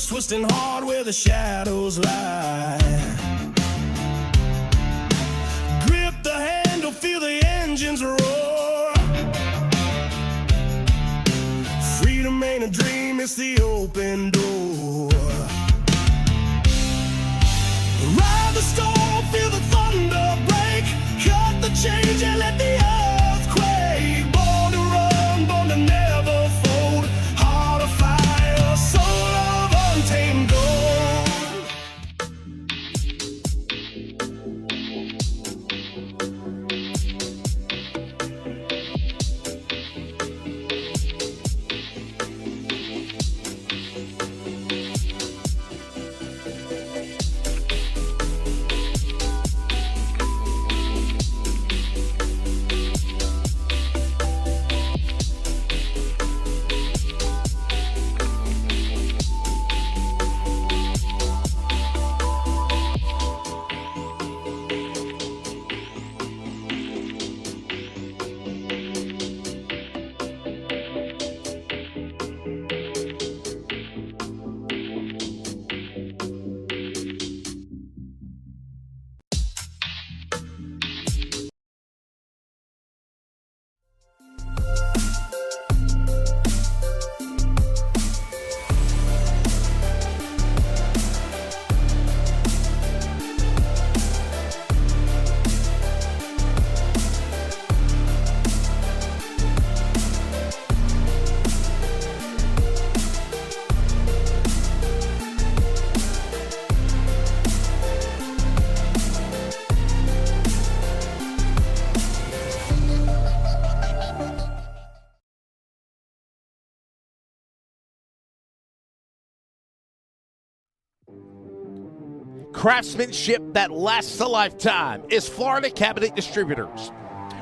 wheels twisting hard where the shadows lie. Grip the handle, feel the engines roar. Freedom ain't a dream, it's the open door. Ride the storm, feel the thunder break. Cut the change and let the earth quake. Born to run, born to never fold. Heart of fire, soul of untamed gold. Craftsmanship that lasts a lifetime is Florida Cabinet Distributors.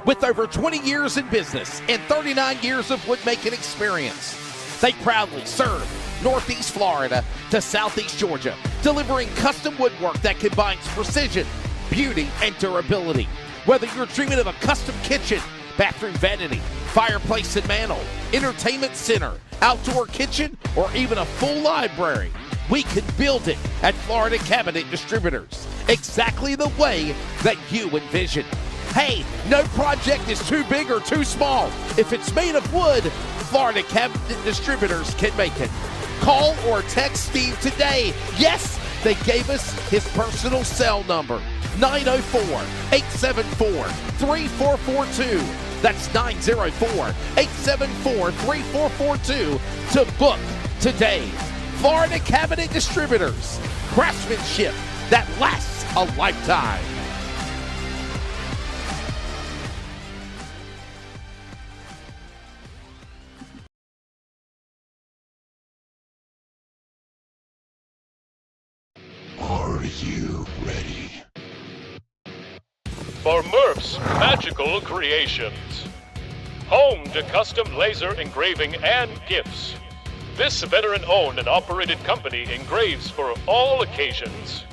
With over 20 years in business and 39 years of woodmaking experience, they proudly serve Northeast Florida to Southeast Georgia, delivering custom woodwork that combines precision, beauty, and durability. Whether you're dreaming of a custom kitchen, bathroom vanity, fireplace and mantel, entertainment center, outdoor kitchen, or even a full library, we can build it at Florida Cabinet Distributors, exactly the way that you envision. Hey, no project is too big or too small. If it's made of wood, Florida Cabinet Distributors can make it. Call or text Steve today. Yes, they gave us his personal cell number, 904-874-3442. That's 904-874-3442 to book today. Florida Cabinet Distributors, craftsmanship that lasts a lifetime. Are you ready? For Murf's Magical Creations, home to custom laser engraving and gifts. This veteran-owned and operated company engraves for all occasions.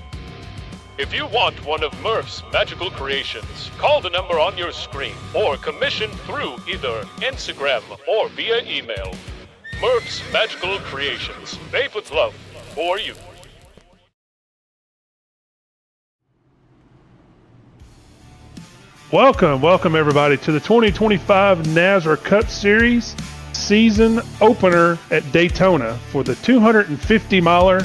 If you want one of Murf's magical creations, call the number on your screen or commission through either Instagram or via email. Murf's Magical Creations, made with love for you. Welcome everybody to the 2025 NASRA Cup Series season opener at Daytona for the 250 miler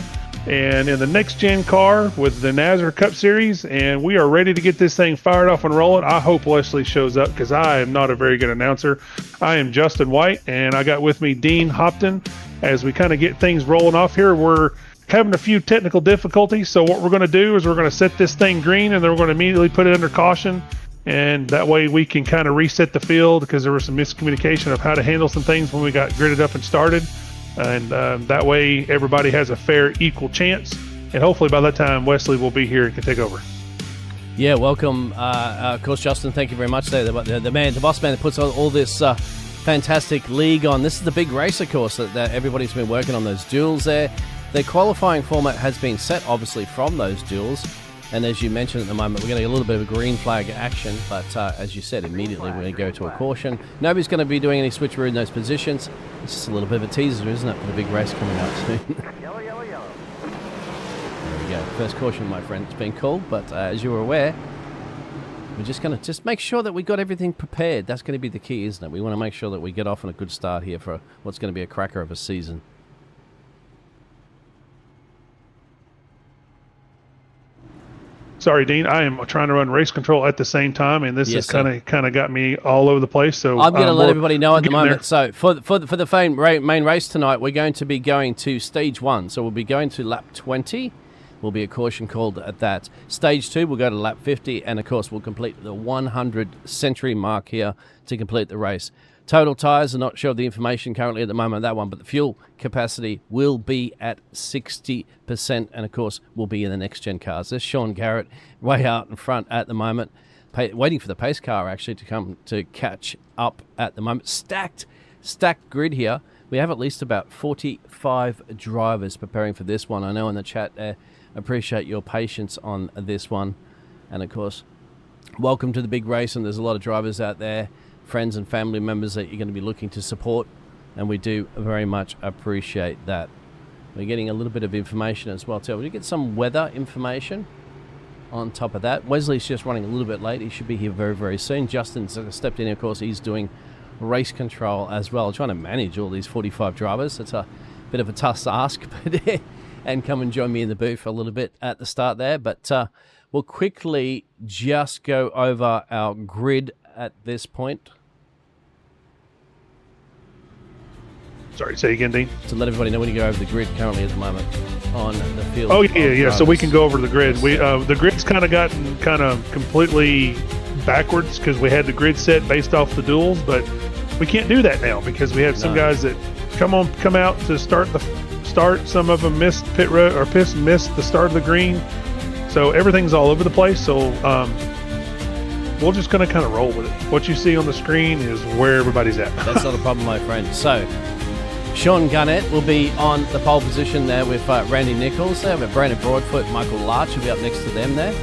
and in the next gen car with the NASRA Cup Series, and we are ready to get this thing fired off and rolling. I hope Leslie shows up because I am not a very good announcer. I am Justin White, and I got with me Dean Hopton as we kind of get things rolling off here. We're having a few technical difficulties, so what we're going to do is we're going to set this thing green and then we're going to immediately put it under caution. And that way we can kind of reset the field because there was some miscommunication of how to handle some things when we got gridded up and started. And that way everybody has a fair, equal chance. And hopefully by that time, Wesley will be here and can take over. Yeah, welcome. Of course, Justin, thank you very much. The man, the boss man that puts all this fantastic league on. This is the big race, of course, that everybody's been working on, those duels there. The qualifying format has been set, obviously, from those duels. And as you mentioned at the moment, we're going to get a little bit of a green flag action. But as you said, immediately we're going to go to a caution. Nobody's going to be doing any switcheroo in those positions. It's just a little bit of a teaser, isn't it, for the big race coming up soon? Yellow, yellow, yellow. first caution, my friend. It's been called, but as you were aware, we're just going to make sure that we got everything prepared. That's going to be the key, isn't it? We want to make sure that we get off on a good start here for what's going to be a cracker of a season. Sorry, Dean. I am trying to run race control at the same time, and this has kind of got me all over the place. So I'm going to let everybody know at the moment. So for the main race tonight, we're going to be going to stage 1. So we'll be going to lap 20. Will be a caution called at that. Stage 2, we'll go to lap 50, and of course we'll complete the 100 century mark here to complete the race. Total tyres, I'm not sure of the information currently at the moment on that one, but the fuel capacity will be at 60%, and of course will be in the next gen cars. There's Sean Garrett way out in front at the moment, waiting for the pace car actually to come to catch up at the moment. Stacked grid here. We have at least about 45 drivers preparing for this one. I know in the chat appreciate your patience on this one, and of course welcome to the big race, and there's a lot of drivers out there, friends and family members that you're going to be looking to support, and we do very much appreciate that. We're getting a little bit of information as well too. We get some weather information on top of that. Wesley's just running a little bit late. He should be here very, very soon. Justin's stepped in. Of course, he's doing race control as well, trying to manage all these 45 drivers. It's a bit of a tough ask, but and come and join me in the booth a little bit at the start there. But we'll quickly just go over our grid at this point. Sorry, say again, Dean. To let everybody know when you go over the grid currently at the moment on the field. Oh yeah. So we can go over the grid. We the grid's kind of gotten completely backwards because we had the grid set based off the duels, but we can't do that now because we have some guys that come out to start. Some of them missed pit road or missed the start of the green, so everything's all over the place. So we're just going to kind of roll with it. What you see on the screen is where everybody's at. That's not a problem, my friend. So Sean Gunnett will be on the pole position there with Randy Nichols there. With Brandon Broadfoot, Michael Larch will be up next to them there.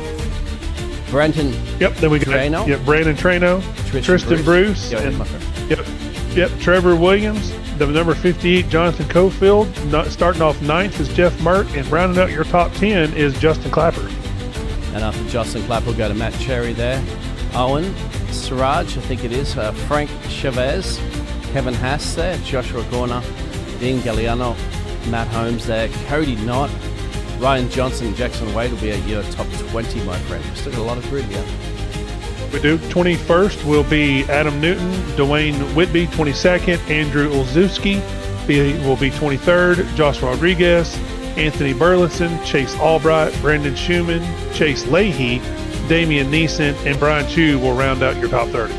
Brenton. Yep. Then we got Brandon Trano, Tristan Bruce, Go ahead, my friend. Yep. Trevor Williams. The number 58, Jonathan Cofield. Starting off 9th is Jeff Mert, and rounding out your top 10 is Justin Clapper. And after Justin Clapper, we'll go to Matt Cherry there. Owen Siraj, I think it is. Frank Chavez, Kevin Haas there. Joshua Gorner, Dean Galliano, Matt Holmes there. Cody Knott, Ryan Johnson, Jackson Wade will be at your top 20, my friend. We've still got a lot of grid here. We do. 21st will be Adam Newton, Dwayne Whitby, 22nd, Andrew Olszewski will be 23rd, Josh Rodriguez, Anthony Burleson, Chase Albright, Brandon Schumann, Chase Leahy, Damian Neeson, and Brian Chu will round out your top 30.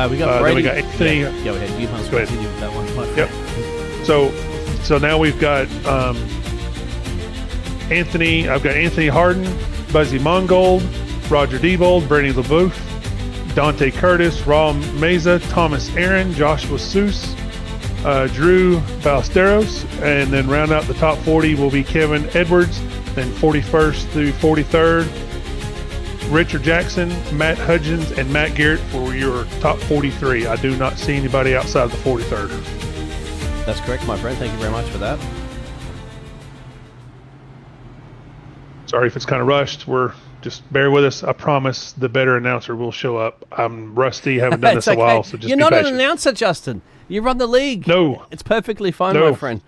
We got Brady. Then we got Anthony. Yeah, go ahead. You must continue with that one. Yep. So now we've got Anthony. I've got Anthony Harden, Buzzy Mongold, Roger Diebold, Bernie LeBouf, Dante Curtis, Raul Meza, Thomas Aaron, Joshua Seuss, Drew Ballesteros, and then round out the top 40 will be Kevin Edwards, then 41st through 43rd, Richard Jackson, Matt Hudgens, and Matt Garrett for your top 43. I do not see anybody outside the 43rd. That's correct, my friend. Thank you very much for that. Sorry if it's kind of rushed. Just bear with us. I promise the better announcer will show up. I'm rusty. Haven't done this okay. a while, so just You're be not patient. an announcer, Justin. You run the league. No. It's perfectly fine, my friend.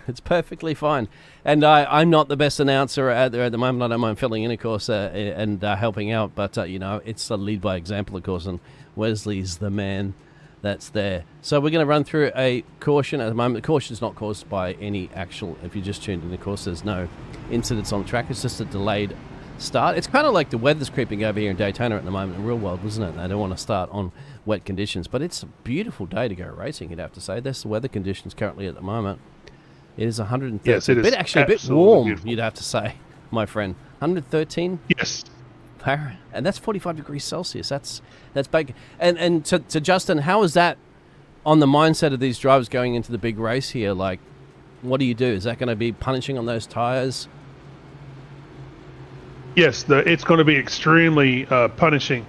It's perfectly fine. And I'm not the best announcer out there at the moment. I don't mind filling in, of course, and helping out. But, it's a lead by example, of course, and Wesley's the man that's there. So we're going to run through a caution at the moment. The caution is not caused by any actual, if you just tuned in, of course, there's no incidents on track. It's just a delayed start. It's kind of like the weather's creeping over here in Daytona at the moment in real world, isn't it? They don't want to start on wet conditions, but it's a beautiful day to go racing, you'd have to say. That's the weather conditions currently at the moment. It is 113. Yes, it is. Actually, a bit warm, beautiful. You'd have to say, my friend. 113? Yes. And that's 45 degrees Celsius. That's big. And to Justin, how is that on the mindset of these drivers going into the big race here? Like, what do you do? Is that going to be punishing on those tires? Yes, it's going to be extremely punishing.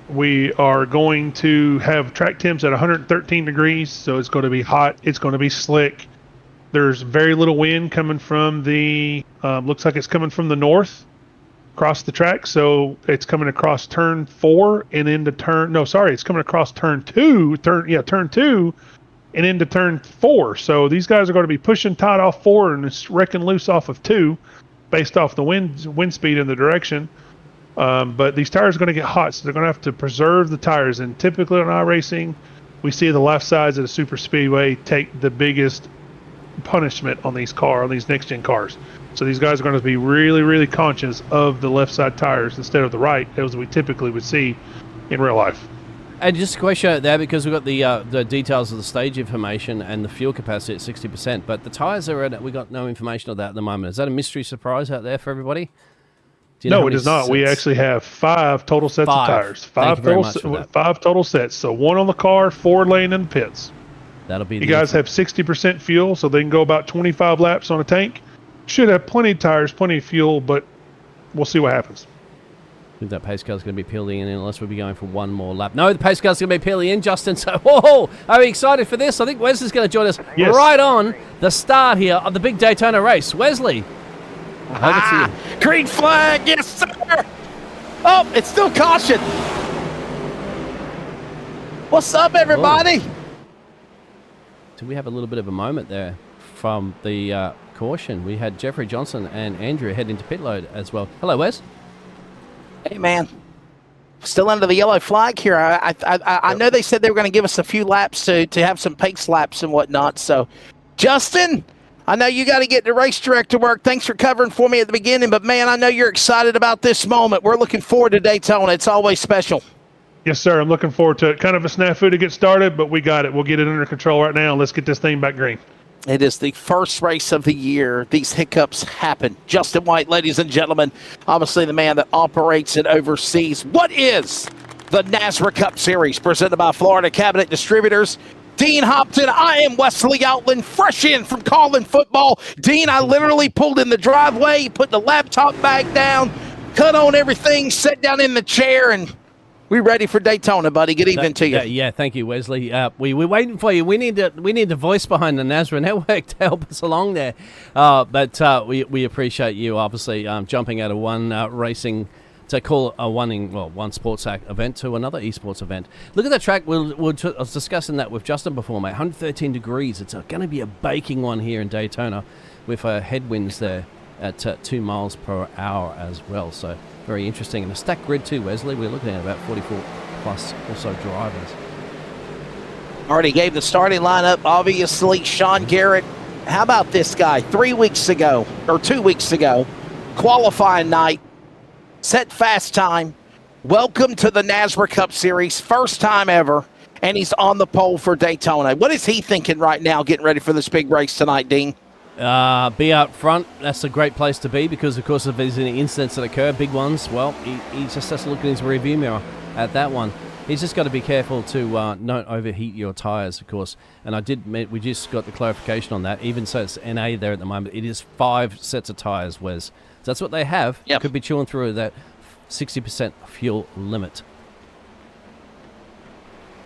We are going to have track temps at 113 degrees, so it's going to be hot. It's going to be slick. There's very little wind coming from the, looks like it's coming from the north across the track. So it's coming across turn 4 and into it's coming across turn 2 and into turn 4. So these guys are going to be pushing tight off 4 and it's wrecking loose off of 2 based off the wind speed and the direction. But these tires are going to get hot, so they're going to have to preserve the tires. And typically on iRacing, we see the left sides of the super speedway take the biggest punishment on these next gen cars. So these guys are going to be really, really conscious of the left side tires instead of the right, as we typically would see in real life. And just a question there, because we've got the details of the stage information and the fuel capacity at 60%, but the tires are we got no information of that at the moment. Is that a mystery surprise out there for everybody? No, it is not. We actually have 5 total sets of tires. 5 total sets. So 1 on the car, 4 laying in the pits. That'll be. You guys have 60% fuel, so they can go about 25 laps on a tank. Should have plenty of tires, plenty of fuel, but we'll see what happens. I think that pace car's going to be peeling in unless we'll be going for one more lap. No, the pace car's going to be peeling in, Justin. So, whoa, are we excited for this? I think Wesley's going to join us right on the start here of the big Daytona race. Wesley. Green flag, yes, sir. Oh, it's still caution. What's up, everybody? So we have a little bit of a moment there from the caution. We had Jeffrey Johnson and Andrew head into pit load as well. Hello, Wes. Hey, man. Still under the yellow flag here. I know they said they were going to give us a few laps to have some pace laps and whatnot. So, Justin, I know you got to get the race director work. Thanks for covering for me at the beginning. But, man, I know you're excited about this moment. We're looking forward to Daytona. It's always special. Yes, sir. I'm looking forward to it. Kind of a snafu to get started, but we got it. We'll get it under control right now. Let's get this thing back green. It is the first race of the year. These hiccups happen. Justin White, ladies and gentlemen, obviously the man that operates and oversees what is the NASRA Cup Series presented by Florida Cabinet Distributors. Dean Hopton, I am Wesley Outland, fresh in from calling football. Dean, I literally pulled in the driveway, put the laptop bag down, cut on everything, sat down in the chair, and we're ready for Daytona, buddy. Good evening to you. Yeah, thank you, Wesley. We're waiting for you. We need the voice behind the NASRA network to help us along there. But we appreciate you, obviously, jumping out of one racing to call one sports event to another esports event. Look at that track. I was discussing that with Justin before, mate. 113 degrees. It's going to be a baking one here in Daytona with headwinds there at 2 miles per hour as well. So very interesting. And a stacked grid too, Wesley. We're looking at about 44 plus or so drivers. Already gave the starting lineup, obviously, Sean Garrett. How about this guy? 2 weeks ago, qualifying night, set fast time. Welcome to the NASRA Cup Series, first time ever, and he's on the pole for Daytona. What is he thinking right now, getting ready for this big race tonight, Dean? Be out front. That's a great place to be because, of course, if there's any incidents that occur, big ones, well, he just has to look in his rearview mirror at that one. He's just got to be careful to not overheat your tyres, of course. And we just got the clarification on that. Even so, it's NA there at the moment. It is 5 sets of tyres, Wes. So that's what they have. Yep. Could be chewing through that 60% fuel limit.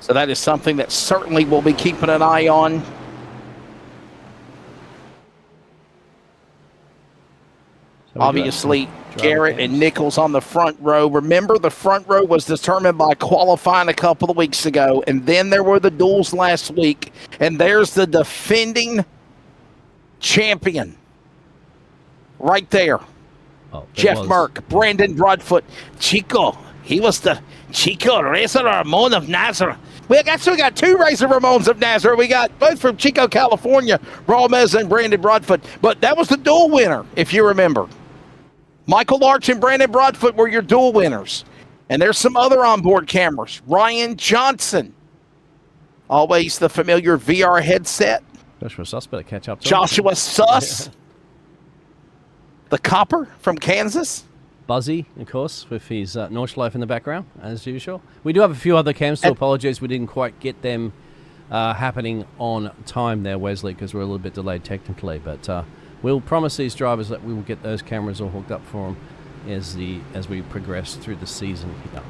So that is something that certainly we'll be keeping an eye on. Obviously, Garrett and Nichols on the front row. Remember, the front row was determined by qualifying a couple of weeks ago, and then there were the duels last week, and there's the defending champion right there. Jeff Murk, Brandon Broadfoot, Chico. He was the Chico Razor Ramon of NASRA. We got 2 Razor Ramones of NASRA. We got both from Chico, California, Ramez and Brandon Broadfoot. But that was the dual winner, if you remember. Michael Larch and Brandon Broadfoot were your dual winners. And there's some other onboard cameras. Ryan Johnson. Always the familiar VR headset. Joshua Suss better catch up to Joshua Suss. Yeah. The Copper from Kansas. Buzzy, of course, with his Nordschleife in the background, as usual. We do have a few other cams, so apologies we didn't quite get them happening on time there, Wesley, because we're a little bit delayed technically. But we'll promise these drivers that we will get those cameras all hooked up for them as we progress through the season here.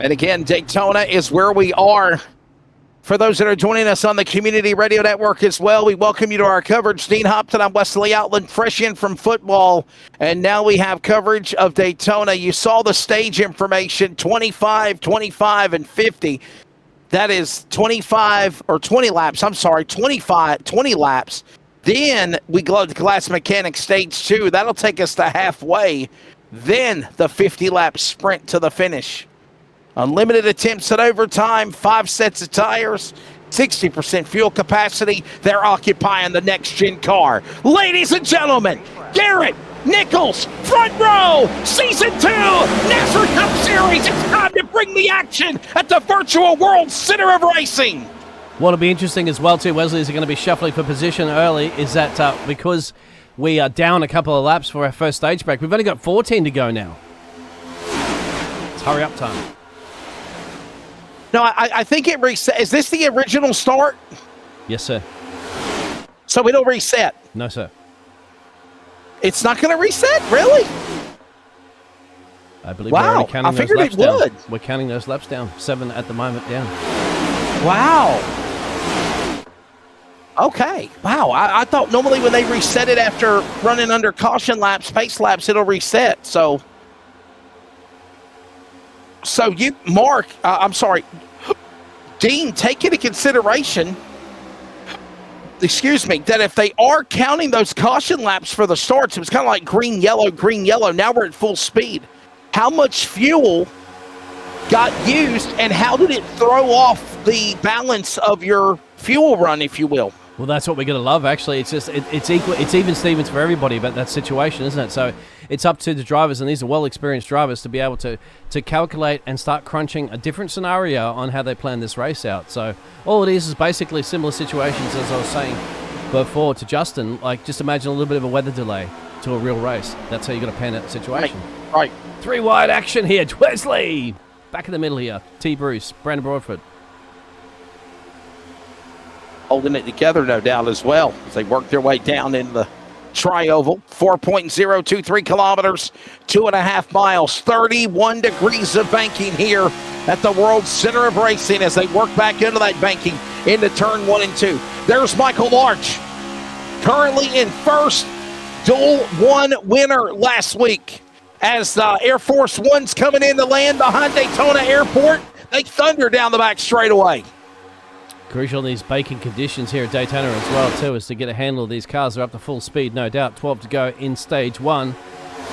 And again, Daytona is where we are. For those that are joining us on the Community Radio Network as well, we welcome you to our coverage. Dean Hopton, I'm Wesley Outland, fresh in from football, and now we have coverage of Daytona. You saw the stage information, 25, 25, and 50. That is 25 or 20 laps. I'm sorry, 20 laps. Then we go to Glass Mechanic Stage 2. That'll take us to halfway. Then the 50-lap sprint to the finish. Unlimited attempts at overtime, 5 sets of tires, 60% fuel capacity. They're occupying the next-gen car. Ladies and gentlemen, Garrett Nichols, front row, Season 2, NASRA Cup Series. It's time to bring the action at the virtual world center of racing. What'll be interesting as well, too, Wesley, is going to be shuffling for position early, is that because we are down a couple of laps for our first stage break, we've only got 14 to go now. It's hurry up time. No, I think it reset. Is this the original start? Yes, sir. So it'll reset? No, sir. It's not going to reset? Really? I believe we're already counting those laps down. Would. We're counting those laps down. 7 at the moment down. Wow. Okay. Wow. I thought normally when they reset it after running under caution laps, pace laps, it'll reset. So you, Mark, I'm sorry, Dean, take into consideration, that if they are counting those caution laps for the starts, it was kind of like green, yellow. Now we're at full speed. How much fuel got used, and how did it throw off the balance of your fuel run, if you will? Well, that's what we're going to love, actually. It's just it's equal. It's even Stevens for everybody about that situation, isn't it? So it's up to the drivers, and these are well-experienced drivers, to be able to calculate and start crunching a different scenario on how they plan this race out. So all it is basically similar situations, as I was saying before to Justin. Like, just imagine a little bit of a weather delay to a real race. That's how you got to pan out the situation. Right. 3-wide action here. Wesley back in the middle here. T. Bruce, Brandon Broadfoot. Holding it together, no doubt, as well, as they work their way down in the tri-oval. 4.023 kilometers, 2.5 miles, 31 degrees of banking here at the World Center of Racing as they work back into that banking into turn 1 and 2. There's Michael Larch, currently in first, dual 1 winner last week. As Air Force One's coming in to land behind Daytona Airport, they thunder down the back straightaway. Crucial in these baking conditions here at Daytona as well, too, is to get a handle of these cars. They're up to full speed, no doubt. 12 to go in stage 1.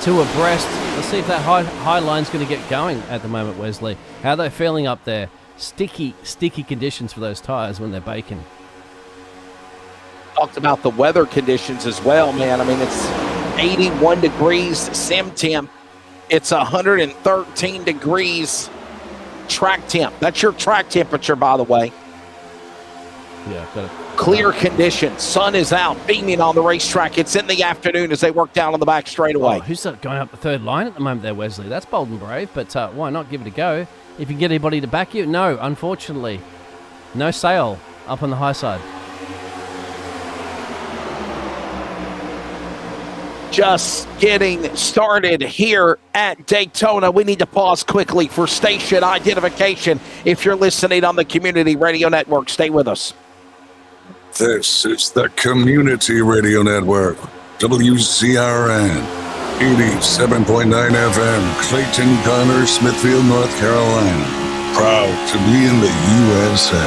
2 abreast. Let's see if that high line's going to get going at the moment, Wesley. How are they feeling up there? Sticky conditions for those tires when they're baking. Talked about the weather conditions as well, man. I mean, it's 81 degrees sim temp. It's 113 degrees track temp. That's your track temperature, by the way. Yeah, got it. Clear conditions. Sun is out, beaming on the racetrack. It's in the afternoon as they work down on the back straightaway. Oh, who's going up the third line at the moment there, Wesley? That's bold and brave, but why not give it a go? If you can get anybody to back you? No, unfortunately. No sail up on the high side. Just getting started here at Daytona. We need to pause quickly for station identification. If you're listening on the Community Radio Network, stay with us. This is the Community Radio Network, WCRN, 87.9 FM, Clayton, Connor, Smithfield, North Carolina. Proud to be in the USA.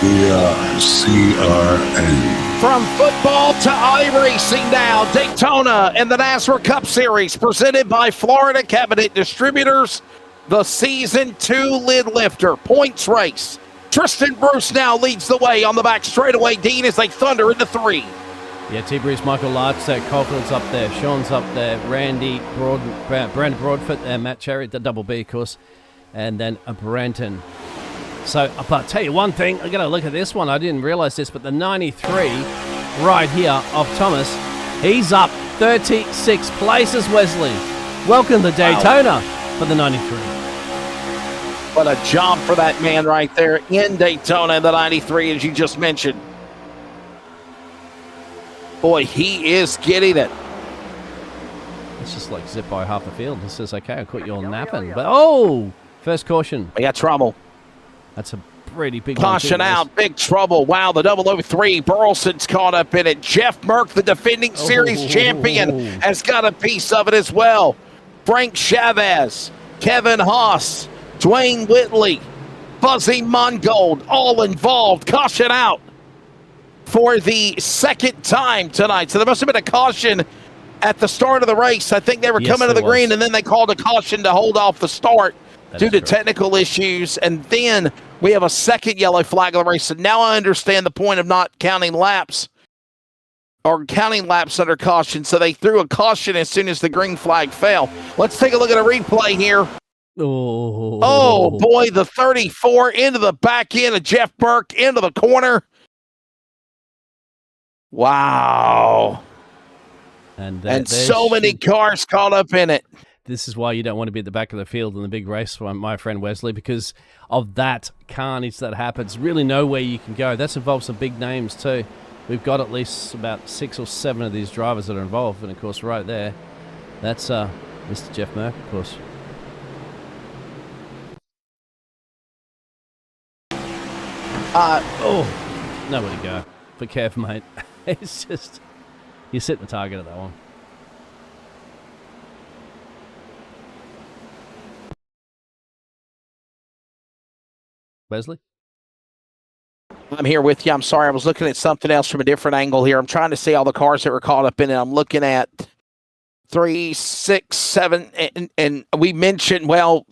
We are CRN. From football to iracing now, Daytona and the NASRA Cup Series presented by Florida Cabinet Distributors, the Season 2 lid lifter points race. Tristan Bruce now leads the way on the back straightaway, Dean, as they thunder into 3. Yeah, T. Bruce, Michael Larch there, Cofield's up there, Sean's up there, Brandon Broadfoot, and Matt Cherry, the double B, of course, and then a Branton. So, I'll tell you one thing, I got to look at this one. I didn't realize this, but the 93 right here of Thomas, he's up 36 places, Wesley. Welcome to Daytona for the 93. What a job for that man right there in Daytona, the 93, as you just mentioned. Boy, he is getting it. It's just like zip by half the field. It says, okay, I caught you all napping. But, oh, first caution. We got trouble. That's a pretty big one, Caution too, out, big trouble. Wow, the 003, Burleson's caught up in it. Jeff Murf, the defending series champion, has got a piece of it as well. Frank Chavez, Kevin Haas, Dwayne Whitley, Fuzzy Mongold, all involved. Caution out for the second time tonight. So there must have been a caution at the start of the race. I think they were coming to the green, and then they called a caution to hold off the start due to technical issues. And then we have a second yellow flag of the race. So now I understand the point of not counting laps or counting laps under caution. So they threw a caution as soon as the green flag fell. Let's take a look at a replay here. Oh boy, the 34 into the back end of Jeff Burke into the corner. Wow. And so many cars caught up in it. This is why you don't want to be at the back of the field in the big race, my friend Wesley, because of that carnage that happens. Really nowhere you can go. That's involved some big names too. We've got at least about 6 or 7 of these drivers that are involved. And, of course, right there, that's Mr. Jeff Murf, of course. Nowhere to go for Kev, mate. It's just, you're setting the target at that one. Wesley? I'm here with you. I'm sorry. I was looking at something else from a different angle here. I'm trying to see all the cars that were caught up in it. I'm looking at 3, 6, 7, and we mentioned, well,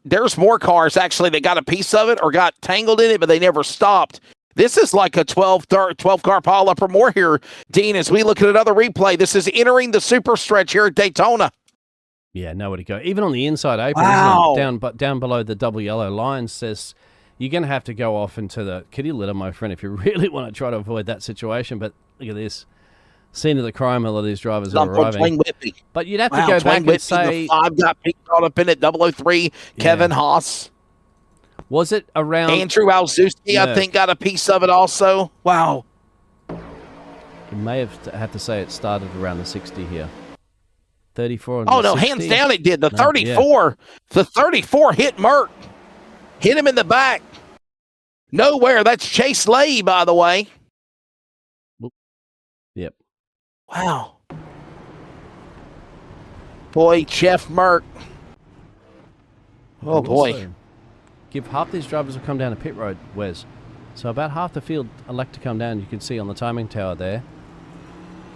there's more cars actually that got a piece of it or got tangled in it, but they never stopped. This is like a 12 car pileup or more here, Dean, as we look at another replay. This is entering the super stretch here at Daytona. Yeah, nowhere to go. Even on the inside apron, down below the double yellow line says you're going to have to go off into the kitty litter, my friend, if you really want to try to avoid that situation. But look at this. Scene of the crime, a lot of these drivers are arriving. But you'd have to go back and say... The 5 got caught up in it, 003, Kevin Haas. Was it around... Andrew Alzuski, I think, got a piece of it also. Wow. You may have to say it started around the 60 here. 34 and Oh, no, 60. hands down it did. The 34, the 34 hit Merck. Hit him in the back. Nowhere. That's Chase Lay, by the way. Yep. Wow. Boy, Jeff Merck. Oh, boy. Give half these drivers will come down a pit road, Wes. So about half the field elect to come down. You can see on the timing tower there.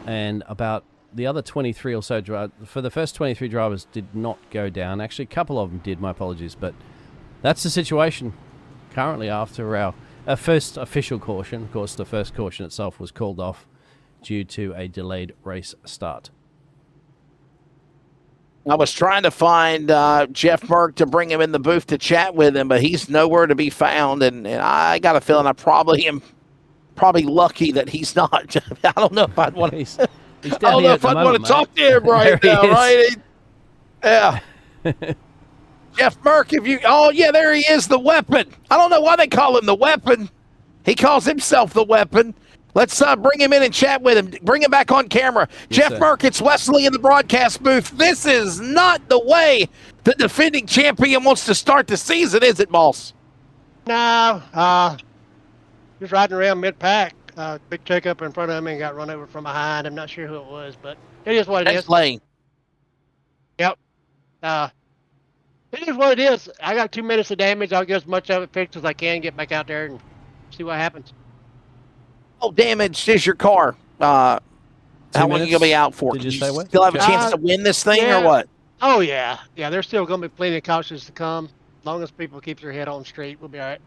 And about the other 23 or so drivers, for the first 23 drivers did not go down. Actually, a couple of them did, my apologies. But that's the situation currently after our first official caution. Of course, the first caution itself was called off due to a delayed race start. I was trying to find Jeff Merck to bring him in the booth to chat with him, but he's nowhere to be found. And I got a feeling I probably am lucky that he's not. I don't know if I'd want to. I don't know if I'd want to talk to him right now, right? Yeah. Jeff Merck, there he is, the weapon. I don't know why they call him the weapon. He calls himself the weapon. Let's bring him in and chat with him. Bring him back on camera. Yes, Jeff Merck, it's Wesley in the broadcast booth. This is not the way the defending champion wants to start the season, is it, boss? No. Just riding around mid-pack. Big checkup in front of me and got run over from behind. I'm not sure who it was, but it is what it is. Lane. Yep. It is what it is. I got 2 minutes of damage. I'll get as much of it fixed as I can, get back out there and see what happens. How damaged is your car? How long are you going to be out for? Did you say what? Still have a chance to win this thing or what? Oh, yeah. Yeah, there's still going to be plenty of cautions to come. As long as people keep their head on straight, we'll be all right.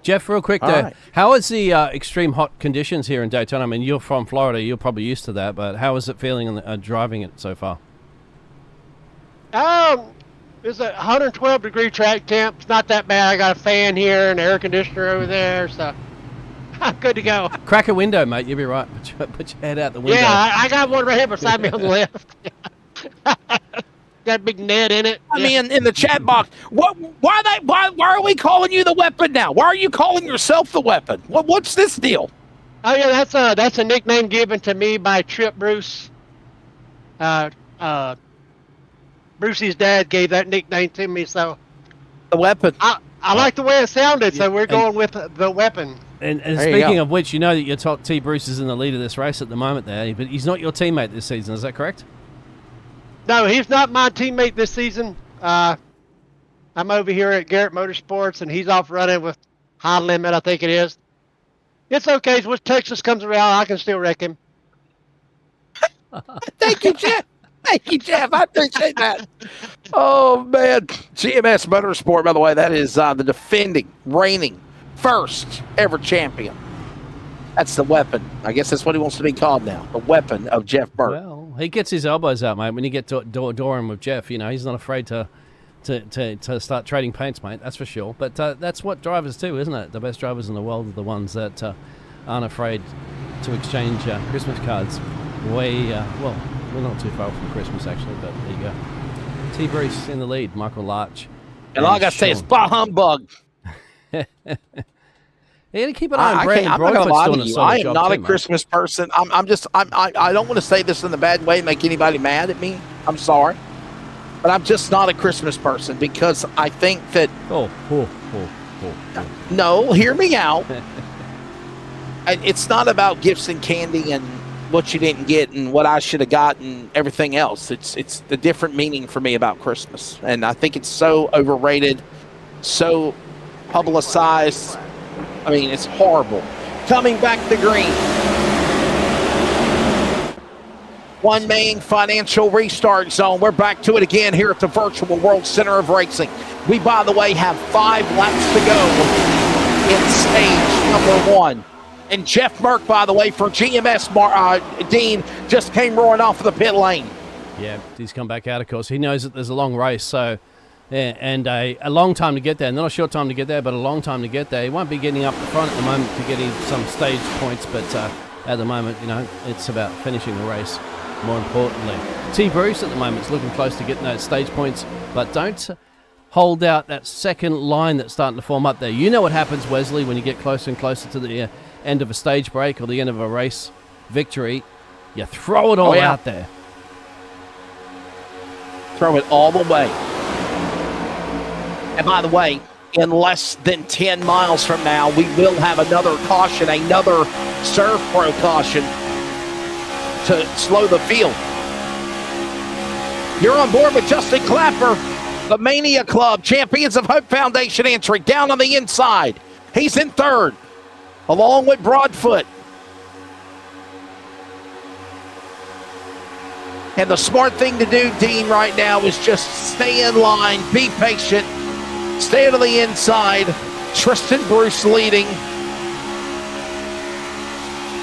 Jeff, real quick there. Right. How is the extreme hot conditions here in Daytona? I mean, you're from Florida. You're probably used to that, but how is it feeling driving it so far? It's a 112-degree track temp. It's not that bad. I got a fan here and an air conditioner over there, so I'm good to go. Crack a window, mate. You'll be right. Put your head out the window. Yeah, I got one right here beside me on the left. Got a big net in it. I mean, in the chat box, why are we calling you the weapon now? Why are you calling yourself the weapon? What's this deal? Oh yeah, that's a nickname given to me by Trip Bruce. Brucey's dad gave that nickname to me, so the weapon. I like the way it sounded, so we're going with the weapon. And There you speaking go. of which, you know that your top T. Bruce is in the lead of this race at the moment there, but he's not your teammate this season. Is that correct? No, he's not my teammate this season. I'm over here at Garrett Motorsports, and he's off running with High Limit, I think it is. It's okay. Once Texas comes around, I can still wreck him. Thank you, Jeff. Thank you, Jeff. I appreciate that. Oh, man. GMS Motorsport, by the way, that is the defending, reigning, first ever champion. That's the weapon. I guess that's what he wants to be called now. The weapon of Jeff Burke. Well, he gets his elbows out, mate. When you get Doran with Jeff, you know, he's not afraid to start trading paints, mate. That's for sure. But that's what drivers do, isn't it? The best drivers in the world are the ones that aren't afraid to exchange Christmas cards. Well, we're not too far from Christmas, actually, but there you go. T. Bruce in the lead, Michael Larch. And all I got to say is, bah humbug. Yeah, keep an eye on I'm Brandon not going to Broadfoot's lie doing to a you. solid I am job not too, a mate. Christmas person. I don't want to say this in the bad way, make anybody mad at me. I'm sorry. But I'm just not a Christmas person because I think that, Oh. no, hear me out. It's not about gifts and candy and what you didn't get and what I should have gotten, everything else. It's the different meaning for me about Christmas. And I think it's so overrated, so publicized. I mean, it's horrible. Coming back to green. One main financial restart zone. We're back to it again here at the Virtual World Center of Racing. We, by the way, have 5 laps to go in stage number 1. And Jeff Merck, by the way, for GMS, Dean, just came roaring off of the pit lane. Yeah, he's come back out, of course. He knows that there's a long race, so yeah, and a long time to get there. Not a short time to get there, but a long time to get there. He won't be getting up the front at the moment to get some stage points, but at the moment, you know, it's about finishing the race, more importantly. T. Bruce at the moment is looking close to getting those stage points, but don't hold out that second line that's starting to form up there. You know what happens, Wesley, when you get closer and closer to the end of a stage break or the end of a race victory. You throw it all out there. Throw it all the way. And by the way, in less than 10 miles from now, we will have another caution, another Surf Pro caution to slow the field. You're on board with Justin Clapper, the Mania Club, Champions of Hope Foundation entry, down on the inside. He's in third, along with Broadfoot. And the smart thing to do, Dean, right now is just stay in line, be patient, stay to the inside. Tristan Bruce leading.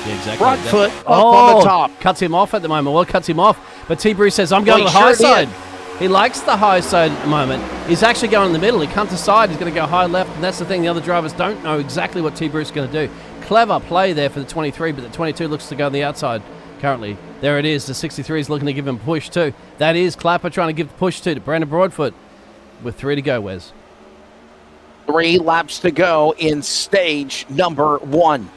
Yeah, exactly. Broadfoot up on the top. Cuts him off at the moment. Well, cuts him off. But T. Bruce says, I'm going Well, to the high he sure side. did. He likes the high side at the moment. He's actually going in the middle. He comes aside. He's going to go high left. And that's the thing. The other drivers don't know exactly what T. Bruce is going to do. Clever play there for the 23, but the 22 looks to go on the outside currently. There it is. The 63 is looking to give him a push too. That is Clapper trying to give the push to Brandon Broadfoot with 3 to go, Wes. 3 laps to go in stage number 1.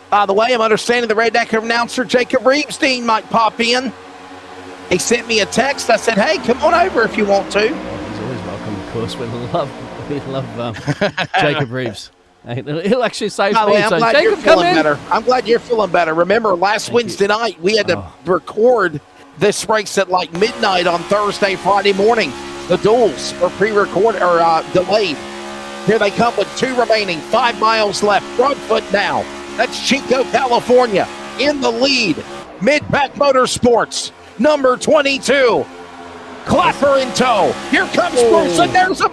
By the way, I'm understanding the Redneck announcer Jacob Reeves, Dean, might pop in. He sent me a text. I said, hey, come on over if you want to. Well, he's always welcome, of course. We love Jacob Reeves. He'll actually save By the me. way, I'm So glad Jacob, you're come feeling in. better. I'm glad you're feeling better. Remember, last Wednesday night, we had to record this race at like midnight on Thursday, Friday morning. The duels were pre-recorded or delayed. Here they come with 2 remaining, 5 miles left. Broadfoot now. That's Chico, California, in the lead. Mid-Pack Motorsports, number 22. Clapper in tow. Here comes Bruce, and there's a...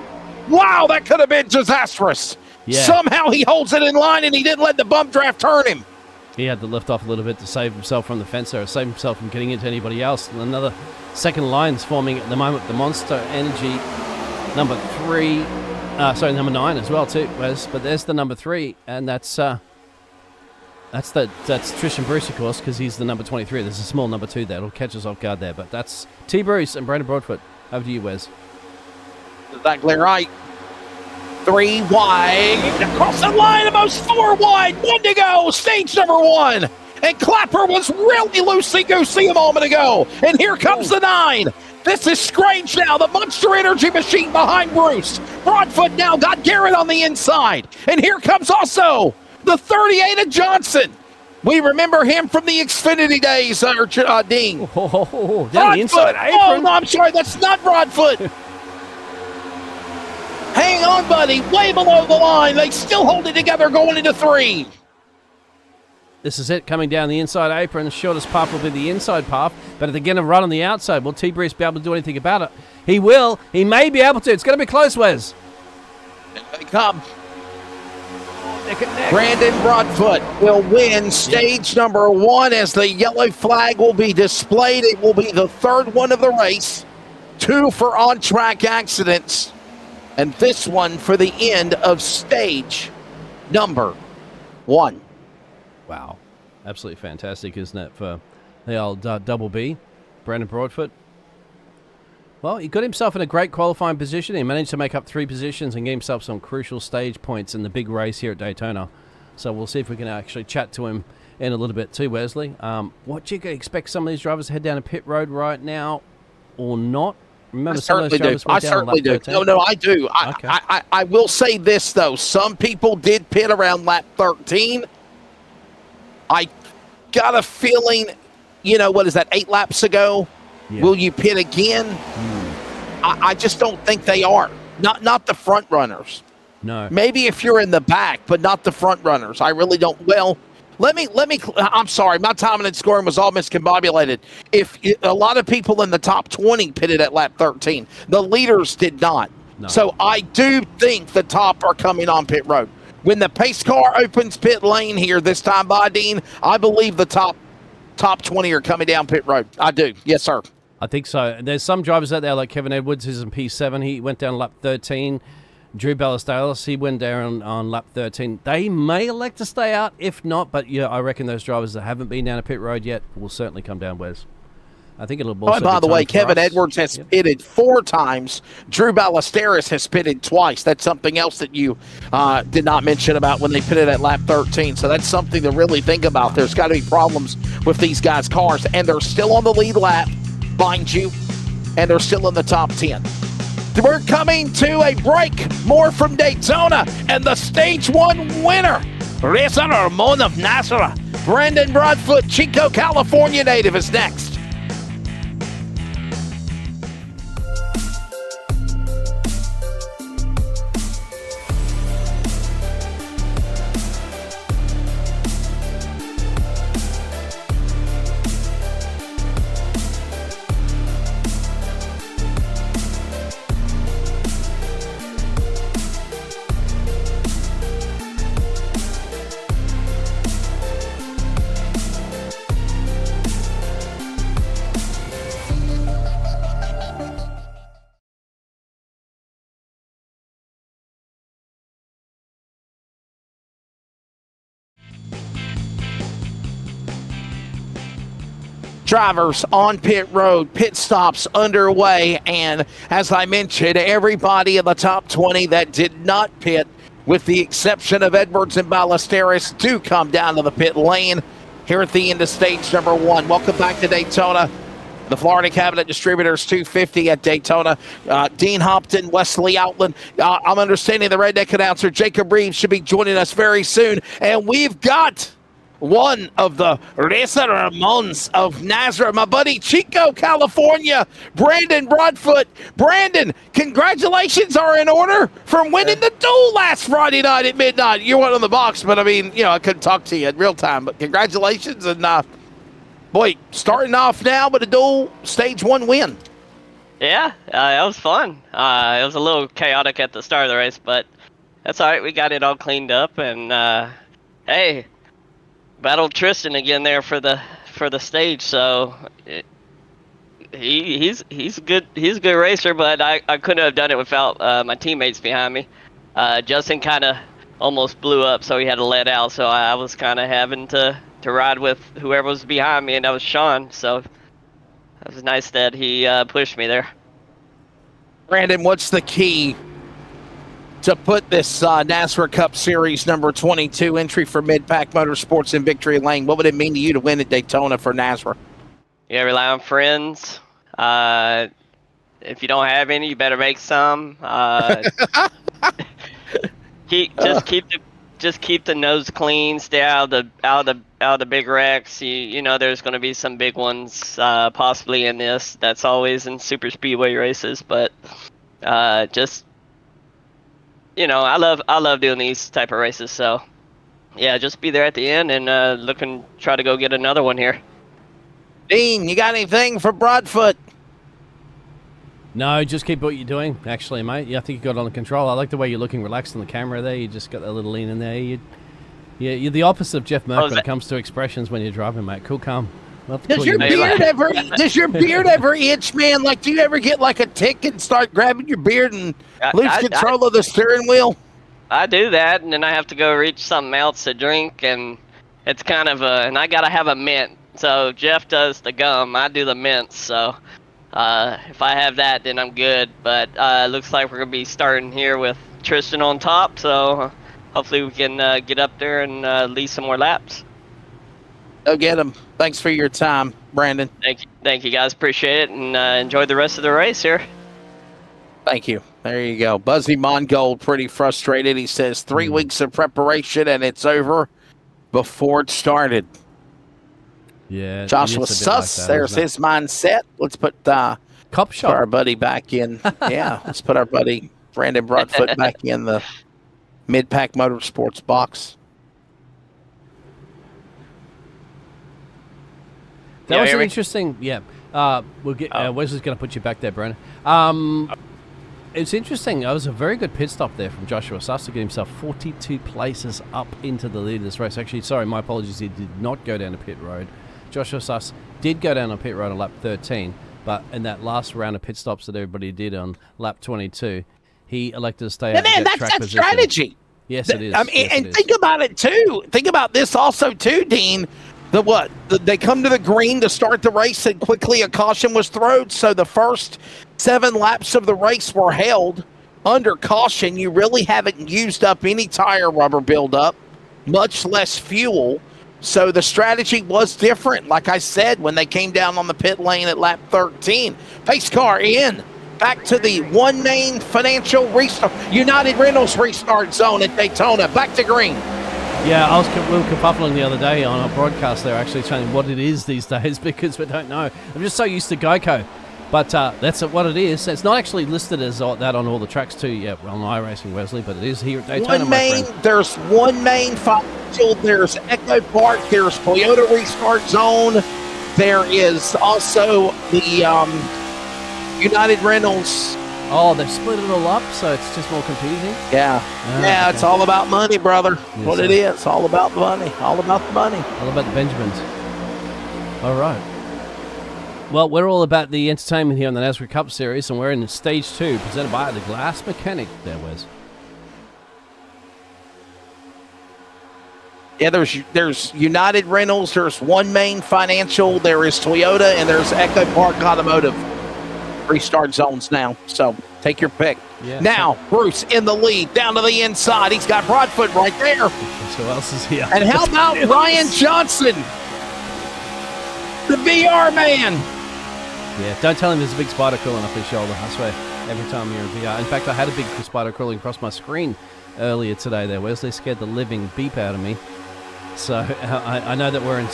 Wow, that could have been disastrous. Yeah. Somehow he holds it in line, and he didn't let the bump draft turn him. He had to lift off a little bit to save himself from the fence there, save himself from getting into anybody else. And another second line's forming at the moment. The Monster Energy, number 9 as well too, Wes. But there's the number 3, and that's Tristan Bruce, of course, because he's the number 23. There's a small number 2 there. It'll catch us off guard there. But that's T. Bruce and Brandon Broadfoot. Over to you, Wes. Exactly right. 3 wide. Across the line, almost 4 wide. 1 to go. Stage number 1. And Clapper was really loosey-goosey a moment ago. And here comes the 9. This is strange now. The Monster Energy machine behind Bruce. Broadfoot now got Garrett on the inside. And here comes also the 38 of Johnson. We remember him from the Xfinity days, Dean. Oh, down the inside apron. Oh, no, I'm sorry. That's not Broadfoot. Hang on, buddy. Way below the line. They still hold it together going into 3. This is it, coming down the inside apron. The shortest path will be the inside path, but they're going to run on the outside. Will T-Breeze be able to do anything about it? He will. He may be able to. It's going to be close, Wes. They come. Brandon Broadfoot will win stage number 1 as the yellow flag will be displayed. It will be the 3rd one of the race. 2 for on-track accidents. And this one for the end of stage number 1. Wow. Absolutely fantastic, isn't it, for the old Double B, Brandon Broadfoot? Well, he got himself in a great qualifying position. He managed to make up 3 positions and get himself some crucial stage points in the big race here at Daytona. So we'll see if we can actually chat to him in a little bit too, Wesley. What do you expect some of these drivers to head down a pit road right now or not? Remember, some of those drivers went down on lap 13? No, I do. Okay. I will say this, though. Some people did pit around lap 13. I got a feeling, what is that, 8 laps ago? Yeah. Will you pit again? I just don't think they are. Not the front runners. No. Maybe if you're in the back, but not the front runners. I really don't. Well, let me. I'm sorry. My timing and scoring was all miscombobulated. If a lot of people in the top 20 pitted at lap 13, the leaders did not. No. So I do think the top are coming on pit road. When the pace car opens pit lane here this time by Dean, I believe the top 20 are coming down pit road. I do. Yes, sir. I think so. There's some drivers out there like Kevin Edwards, who's in P7. He went down lap 13. Drew Ballesteros, he went down on lap 13. They may elect to stay out. If not, but yeah, I reckon those drivers that haven't been down a pit road yet will certainly come down, Wes. I think it'll also by the way, Kevin Edwards has pitted 4 times. Drew Ballesteros has pitted twice. That's something else that you did not mention about when they pitted at lap 13. So that's something to really think about. There's got to be problems with these guys' cars, and they're still on the lead lap, mind you, and they're still in the top 10. We're coming to a break. More from Daytona, and the stage 1 winner, Racer Ramon of NASRA, Brandon Broadfoot, Chico, California native, is next. Drivers on pit road, pit stops underway, and as I mentioned, everybody in the top 20 that did not pit, with the exception of Edwards and Ballesteros, do come down to the pit lane here at the end of stage number 1. Welcome back to Daytona. The Florida Cabinet Distributors 250 at Daytona. Dean Hopton, Wesley Outland. I'm understanding the Redneck announcer, Jacob Reeves, should be joining us very soon, and we've got one of the Racer Ramons of NASRA, my buddy Chico, California, Brandon Broadfoot. Brandon, congratulations are in order from winning the duel last Friday night at midnight. You weren't on the box, but I mean, I couldn't talk to you in real time, but congratulations. And boy, starting off now with a duel stage 1 win. Yeah, it was fun. It was a little chaotic at the start of the race, but that's all right. We got it all cleaned up, and hey, battled Tristan again there for the stage. So he's a good racer, but I couldn't have done it without my teammates behind me. Justin kind of almost blew up, so he had to let out. So I was kind of having to ride with whoever was behind me, and that was Sean. So it was nice that he pushed me there. Brandon, what's the key to put this NASRA Cup Series number 22 entry for Mid-Pack Motorsports in Victory Lane? What would it mean to you to win at Daytona for NASRA? Yeah, rely on friends. if you don't have any, you better make some. Just keep the nose clean. Stay out of the big wrecks. You know there's going to be some big ones possibly in this. That's always in super speedway races, but just I love doing these type of races. So yeah, just be there at the end and try to go get another one here. Dean, you got anything for Broadfoot? No, just keep what you're doing, actually, mate. Yeah, I think you got it under control. I like the way you're looking relaxed on the camera there. You just got that little lean in there. You're the opposite of Jeff Murf when it comes to expressions when you're driving, mate. Cool, calm. Does your beard ever itch, man? Like, do you ever get like a tick and start grabbing your beard and lose control of the steering wheel? I do that, and then I have to go reach something else to drink, and it's kind of and I gotta have a mint. So Jeff does the gum, I do the mints. So if I have that, then I'm good. But it looks like we're gonna be starting here with Tristan on top. So hopefully we can get up there and lead some more laps. Go get him. Thanks for your time, Brandon. Thank you guys. Appreciate it, and enjoy the rest of the race here. Thank you. There you go. Buzzy Mongold, pretty frustrated. He says 3 weeks of preparation and it's over before it started. Yeah. Joshua Suss, like there's his mindset. Let's put Cop Shop. Our buddy back in. Yeah, let's put our buddy Brandon Broadfoot back in the Mid-Pack Motorsports box. That was an interesting. Yeah. We'll get. Wesley's going to put you back there, Brandon. It's interesting. It was a very good pit stop there from Joshua Suss to get himself 42 places up into the lead of this race. Actually, sorry, my apologies. He did not go down to pit road. Joshua Suss did go down on pit road on lap 13, but in that last round of pit stops that everybody did on lap 22, he elected to stay out. Man, that's that strategy. Yes, it is. I mean, yes, and think about it too. Think about this also too, Dean. They come to the green to start the race, and quickly a caution was thrown. So the first 7 laps of the race were held under caution. You really haven't used up any tire rubber buildup, much less fuel. So the strategy was different. Like I said, when they came down on the pit lane at lap 13, pace car in, back to the one main financial restart, United Rentals restart zone at Daytona, back to green. Yeah, we were kerfuffling the other day on our broadcast. They're actually saying what it is these days because we don't know. I'm just so used to Geico. But that's what it is. It's not actually listed as that on all the tracks too. Yeah, on iRacing, Wesley, but it is here at Daytona, There's one main financial. There's Echo Park. There's Toyota Restart Zone. There is also the United Rentals. Oh, they've split it all up, so it's just more confusing. Yeah. Okay. It's all about money, brother. Yes, what it is. All about the money. All about the money. All about the Benjamins. All right. Well, we're all about the entertainment here on the NASRA Cup Series, and we're in Stage 2, presented by the Glass Mechanic. There, Wes. Yeah, there's United Rentals, there's One Main Financial, there is Toyota, and there's Echo Park Automotive. Restart zones now, so take your pick. Yeah, now, Bruce in the lead, down to the inside. He's got Broadfoot right there. Who else is here? And how about Ryan Johnson, the VR man? Yeah, don't tell him there's a big spider crawling up his shoulder. I swear, every time you're in VR. In fact, I had a big spider crawling across my screen earlier today there, Wesley. Scared the living beep out of me. So I know that we're in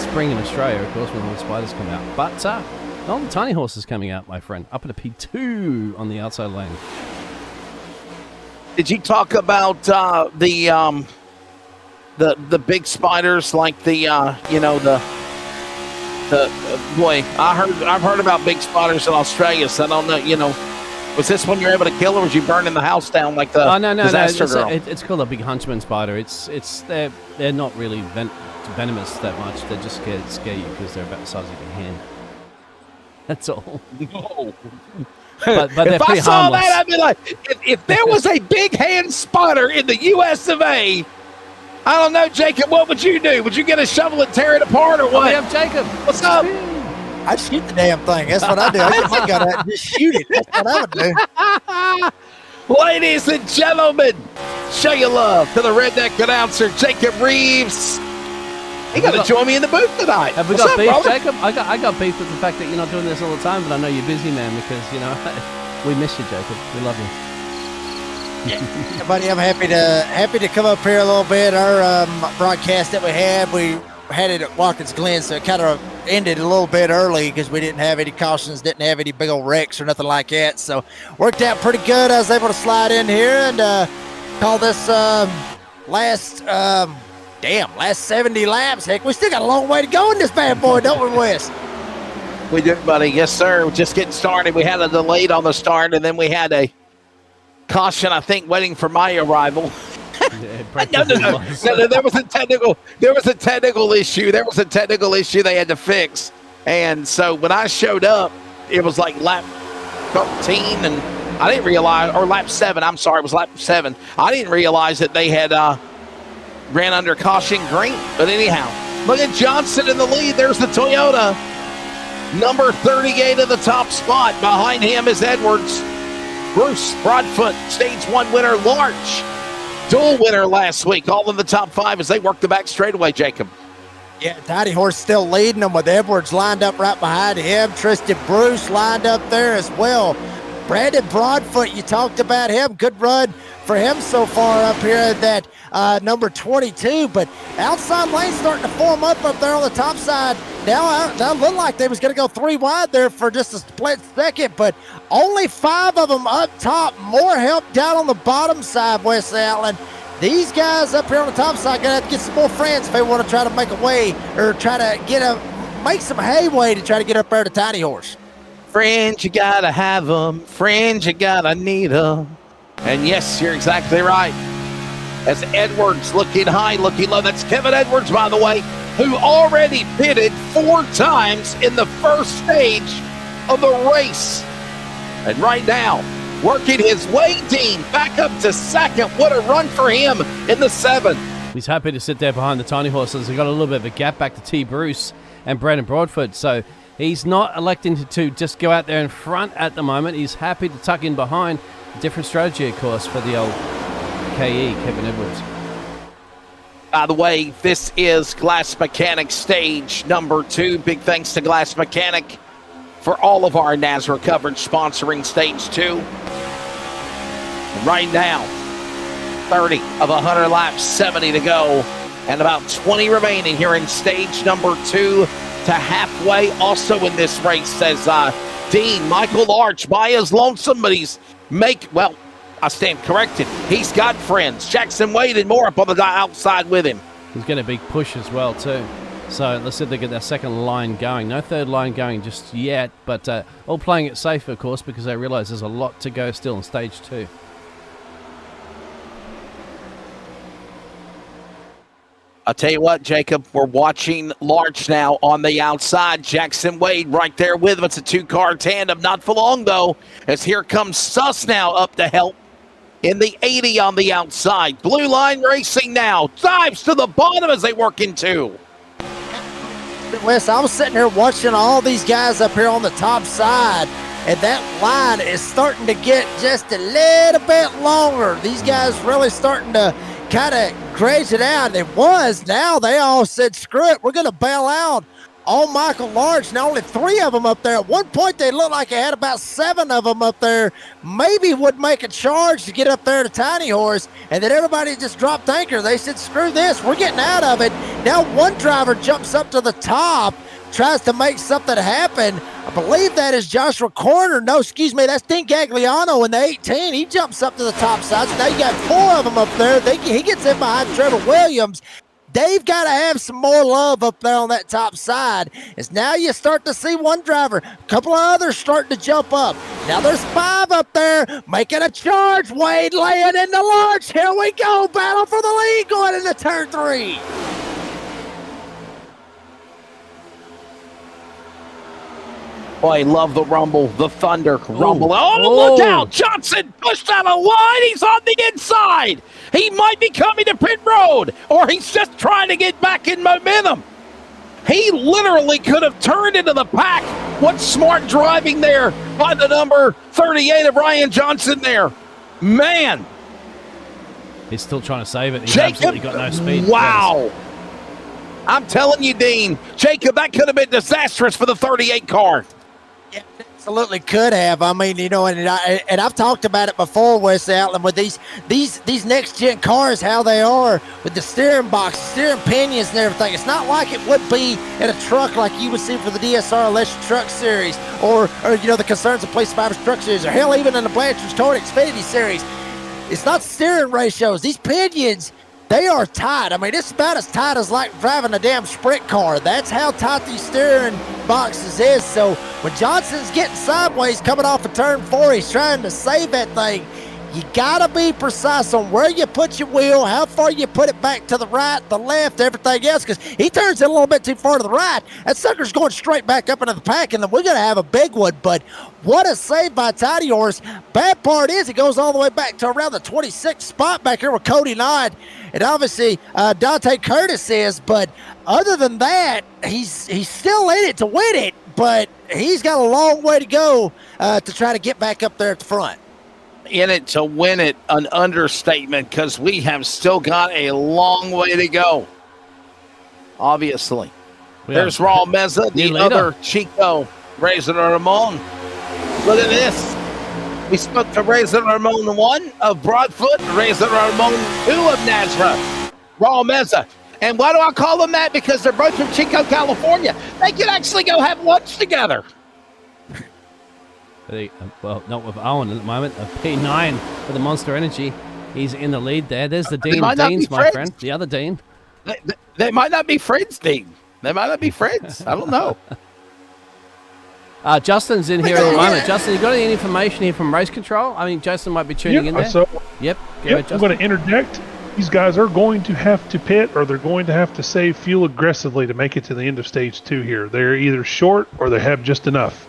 spring in Australia, of course, when all the spiders come out. But the tiny horse is coming out, my friend, up at a P2 on the outside lane. Did you talk about the big spiders, like boy, I've heard about big spiders in Australia, so I don't know, was this when you're able to kill, or was you burning the house down like the disaster girl? It's called a big huntsman spider. They're not really venomous that much. They're just scared to scare you because they're about the size of your hand. That's all. No. But they're if pretty I saw harmless. that, I'd be like, if there was a big hand spider in the U.S. of A., I don't know, Jacob, what would you do? Would you get a shovel and tear it apart, or what? We have Jacob. What's up? I'd shoot the damn thing. That's what I do. I get my gun out and just shoot it. That's what I would do. Ladies and gentlemen, show your love to the redneck announcer, Jacob Reeves. You got to join me in the booth tonight. Have we What's got up, beef, brother? Jacob? I got beef with the fact that you're not doing this all the time, but I know you're busy, man, because, we miss you, Jacob. We love you. Yeah, buddy, I'm happy to come up here a little bit. Our broadcast that we had it at Watkins Glen, so it kind of ended a little bit early because we didn't have any cautions, didn't have any big old wrecks or nothing like that. So worked out pretty good. I was able to slide in here and call this last 70 laps. Heck, we still got a long way to go in this bad boy, don't we, Wes? We do, buddy. Yes, sir. We're just getting started. We had a delayed on the start, and then we had a caution, I think, waiting for my arrival. No. There was a technical issue. There was a technical issue they had to fix. And so when I showed up, it was like lap 13, and I didn't realize, or lap 7, I'm sorry, it was lap 7. I didn't realize that they had ran under caution green. But anyhow, look at Johnson in the lead. There's the Toyota. Number 38 at the top spot. Behind him is Edwards. Bruce Broadfoot, stage 1 winner, Larch. Dual winner last week, all in the top 5 as they work the back straightaway, Jacob. Yeah, Tiny Horse still leading them with Edwards lined up right behind him. Tristan Bruce lined up there as well. Brandon Broadfoot, you talked about him. Good run for him so far up here at that number 22. But outside lane starting to form up there on the top side. Now it looked like they was going to go 3 wide there for just a split second, but only 5 of them up top. More help down on the bottom side, Wes Allen. These guys up here on the top side going to have to get some more friends if they want to try to make a way or try to make some hayway to try to get up there to Tiny Horse. Friends, you got to have them. Friends, you got to need them. And yes, you're exactly right. As Edwards looking high, looking low. That's Kevin Edwards, by the way, who already pitted 4 times in the first stage of the race. And right now, working his way, Dean, back up to second. What a run for him in the 7. He's happy to sit there behind the Tiny Horses. They've got a little bit of a gap back to T. Bruce and Brandon Broadfoot. So he's not electing to just go out there in front at the moment. He's happy to tuck in behind. Different strategy, of course, for the old KE, Kevin Edwards. By the way, this is Glass Mechanic stage number 2. Big thanks to Glass Mechanic for all of our NASRA coverage sponsoring stage 2. And right now, 30 of 100 laps, 70 to go, and about 20 remaining here in stage number 2 to halfway. Also in this race, says Dean, Michael Larch by his lonesome, but I stand corrected. He's got friends. Jackson Wade and more up on the outside with him. He's getting a big push as well, too. So let's see if they get their second line going. No third line going just yet, but all playing it safe, of course, because they realize there's a lot to go still in stage 2. I'll tell you what, Jacob, we're watching Larch now on the outside. Jackson Wade right there with him. It's a 2-car tandem. Not for long, though, as here comes Suss now up to help in the 80 on the outside. Blue line racing now. Dives to the bottom as they work in 2. Wes, I was sitting here watching all these guys up here on the top side, and that line is starting to get just a little bit longer. These guys really starting to kind of graze it out. It was. Now they all said, screw it, we're going to bail out on Michael Larch. Now only 3 of them up there. At one point, they looked like they had about 7 of them up there. Maybe would make a charge to get up there to Tiny Horse, and then everybody just dropped anchor. They said, screw this, we're getting out of it. Now one driver jumps up to the top, tries to make something happen. I believe that is Joshua Corner. No, excuse me, that's Dean Gagliano in the 18. He jumps up to the top side. So now you got 4 of them up there. He gets in behind Trevor Williams. They've got to have some more love up there on that top side. As now you start to see one driver, a couple of others starting to jump up. Now there's 5 up there making a charge. Wade laying in the launch. Here we go. Battle for the lead going into turn 3. Boy, love the rumble, the thunder rumble. Oh, look out. Johnson pushed out a line. He's on the inside. He might be coming to pit road, or he's just trying to get back in momentum. He literally could have turned into the pack. What smart driving there by the number 38 of Ryan Johnson there. Man. He's still trying to save it. He's Jacob, absolutely got no speed. Wow. I'm telling you, Dean, Jacob, that could have been disastrous for the 38 car. Yeah, absolutely could have. I mean, you know, and I've talked about it before, Wes Outland, with these next gen cars, how they are with the steering box, steering pinions, and everything. It's not like it would be in a truck like you would see for the DSR Electric Truck Series, or you know, the concerns of Police Survivors Truck Series, or hell, even in the Blanchard's Toyota Xfinity Series. It's not steering ratios. These pinions, they are tight. I mean, it's about as tight as like driving a damn sprint car. That's how tight these steering boxes is. So when Johnson's getting sideways coming off of turn 4, he's trying to save that thing. You gotta be precise on where you put your wheel, how far you put it back to the right, the left, everything else, because he turns it a little bit too far to the right. That sucker's going straight back up into the pack, and then we're gonna have a big one. But what a save by Tidy Horse. Bad part is it goes all the way back to around the 26th spot back here with Cody Nod, and obviously Dante Curtis is. But other than that, he's still in it to win it, but he's got a long way to go to try to get back up there at the front. In it to win it, an understatement, because we have still got a long way to go. Obviously. There's Raul Meza, the other Chico, Razor Ramon. Look at this. We spoke to Razor Ramon 1 of Broadfoot, Razor Ramon 2 of NASRA, Raul Meza. And why do I call them that? Because they're both from Chico, California. They could actually go have lunch together. Well, not with Owen at the moment. A P9 for the Monster Energy. He's in the lead there. There's the Dean of Deans, my friend. The other Dean. They might not be friends, Dean. They might not be friends. I don't know. Justin's in here at the moment. Justin, you got any information here from Race Control? I mean, Jason might be tuning in there. Yep. I'm going to interject. These guys are going to have to pit, or they're going to have to save fuel aggressively to make it to the end of stage 2 here. They're either short or they have just enough.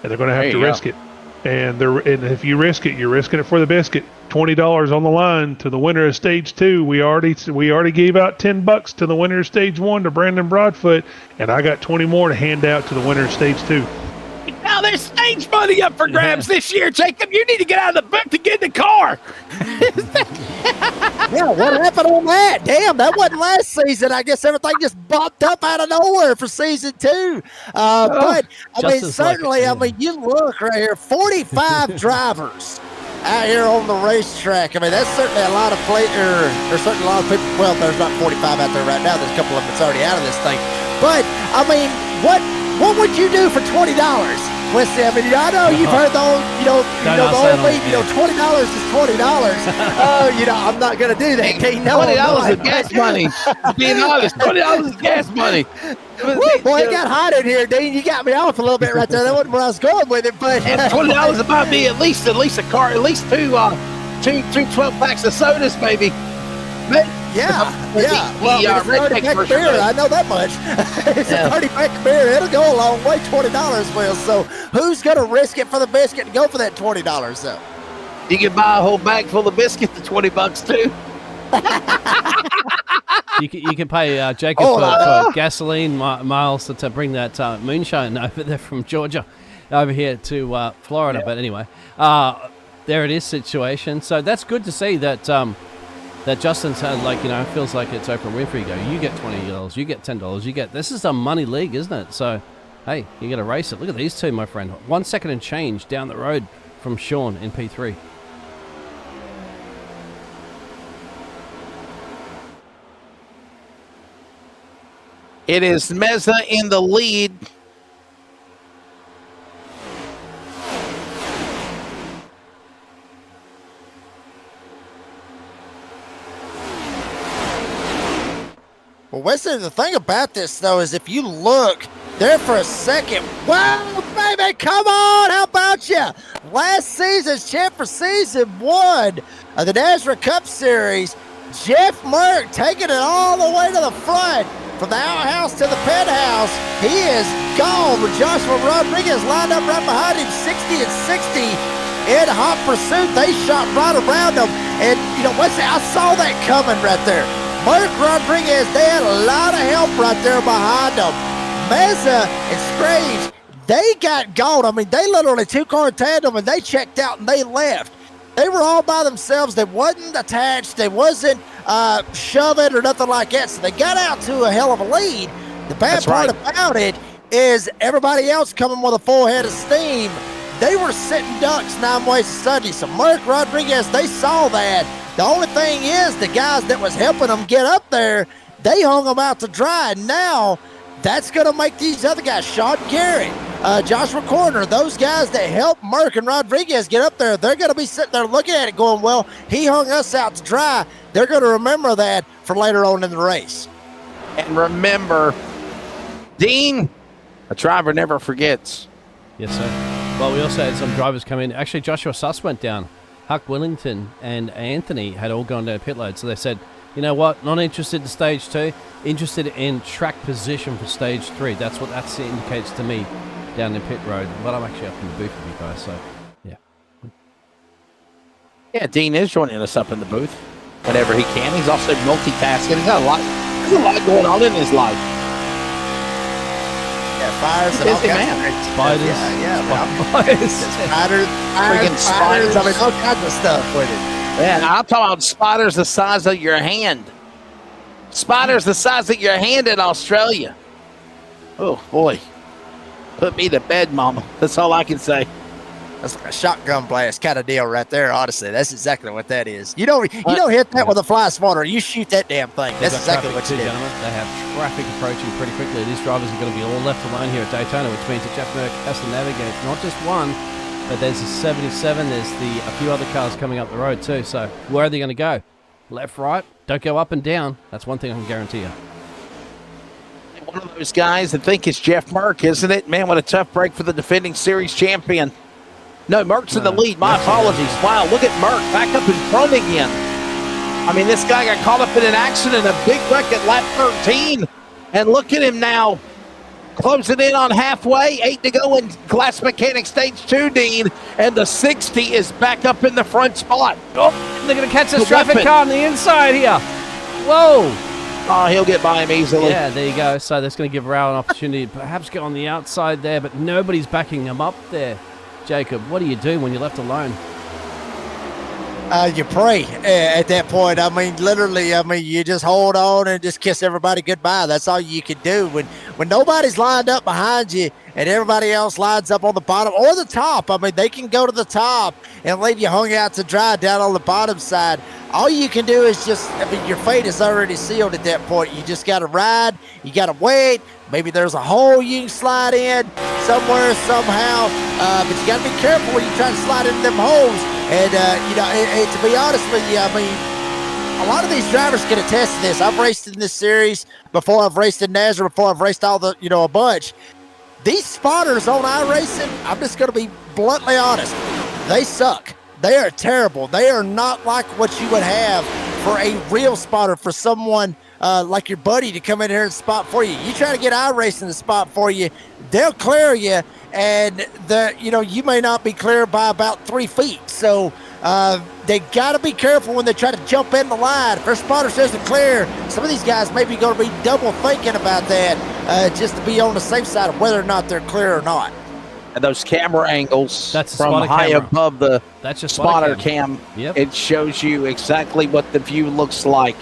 And they're going to have to risk it. And if you risk it, you're risking it for the biscuit. $20 on the line to the winner of stage 2. We already gave out $10 to the winner of stage 1 to Brandon Broadfoot, and I got 20 more to hand out to the winner of stage 2. Now there's stage money up for grabs this year, Jacob. You need to get out of the book to get in the car. Yeah, what happened on that? Damn, that wasn't last season. I guess everything just bumped up out of nowhere for season 2. But, I mean, certainly, I mean, you look right here, 45 drivers out here on the racetrack. I mean, that's certainly a lot of there's certainly a lot of people. Well, there's not 45 out there right now. There's a couple of them that's already out of this thing. But, I mean, what would you do for $20? Wesley, I mean, I know you've heard the old, the old meme, $20 is $20. Oh, I'm not going to do that. $20 is gas money. Being honest, $20 is gas money. Woo, boy, it got hot in here, Dean. You got me off a little bit right there. That wasn't where I was going with it, but and $20 would buy me at least a car, at least two 12 packs of sodas, maybe. Yeah. Well, it's a 30-pack of beer. I know that much. It's a 30-pack of beer. It'll go a long way, $20, Will. So who's going to risk it for the biscuit and go for that $20, though? You can buy a whole bag full of biscuits for $20, too. You can pay Jacob for gasoline miles to bring that moonshine over there from Georgia over here to Florida. Yeah. But anyway, there it is situation. So that's good to see that that Justin's had, feels like it's Oprah Winfrey go. You get $20, you get $10, this is a money league, isn't it? So, hey, you got to race it. Look at these two, my friend. 1 second and change down the road from Sean in P3. It is Meza in the lead. Well, Wesley, the thing about this, though, is if you look there for a second, wow, baby, come on, how about you? Last season's champ for season 1 of the NASRA Cup Series, Jeff Murf taking it all the way to the front. From the outhouse to the penthouse, he is gone with Joshua Rodriguez lined up right behind him, 60 and 60 in hot pursuit. They shot right around him, and, Wesley, I saw that coming right there. Murf Rodriguez, they had a lot of help right there behind them. Meza and Scrage, they got gone. I mean, they literally two-car tandem, and they checked out and they left. They were all by themselves. They wasn't attached. They wasn't shove it or nothing like that. So they got out to a hell of a lead. The bad part about it is everybody else coming with a full head of steam. They were sitting ducks 9 ways to Sunday. So Murf, Rodriguez, they saw that. The only thing is the guys that was helping them get up there, they hung them out to dry. Now that's going to make these other guys, Sean Garrett, Joshua Corner, those guys that helped Murf and Rodriguez get up there, they're going to be sitting there looking at it going, well, he hung us out to dry. They're going to remember that for later on in the race. And remember, Dean, a driver never forgets. Yes, sir. Well, we also had some drivers come in. Actually, Joshua Suss went down. Huck Willington and Anthony had all gone down pit road. So they said, you know what, not interested in stage 2, interested in track position for stage 3. That's what that indicates to me down the pit road. But I'm actually up in the booth with you guys, so yeah. Yeah, Dean is joining us up in the booth whenever he can. He's also multitasking. He's got a lot going on in his life. Yeah, fires and all kinds of Spiders. Spiders. Freaking spiders. I mean, all kinds of stuff with it. Man, I'm talking about spiders the size of your hand. Spiders the size of your hand in Australia. Oh, boy. Put me to bed, mama. That's all I can say. That's like a shotgun blast kind of deal right there, honestly. That's exactly what that is. You don't hit that with a fly swatter. You shoot that damn thing. That's exactly what you do. Gentlemen. They have traffic approaching pretty quickly. These drivers are going to be all left alone here at Daytona, which means that Jeff Murf has to navigate not just one, but there's a 77. There's a few other cars coming up the road too. So where are they going to go? Left, right? Don't go up and down. That's one thing I can guarantee you. One of those guys I think is Jeff Murf, isn't it? Man, what a tough break for the defending series champion. No, Murf's in the lead. My apologies. Wow, look at Murf back up in front again. I mean, this guy got caught up in an accident, a big wreck at lap 13. And look at him now, closing in on halfway. 8 to go in Glass Mechanic Stage 2, Dean. And the 60 is back up in the front spot. Oh, they're going to catch this traffic car on the inside here. Whoa. Oh, he'll get by him easily. Yeah, there you go. So that's going to give Rao an opportunity to perhaps get on the outside there, but nobody's backing him up there. Jacob, what do you do when you're left alone? You pray at that point. I mean, literally, you just hold on and just kiss everybody goodbye. That's all you can do. When nobody's lined up behind you and everybody else lines up on the bottom or the top, I mean, they can go to the top and leave you hung out to dry down on the bottom side. All you can do is your fate is already sealed at that point. You just got to ride. You got to wait. Maybe there's a hole you can slide in somewhere, somehow. But you got to be careful when you try to slide into them holes. And, to be honest with you, I mean, a lot of these drivers can attest to this. I've raced in this series before. I've raced in NASRA before. I've raced all the, a bunch. These spotters on iRacing, I'm just going to be bluntly honest. They suck. They are terrible. They are not like what you would have for a real spotter, for someone like your buddy to come in here and spot for you. You try to get iRacing to spot for you, they'll clear you, and you may not be clear by about 3 feet. So they got to be careful when they try to jump in the line. If their spotter says to clear, some of these guys may be going to be double thinking about that just to be on the safe side of whether or not they're clear or not. And those camera angles that's from high camera. Above the that's just spotter cam, yep. It shows you exactly what the view looks like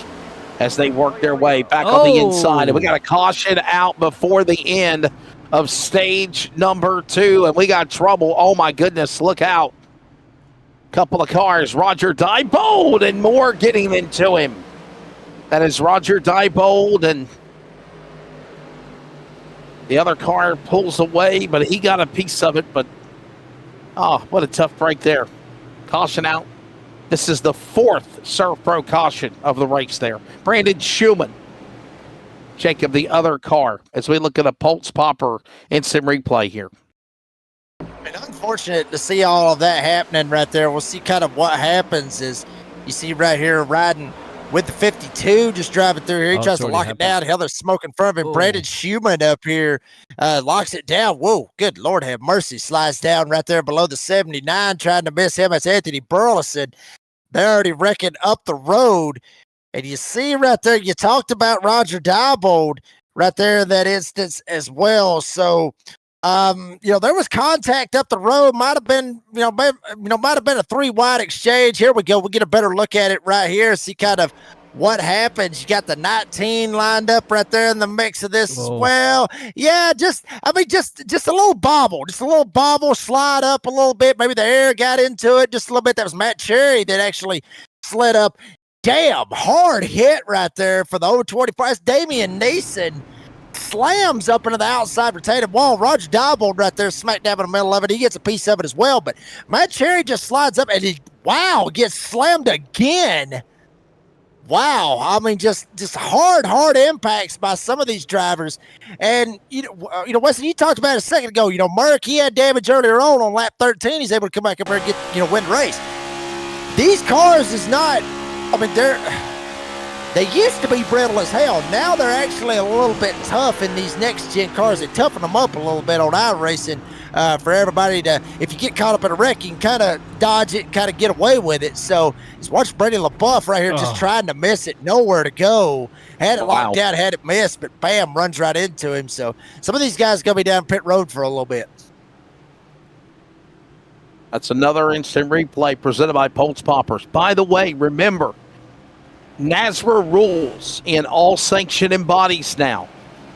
as they work their way back on the inside. And we got a caution out before the end of stage number 2, and we got trouble. Oh, my goodness, look out. Couple of cars, Roger Diebold and more getting into him. That is Roger Diebold, and the other car pulls away, but he got a piece of it. But, oh, what a tough break there. Caution out. This is the 4th Surf Pro caution of the race there. Brandon Schumann. Jacob, the other car, as we look at a Pulse Popper instant replay here. And unfortunate to see all of that happening right there. We'll see kind of what happens is you see right here riding with the 52, just driving through here. He tries to lock it down. Hell, there's smoke in front of him. Brandon Schumann up here locks it down. Whoa, good Lord have mercy. Slides down right there below the 79, trying to miss him. It's Anthony Burleson. They're already wrecking up the road. And you see right there, you talked about Roger Diebold right there in that instance as well. So, there was contact up the road. Might have been, might have been a 3-wide exchange. Here we go. We'll get a better look at it right here. See kind of what happens? You got the 19 lined up right there in the mix of this as Whoa. well. Yeah, just a little bobble, slide up a little bit. Maybe the air got into it just a little bit. That was Matt Cherry that actually slid up. Damn, hard hit right there for the 024. That's Damian Neeson. Slams up into the outside retaining wall. Roger Diebold right there, smack dab in the middle of it. He gets a piece of it as well. But Matt Cherry just slides up and gets slammed again. Wow. I mean, just hard impacts by some of these drivers. And, Wesley, you talked about it a second ago. Murf, he had damage earlier on lap 13. He's able to come back up here and win the race. These cars is not, they used to be brittle as hell. Now they're actually a little bit tough in these next-gen cars. They toughen them up a little bit on iRacing for everybody to, if you get caught up in a wreck, you can kind of dodge it and kind of get away with it. So just watch Brady LaBeouf right here just trying to miss it. Nowhere to go. Had it locked down, had it missed, but bam, runs right into him. So some of these guys going to be down pit road for a little bit. That's another instant replay presented by Pulse Poppers. By the way, remember, NASRA rules in all sanctioning bodies now.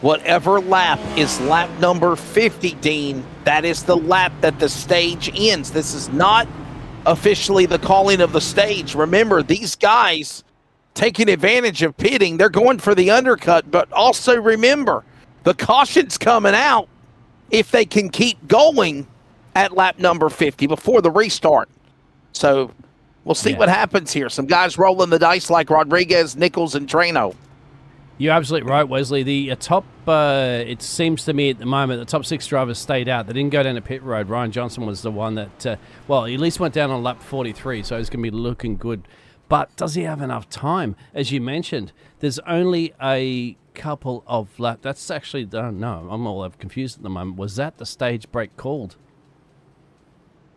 Whatever lap is lap number 50, Dean, that is the lap that the stage ends. This is not officially the calling of the stage. Remember, these guys taking advantage of pitting, they're going for the undercut, but also remember, the caution's coming out if they can keep going at lap number 50 before the restart. So we'll see what happens here. Some guys rolling the dice like Rodriguez, Nichols, and Trano. You're absolutely right, Wesley. The top, it seems to me at the moment, the top 6 drivers stayed out. They didn't go down to pit road. Ryan Johnson was the one that, he at least went down on lap 43, so he's going to be looking good. But does he have enough time? As you mentioned, there's only a couple of laps. That's actually, no, I'm all confused at the moment. Was that the stage break called?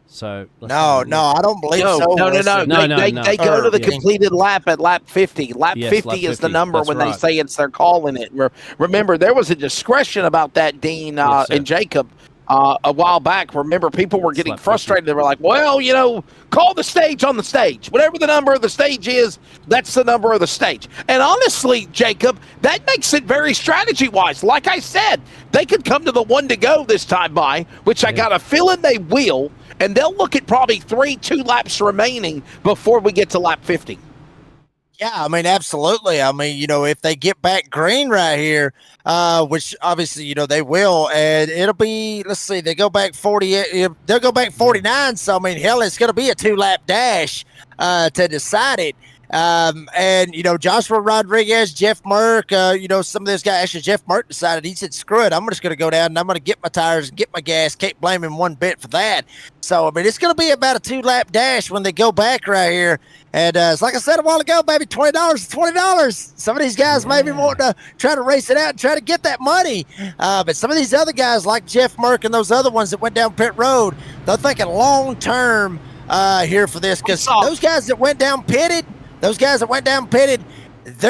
So no, I don't believe so. No. They go to the completed lap at lap 50. Lap 50 is the number when they say they're calling it. Remember, there was a discretion about that, Dean and Jacob, a while back. Remember, people were getting frustrated. They were like, well, call the stage on the stage. Whatever the number of the stage is, that's the number of the stage. And honestly, Jacob, that makes it very strategy-wise. Like I said, they could come to the one to go this time by, which I got a feeling they will. And they'll look at probably 2 laps remaining before we get to lap 50. Yeah, absolutely. If they get back green right here, which obviously, they will, and it'll be, let's see, they go back 48, they'll go back 49. So, hell, it's going to be a 2-lap dash to decide it. And Joshua Rodriguez, Jeff Murf, some of those guys, actually Jeff Murf decided, he said, screw it, I'm just going to go down and I'm going to get my tires and get my gas, can't blame him one bit for that. So, it's going to be about a 2-lap dash when they go back right here. And it's like I said a while ago, baby, $20 is $20. Some of these guys maybe want to try to race it out and try to get that money. But some of these other guys like Jeff Murf and those other ones that went down pit road, they're thinking long-term here for this, because those guys that went down pitted, they're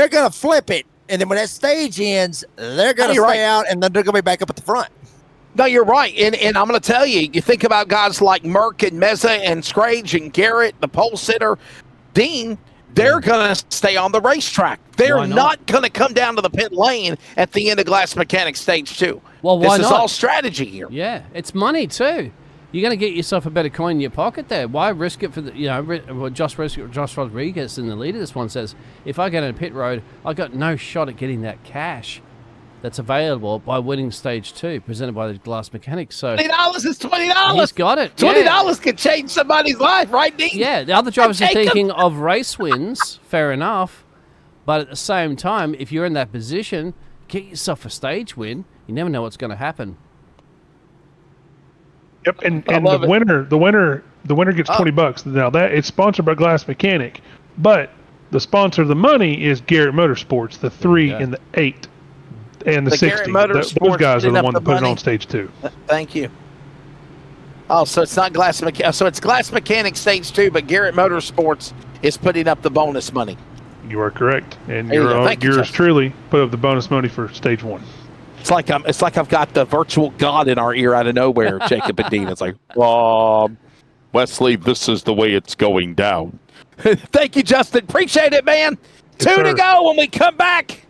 going to flip it. And then when that stage ends, they're going to stay out, and then they're going to be back up at the front. No, you're right. And I'm going to tell you, you think about guys like Murf and Meza and Scrage and Garrett, the pole sitter, Dean, they're going to stay on the racetrack. They're not going to come down to the pit lane at the end of Glass Mechanics Stage 2. Well, why not? This is all strategy here. Yeah, it's money too. You're going to get yourself a better coin in your pocket there. Why risk it for the, Josh Rodriguez in the lead of this one says, if I get in a pit road, I got no shot at getting that cash that's available by winning stage 2, presented by the Glass Mechanics. So $20 is $20. He's got it. $20 can change somebody's life, right, Dean? Yeah, the other drivers are thinking of race wins, fair enough. But at the same time, if you're in that position, get yourself a stage win. You never know what's going to happen. Yep, and the winner gets $20. Now that it's sponsored by Glass Mechanic, but the sponsor of the money is Garrett Motorsports, the 3 and the 8 and the 60. Those guys are the one that put it on stage 2. Thank you. Oh, so it's not Glass Mechanic. So it's Glass Mechanic stage 2, but Garrett Motorsports is putting up the bonus money. You are correct, and yours truly put up the bonus money for stage 1. It's like I've got the virtual God in our ear out of nowhere, Jacob and Dean. It's like, Wesley, this is the way it's going down. Thank you, Justin. Appreciate it, man. Yes, Two to sir. go when we come back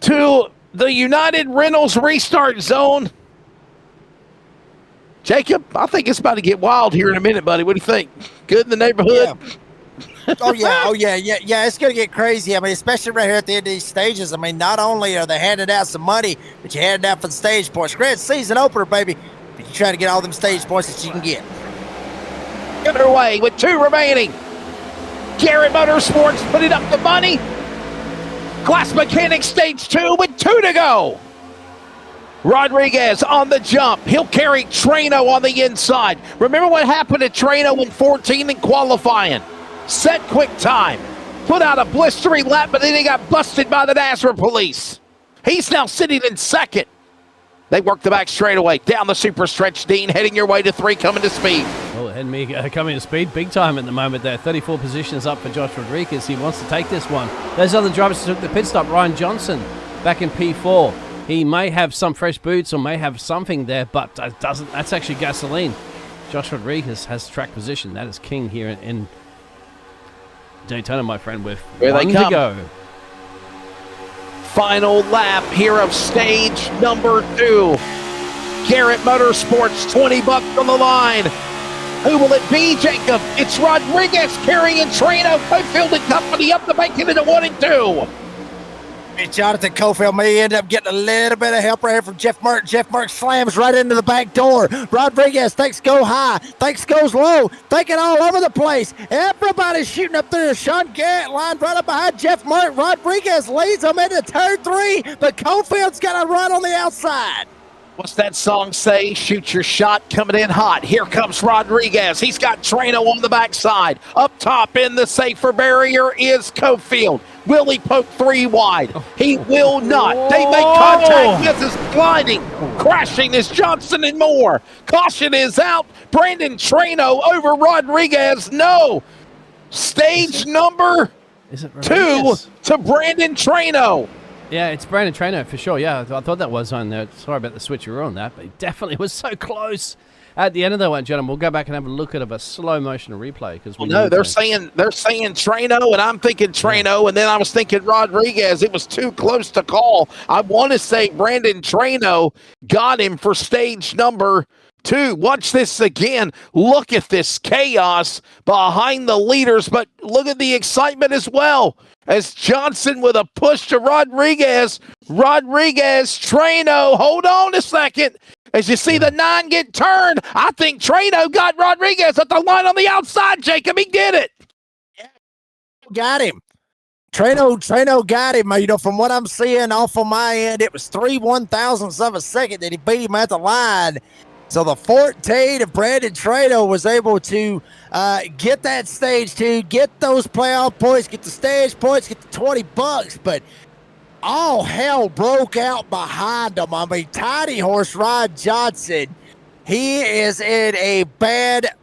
to the United Rentals restart zone. Jacob, I think it's about to get wild here in a minute, buddy. What do you think? Good in the neighborhood? Yeah. It's gonna get crazy. I mean, especially right here at the end of these stages. I mean, not only are they handing out some money, but you're handing out for the stage points. Great season opener, baby. But you're trying to get all them stage points that you can get. Underway with 2 remaining. Garrett Motorsports putting up the money. Glass Mechanics stage 2 with 2 to go. Rodriguez on the jump. He'll carry Trano on the inside. Remember what happened to Trano in 14 in qualifying? Set quick time. Put out a blistering lap, but then he got busted by the NASRA police. He's now sitting in second. They work the back straightaway. Down the super stretch, Dean, heading your way to 3, coming to speed. Well, and me coming to speed big time at the moment there. 34 positions up for Josh Rodriguez. He wants to take this one. Those other drivers took the pit stop. Ryan Johnson back in P4. He may have some fresh boots or may have something there, but that's actually gasoline. Josh Rodriguez has track position. That is king here in Daytona, my friend, with Here they 1 come. to go. Final lap here of stage number 2. Garrett Motorsports, $20 on the line. Who will it be, Jacob? It's Rodriguez carrying Trano, Cofield and Company up the bank into 1 and 2. And Jonathan Cofield may end up getting a little bit of help right here from Jeff Merck. Jeff Merck slams right into the back door. Rodriguez thinks go high, thinks goes low, thinking all over the place. Everybody's shooting up there. Sean Garrett lined right up behind Jeff Merck. Rodriguez leads him into turn 3, but Cofield's got to run on the outside. What's that song say? Shoot your shot, coming in hot. Here comes Rodriguez. He's got Trano on the backside. Up top in the safer barrier is Cofield. Will he poke 3 wide? He will not. They make contact with his gliding. Crashing is Johnson and Moore. Caution is out. Brandon Trano over Rodriguez. No. Stage number Is it 2 Rodriguez? to Brandon Trano. Yeah, it's Brandon Trano for sure. Yeah, I thought that was on there. Sorry about the switcheroo on that, but it definitely was so close. At the end of that one, gentlemen, we'll go back and have a look at a slow motion replay because they're saying Trano, and I'm thinking Trano, and then I was thinking Rodriguez. It was too close to call. I want to say Brandon Trano got him for stage number 2. Watch this again. Look at this chaos behind the leaders, but look at the excitement as well. As Johnson with a push to Rodriguez. Trano, hold on a second. As you see the 9 get turned, I think Trano got Rodriguez at the line on the outside, Jacob. He did it. Got him. Trano got him. You know, from what I'm seeing off on my end, it was 3/1000ths of a second that he beat him at the line. So the 14 of Brandon Trano was able to get that stage 2, get those playoff points, get the stage points, get the $20. But all hell broke out behind him. I mean, Tiny Horse Rod Johnson, he is in a bad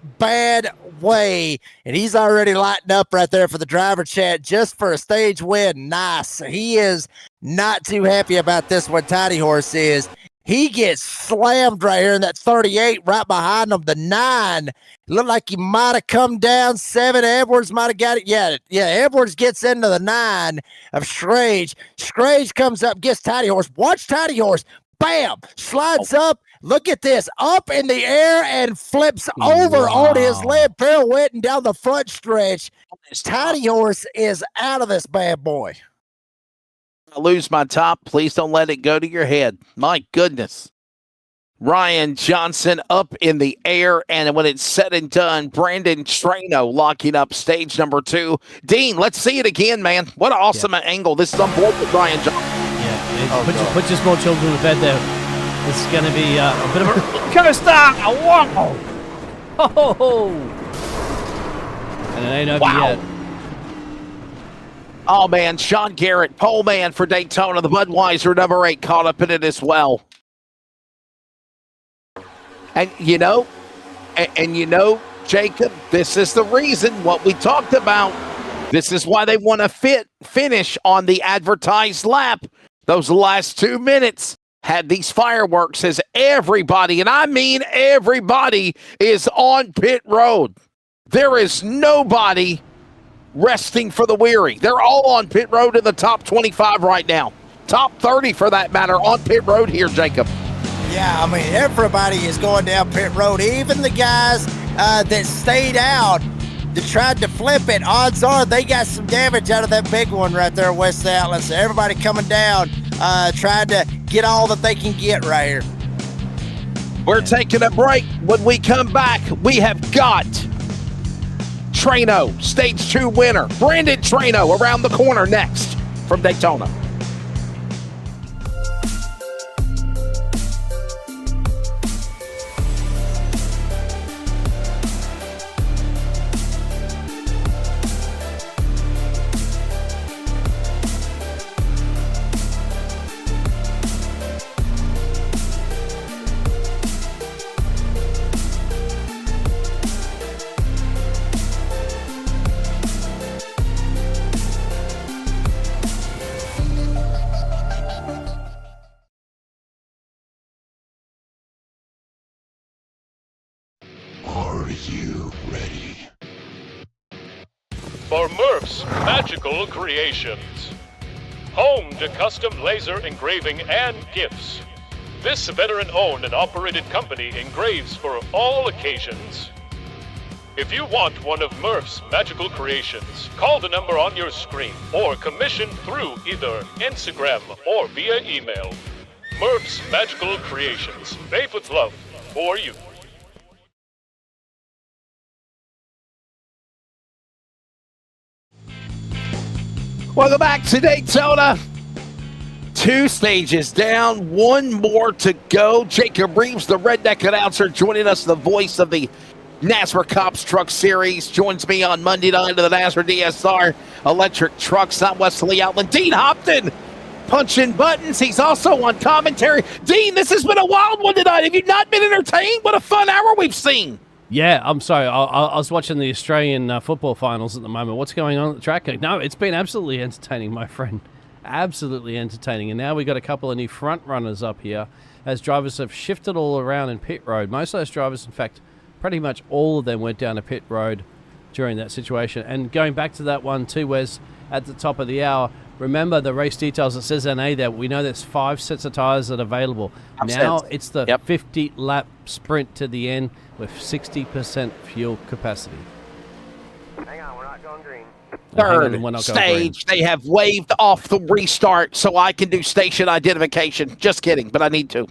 way, and he's already lighting up right there for the driver chat just for a stage win. Nice. He is not too happy about this one, Tiny Horse is. He gets slammed right here in that 38 right behind him. The 9 looked like he might have come down. 7 Edwards might have got it. Yeah, Edwards gets into the 9 of Scrage. Scrage comes up, gets Tiny Horse. Watch Tiny Horse. Bam! Slides up. Look at this. Up in the air and flips over on his led pirouetting down the front stretch. Tiny Horse is out of this bad boy. I lose my top. Please don't let it go to your head. My goodness. Ryan Johnson up in the air, and when it's said and done, Brandon Trano locking up stage number 2. Dean, let's see it again, man. What an awesome angle. This is on board with Ryan Johnson. Yeah, put your small children to bed there. This is going to be a bit of a coaster. Whoa! Oh! And it ain't over yet. Oh, man, Sean Garrett, pole man for Daytona, the Budweiser number 8, caught up in it as well. And you know, Jacob, this is the reason what we talked about. This is why they want to finish on the advertised lap. Those last 2 minutes had these fireworks as everybody, and I mean everybody, is on pit road. There is nobody resting for the weary. They're all on pit road in the top 25 right now. Top 30 for that matter on pit road here, Jacob. Yeah, I mean, everybody is going down pit road. Even the guys that stayed out, that tried to flip it, odds are they got some damage out of that big one right there, West Outlet. So everybody coming down, trying to get all that they can get right here. We're taking a break. When we come back, we have got Trano, Stage 2 winner, Brandon Trano, around the corner next from Daytona. For Murf's Magical Creations. Home to custom laser engraving and gifts. This veteran-owned and operated company engraves for all occasions. If you want one of Murf's magical creations, call the number on your screen or commission through either Instagram or via email. Murf's Magical Creations, made with love for you. Welcome back to Daytona. 2 stages down, 1 more to go. Jacob Reeves, the redneck announcer, joining us, the voice of the NASRA C.O.P.S Truck Series, joins me on Monday night to the NASRA DSR Electric Trucks. I'm Wesley Outland. Dean Hopton punching buttons. He's also on commentary. Dean, this has been a wild one tonight. Have you not been entertained? What a fun hour we've seen. Yeah, I'm sorry. I was watching the Australian football finals at the moment. What's going on at the track? No, it's been absolutely entertaining, my friend. Absolutely entertaining. And now we've got a couple of new front runners up here as drivers have shifted all around in pit road. Most of those drivers, in fact, pretty much all of them went down to pit road during that situation. And going back to that one too, Wes, at the top of the hour, remember the race details. It says NA there. We know there's 5 sets of tires that are available. Now it's the 50-lap sprint to the end with 60% fuel capacity. Hang on, we're not going green. Third stage, they have waved off the restart so I can do station identification. Just kidding, but I need to.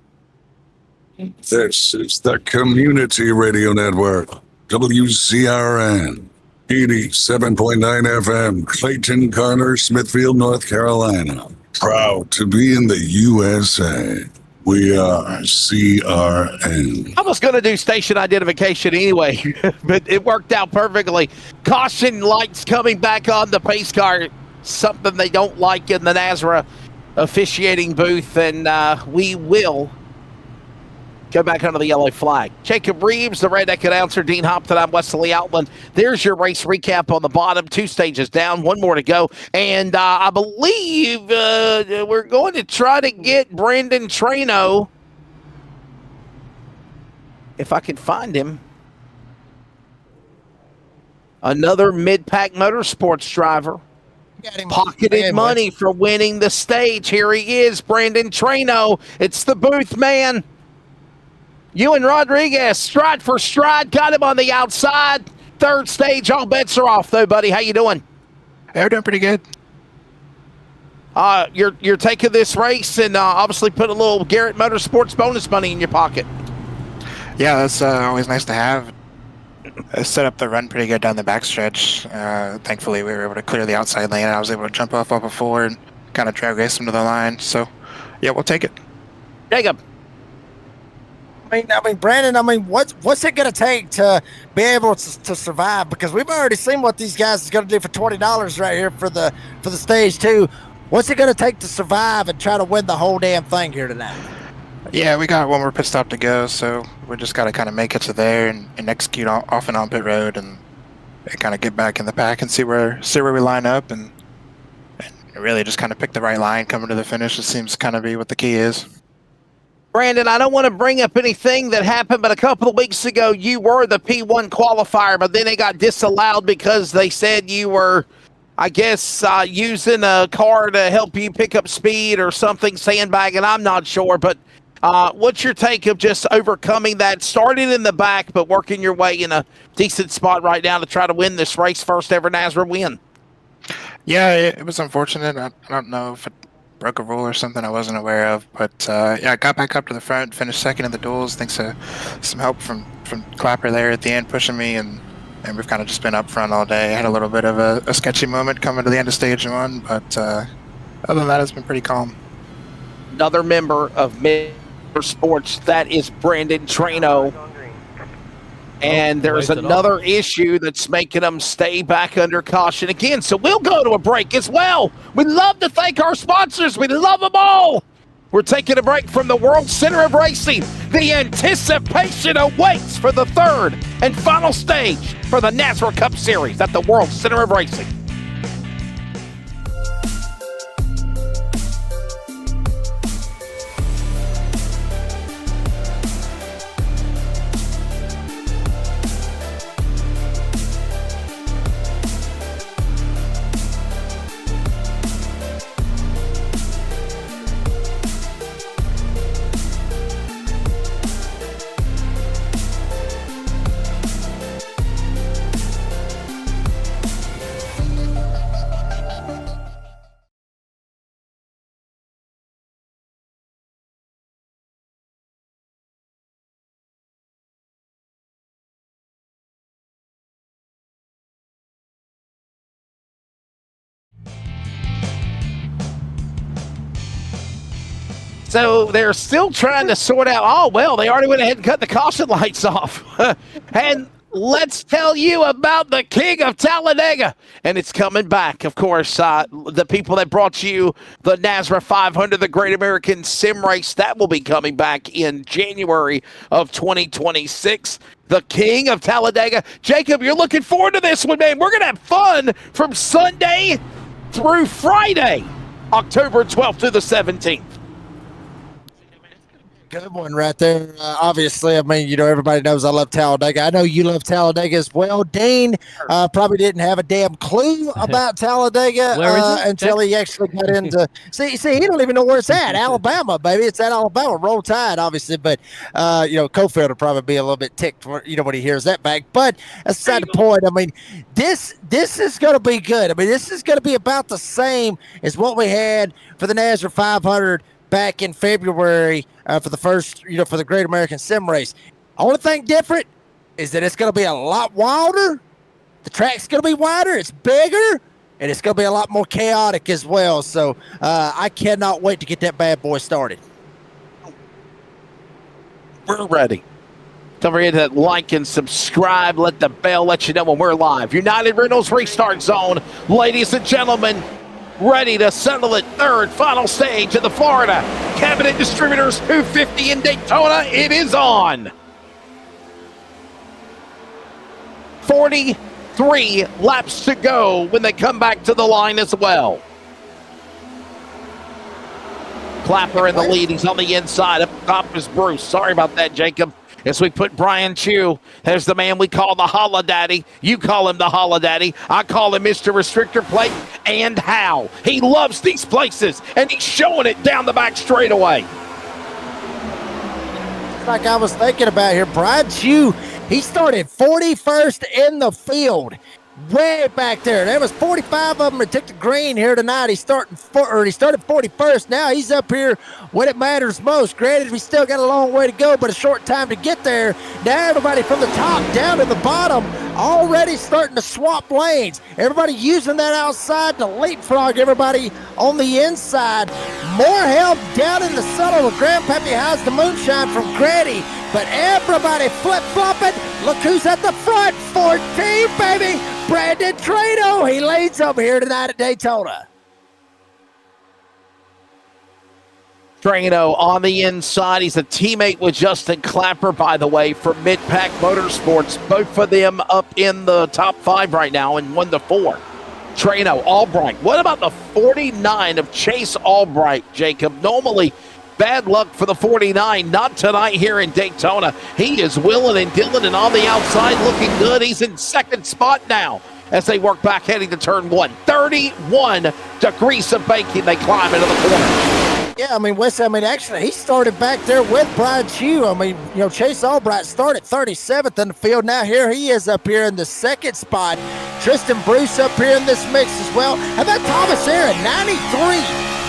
This is the Community Radio Network, WCRN, 87.9 FM, Clayton, Garner, Smithfield, North Carolina. Proud to be in the USA. We are CRN. I was going to do station identification anyway, but it worked out perfectly. Caution lights coming back on the pace car, something they don't like in the NASRA officiating booth, and we will go back under the yellow flag. Jacob Reeves, the redneck announcer, Dean Hopton, I'm Wesley Outland. There's your race recap on the bottom. 2 stages down, 1 more to go. And I believe we're going to try to get Brandon Trano, if I can find him. Another mid-pack motorsports driver. Pocketed money for winning the stage. Here he is, Brandon Trano. It's the booth man. Ewan Rodriguez, stride for stride, got him on the outside. 3rd stage, all bets are off, though, buddy. How you doing? Hey, we're doing pretty good. You're taking this race and obviously put a little Garrett Motorsports bonus money in your pocket. Yeah, that's always nice to have. I set up the run pretty good down the backstretch. Thankfully, we were able to clear the outside lane, and I was able to jump off before and kind of drag race them to the line. So, yeah, we'll take it. Jacob. I mean, Brandon, what's it going to take to be able to survive? Because we've already seen what these guys are going to do for $20 right here for the stage 2. What's it going to take to survive and try to win the whole damn thing here tonight? Yeah, we got one more pit stop to go, so we just got to kind of make it to there and execute off and on pit road and kind of get back in the pack and see where we line up and really just kind of pick the right line coming to the finish. It seems kind of be what the key is. Brandon, I don't want to bring up anything that happened, but a couple of weeks ago, you were the P1 qualifier, but then it got disallowed because they said you were, I guess, using a car to help you pick up speed or something, sandbagging. I'm not sure, but what's your take of just overcoming that, starting in the back, but working your way in a decent spot right now to try to win this race, first ever NASRA win? Yeah, it was unfortunate. I don't know if it broke a rule or something I wasn't aware of, but yeah, I got back up to the front, finished second in the duels thanks to some help from Clapper there at the end pushing me, and we've kind of just been up front all day. I had a little bit of a sketchy moment coming to the end of stage one, but other than that, it's been pretty calm. Another member of Sports, that is Brandon Trano. And there's another issue that's making them stay back under caution again. So we'll go to a break as well. We'd love to thank our sponsors. We love them all. We're taking a break from the World Center of Racing. The anticipation awaits for the third and final stage for the NASRA Cup Series at the World Center of Racing. So they're still trying to sort out, oh, well, they already went ahead and cut the caution lights off. And let's tell you about the King of Talladega. And it's coming back, of course. The people that brought you the NASRA 500, the Great American Sim Race, that will be coming back in January of 2026. The King of Talladega. Jacob, you're looking forward to this one, man. We're going to have fun from Sunday through Friday, October 12th through the 17th. Good one right there. Obviously, I mean, you know, everybody knows I love Talladega. I know you love Talladega as well. Dean probably didn't have a damn clue about Talladega until he actually got into. See, he don't even know where it's at. Alabama, baby. It's at Alabama. Roll Tide, obviously. But, you know, Cofield will probably be a little bit ticked, you know, when he hears that back. But aside the point, I mean, this is going to be good. I mean, this is going to be about the same as what we had for the NASRA 500 back in February for the first, you know, for the Great American Sim Race. Only thing different is that it's going to be a lot wilder. The track's going to be wider. It's bigger, and it's going to be a lot more chaotic as well. So I cannot wait to get that bad boy started. We're ready. Don't forget to like and subscribe. Let the bell let you know when we're live. United Rentals Restart Zone. Ladies and gentlemen, ready to settle it. Third final stage of the Florida Cabinet Distributors 250 in Daytona. It is on. 43 laps to go when they come back to the line as well. Clapper in the lead. He's on the inside. Up top is Bruce. Sorry about that, Jacob. As we put Brian Chew, there's the man we call the Holla Daddy. You call him the Holla Daddy. I call him Mr. Restrictor Plate. And how he loves these places, and he's showing it down the back straightaway. Like I was thinking about here, Brian Chew, he started 41st in the field. Way back there. There was 45 of them that took the green here tonight. He started 41st. Now he's up here when it matters most. Granted, we still got a long way to go, but a short time to get there. Now everybody from the top down to the bottom already starting to swap lanes. Everybody using that outside to leapfrog everybody on the inside. More help down in the center with Grandpappy has the moonshine from Grady. But everybody flip-flopping. Look who's at the front. 14, baby. Brandon Trano. He leads them here tonight at Daytona. Trano on the inside. He's a teammate with Justin Clapper, by the way, from Mid-Pack Motorsports. Both of them up in the top 5 right now in 1-4. Trano, Albright. What about the 49 of Chase Albright, Jacob? Normally, Bad luck for the 49. Not tonight here in Daytona. He is willing and dealing and on the outside looking good. He's in second spot now as they work back heading to turn 1. 31 degrees of banking. They climb into the corner. Yeah, I mean, Wes, actually, he started back there with Brian Chew. Chase Albright started 37th in the field. Now here he is up here in the second spot. Tristan Bruce up here in this mix as well. How about Thomas Aaron, 93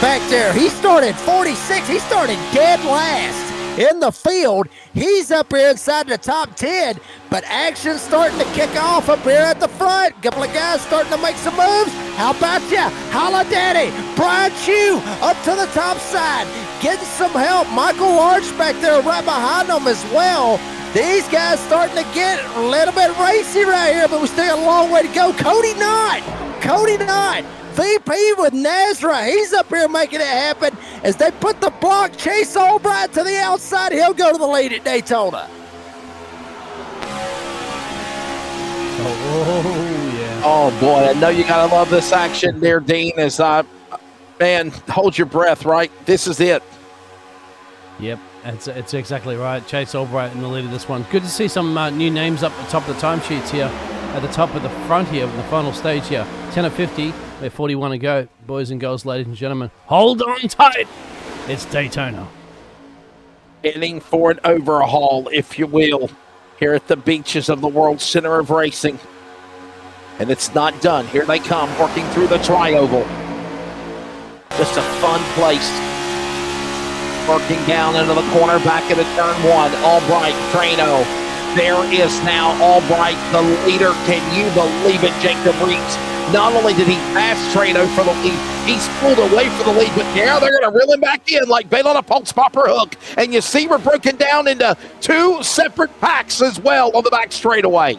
back there? He started 46. He started dead last in the field. He's up here inside the top 10, but action's starting to kick off up here at the front. A couple of guys starting to make some moves. How about ya? Holla Daddy, Brian Chew up to the top side, getting some help. Michael Larch back there right behind them as well. These guys starting to get a little bit racy right here, but we still got a long way to go. Cody Knott, VP with NASRA. He's up here making it happen as they put the block. Chase Albright to the outside. He'll go to the lead at Daytona. Oh, yeah. Oh, boy. I know you got to love this action there, Dean, as man, hold your breath, right? This is it. Yep, it's exactly right. Chase Albright in the lead of this one. Good to see some new names up the top of the timesheets here. At the top of the front here, in the final stage here. 10:50. We're 41 to go. Boys and girls, ladies and gentlemen, hold on tight. It's Daytona. Heading for an overhaul, if you will, here at the beaches of the World Center of Racing. And it's not done. Here they come, working through the tri-oval. Just a fun place. Working down into the corner, back into turn 1. Albright, Trano. There is now Albright, the leader. Can you believe it, Jacob Reeds? Not only did he pass Trano for the lead, he's pulled away for the lead, but now they're going to reel him back in like bait on a pulse popper hook. And you see we're broken down into 2 separate packs as well on the back straightaway.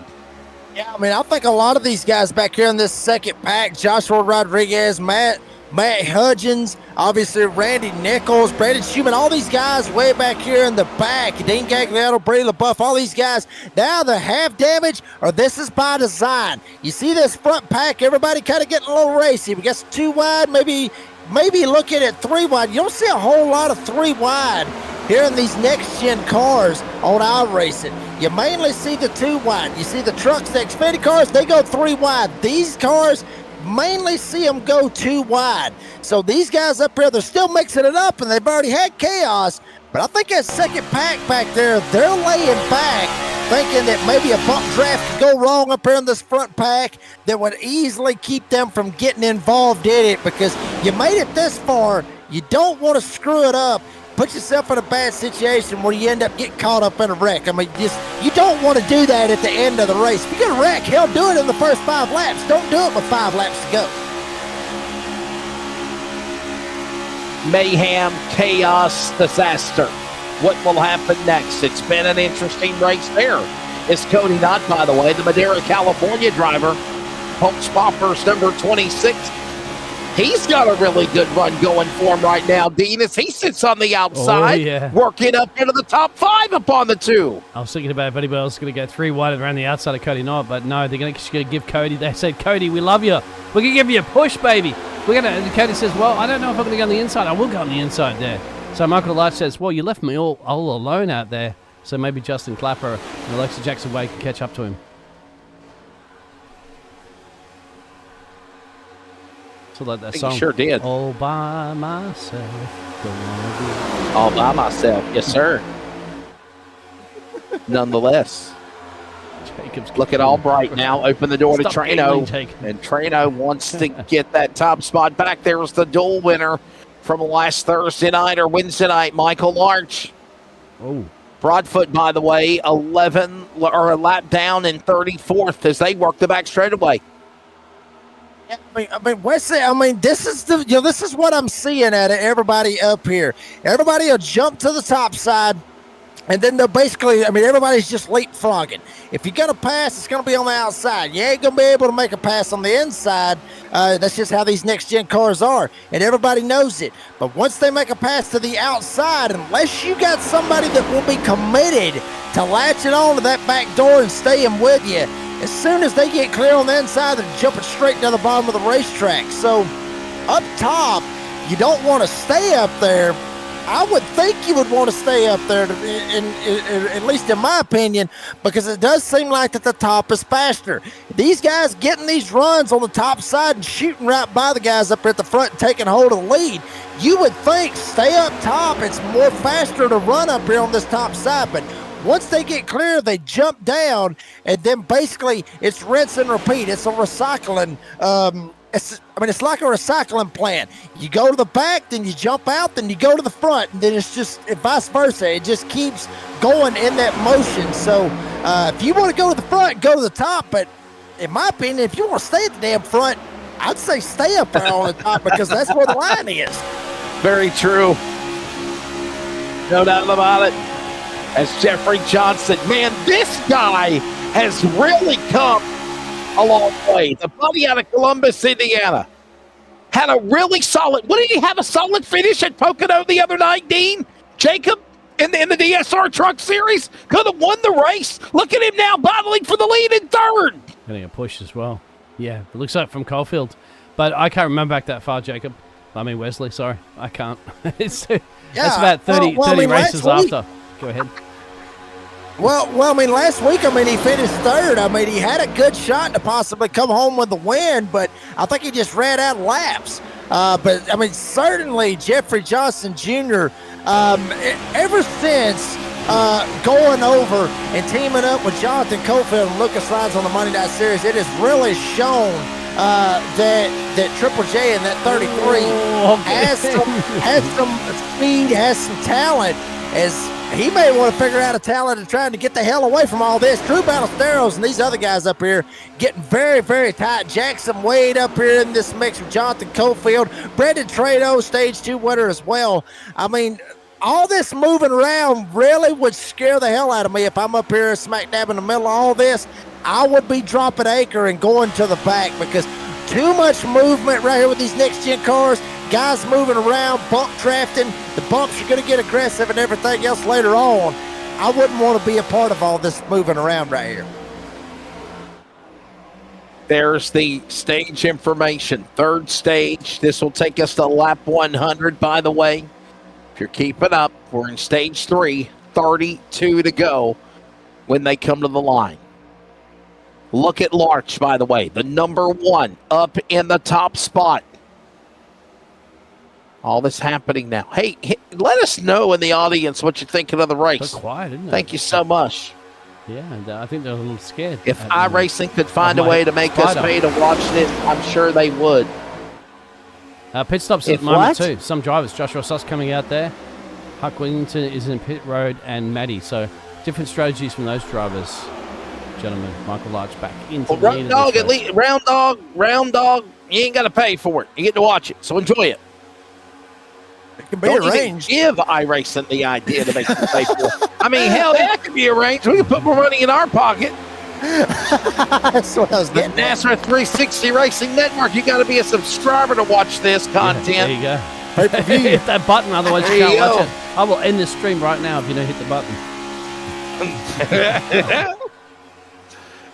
Yeah, I think a lot of these guys back here in this second pack, Joshua Rodriguez, Matt Hudgens, obviously Randy Nichols, Brandon Schumann, all these guys way back here in the back, Dean Gagliano, Brady LaBeouf, all these guys, now they're half damage, or this is by design. You see this front pack, everybody kind of getting a little racy. We got 2 wide, maybe looking at 3 wide. You don't see a whole lot of 3 wide here in these next-gen cars on iRacing. You mainly see the 2 wide. You see the trucks, the Xfinity cars, they go 3 wide. These cars, mainly see them go 2 wide. So these guys up here, they're still mixing it up, and they've already had chaos. But I think that second pack back there, they're laying back, thinking that maybe a bump draft could go wrong up here in this front pack that would easily keep them from getting involved in it, because you made it this far. You don't want to screw it up. Put yourself in a bad situation where you end up getting caught up in a wreck. You don't want to do that at the end of the race. If you get a wreck, hell, do it in the first 5 laps. Don't do it with 5 laps to go. Mayhem, chaos, disaster. What will happen next? It's been an interesting race there. It's Cody Knott, by the way, the Madera, California driver. Pulse Poppers number 26. He's got a really good run going for him right now, Dean, as he sits on the outside, working up into the top 5 upon the 2. I was thinking about if anybody else is going to go 3 wide around the outside of Cody Knott, but no, they're going to give Cody, they said, Cody, we love you. We're going to give you a push, baby. And Cody says, well, I don't know if I'm going to go on the inside. I will go on the inside there. So Michael Larch says, well, you left me all alone out there. So maybe Justin Clapper and Alexa Jackson-Wade can catch up to him. Like that song. He sure did. All by myself. All by myself. Yes, sir. Nonetheless. Look at Albright now. Open the door to Trano. And Trano wants to get that top spot back. There's the dual winner from last Thursday night or Wednesday night, Michael Larch. Oh. Broadfoot, by the way, 11 or a lap down in 34th as they work the back straightaway. Wesley, this is what I'm seeing out of everybody up here. Everybody will jump to the top side, and then they're basically, everybody's just leapfrogging. If you're going to pass, it's going to be on the outside. You ain't going to be able to make a pass on the inside. That's just how these next-gen cars are, and everybody knows it. But once they make a pass to the outside, unless you got somebody that will be committed to latching on to that back door and staying with you, as soon as they get clear on the inside, they're jumping straight down the bottom of the racetrack. So up top, you don't want to stay up there. I would think you would want to stay up there, at least in my opinion, because it does seem like that the top is faster. These guys getting these runs on the top side and shooting right by the guys up at the front and taking hold of the lead. You would think stay up top. It's more faster to run up here on this top side, but once they get clear, they jump down, and then basically it's rinse and repeat. It's a recycling. It's like a recycling plant. You go to the back, then you jump out, then you go to the front, and then it's just vice versa. It just keeps going in that motion. So if you want to go to the front, go to the top. But in my opinion, if you want to stay at the damn front, I'd say stay up there on the top because that's where the line is. Very true. No doubt about it. As Jeffrey Johnson, man, this guy has really come a long way. The buddy out of Columbus, Indiana, had a really solid. What did he have? A solid finish at Pocono the other night, Dean? Jacob in the DSR Truck Series could have won the race. Look at him now battling for the lead in third. Getting a push as well. Yeah, it looks like from Caulfield, but I can't remember back that far, Jacob. I mean Wesley. Sorry, I can't. That's about 30 races after. Go ahead. Well, I mean, last week, he finished third. He had a good shot to possibly come home with the win, but I think he just ran out of laps. Certainly Jeffrey Johnson Jr., ever since going over and teaming up with Jonathan Cofield and Lucas Lyons on the Monday Night Series, it has really shown that Triple J in that 33 has some speed, has some talent, as he may want to figure out a talent and trying to get the hell away from all this. Drew Ballesteros and these other guys up here getting very, very tight. Jackson Wade up here in this mix with Jonathan Cofield. Brendan Trado, stage 2 winner as well. All this moving around really would scare the hell out of me. If I'm up here smack dab in the middle of all this, I would be dropping anchor and going to the back because too much movement right here with these next-gen cars. Guys moving around, bump drafting. The bumps are going to get aggressive and everything else later on. I wouldn't want to be a part of all this moving around right here. There's the stage information. Third stage. This will take us to lap 100, by the way. If you're keeping up, we're in stage 3, 32 to go when they come to the line. Look at Larch, by the way, the number 1 up in the top spot. All this happening now. Hey, let us know in the audience what you're thinking of the race. So quiet, isn't it? Thank you so much. Yeah, and I think they're a little scared. If iRacing could find a way to make us pay to watch this, I'm sure they would. Pit stops at the moment too. Some drivers, Joshua Suss coming out there. Huck Wellington is in pit road and Maddie. So different strategies from those drivers. Gentlemen, Michael Larch back into the lead of this race. Round dog, you ain't got to pay for it. You get to watch it, so enjoy it. It can be arranged. Give iRacing the idea to make you pay for it. Hell yeah, it could be arranged. We can put more money in our pocket. That's what I was getting at. NASRA 360 Racing Network. You got to be a subscriber to watch this content. Yeah, there you go. Hit that button, otherwise you can't watch it. I will end this stream right now if you don't hit the button.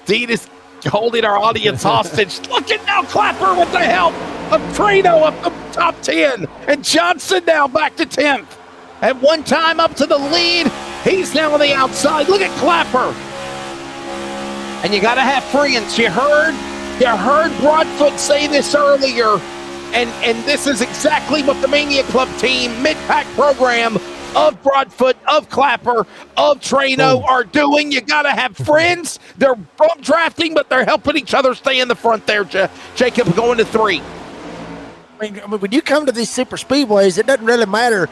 Dean is holding our audience hostage. Look at now Clapper with the help of Trino up the top 10. And Johnson now back to 10th. At one time up to the lead. He's now on the outside. Look at Clapper. And you got to have friends. You heard Broadfoot say this earlier. And this is exactly what the Mania Club team, mid-pack program of Broadfoot, of Clapper, of Trano are doing. You got to have friends. They're bump drafting, but they're helping each other stay in the front there. Jacob going to 3. When you come to these super speedways, it doesn't really matter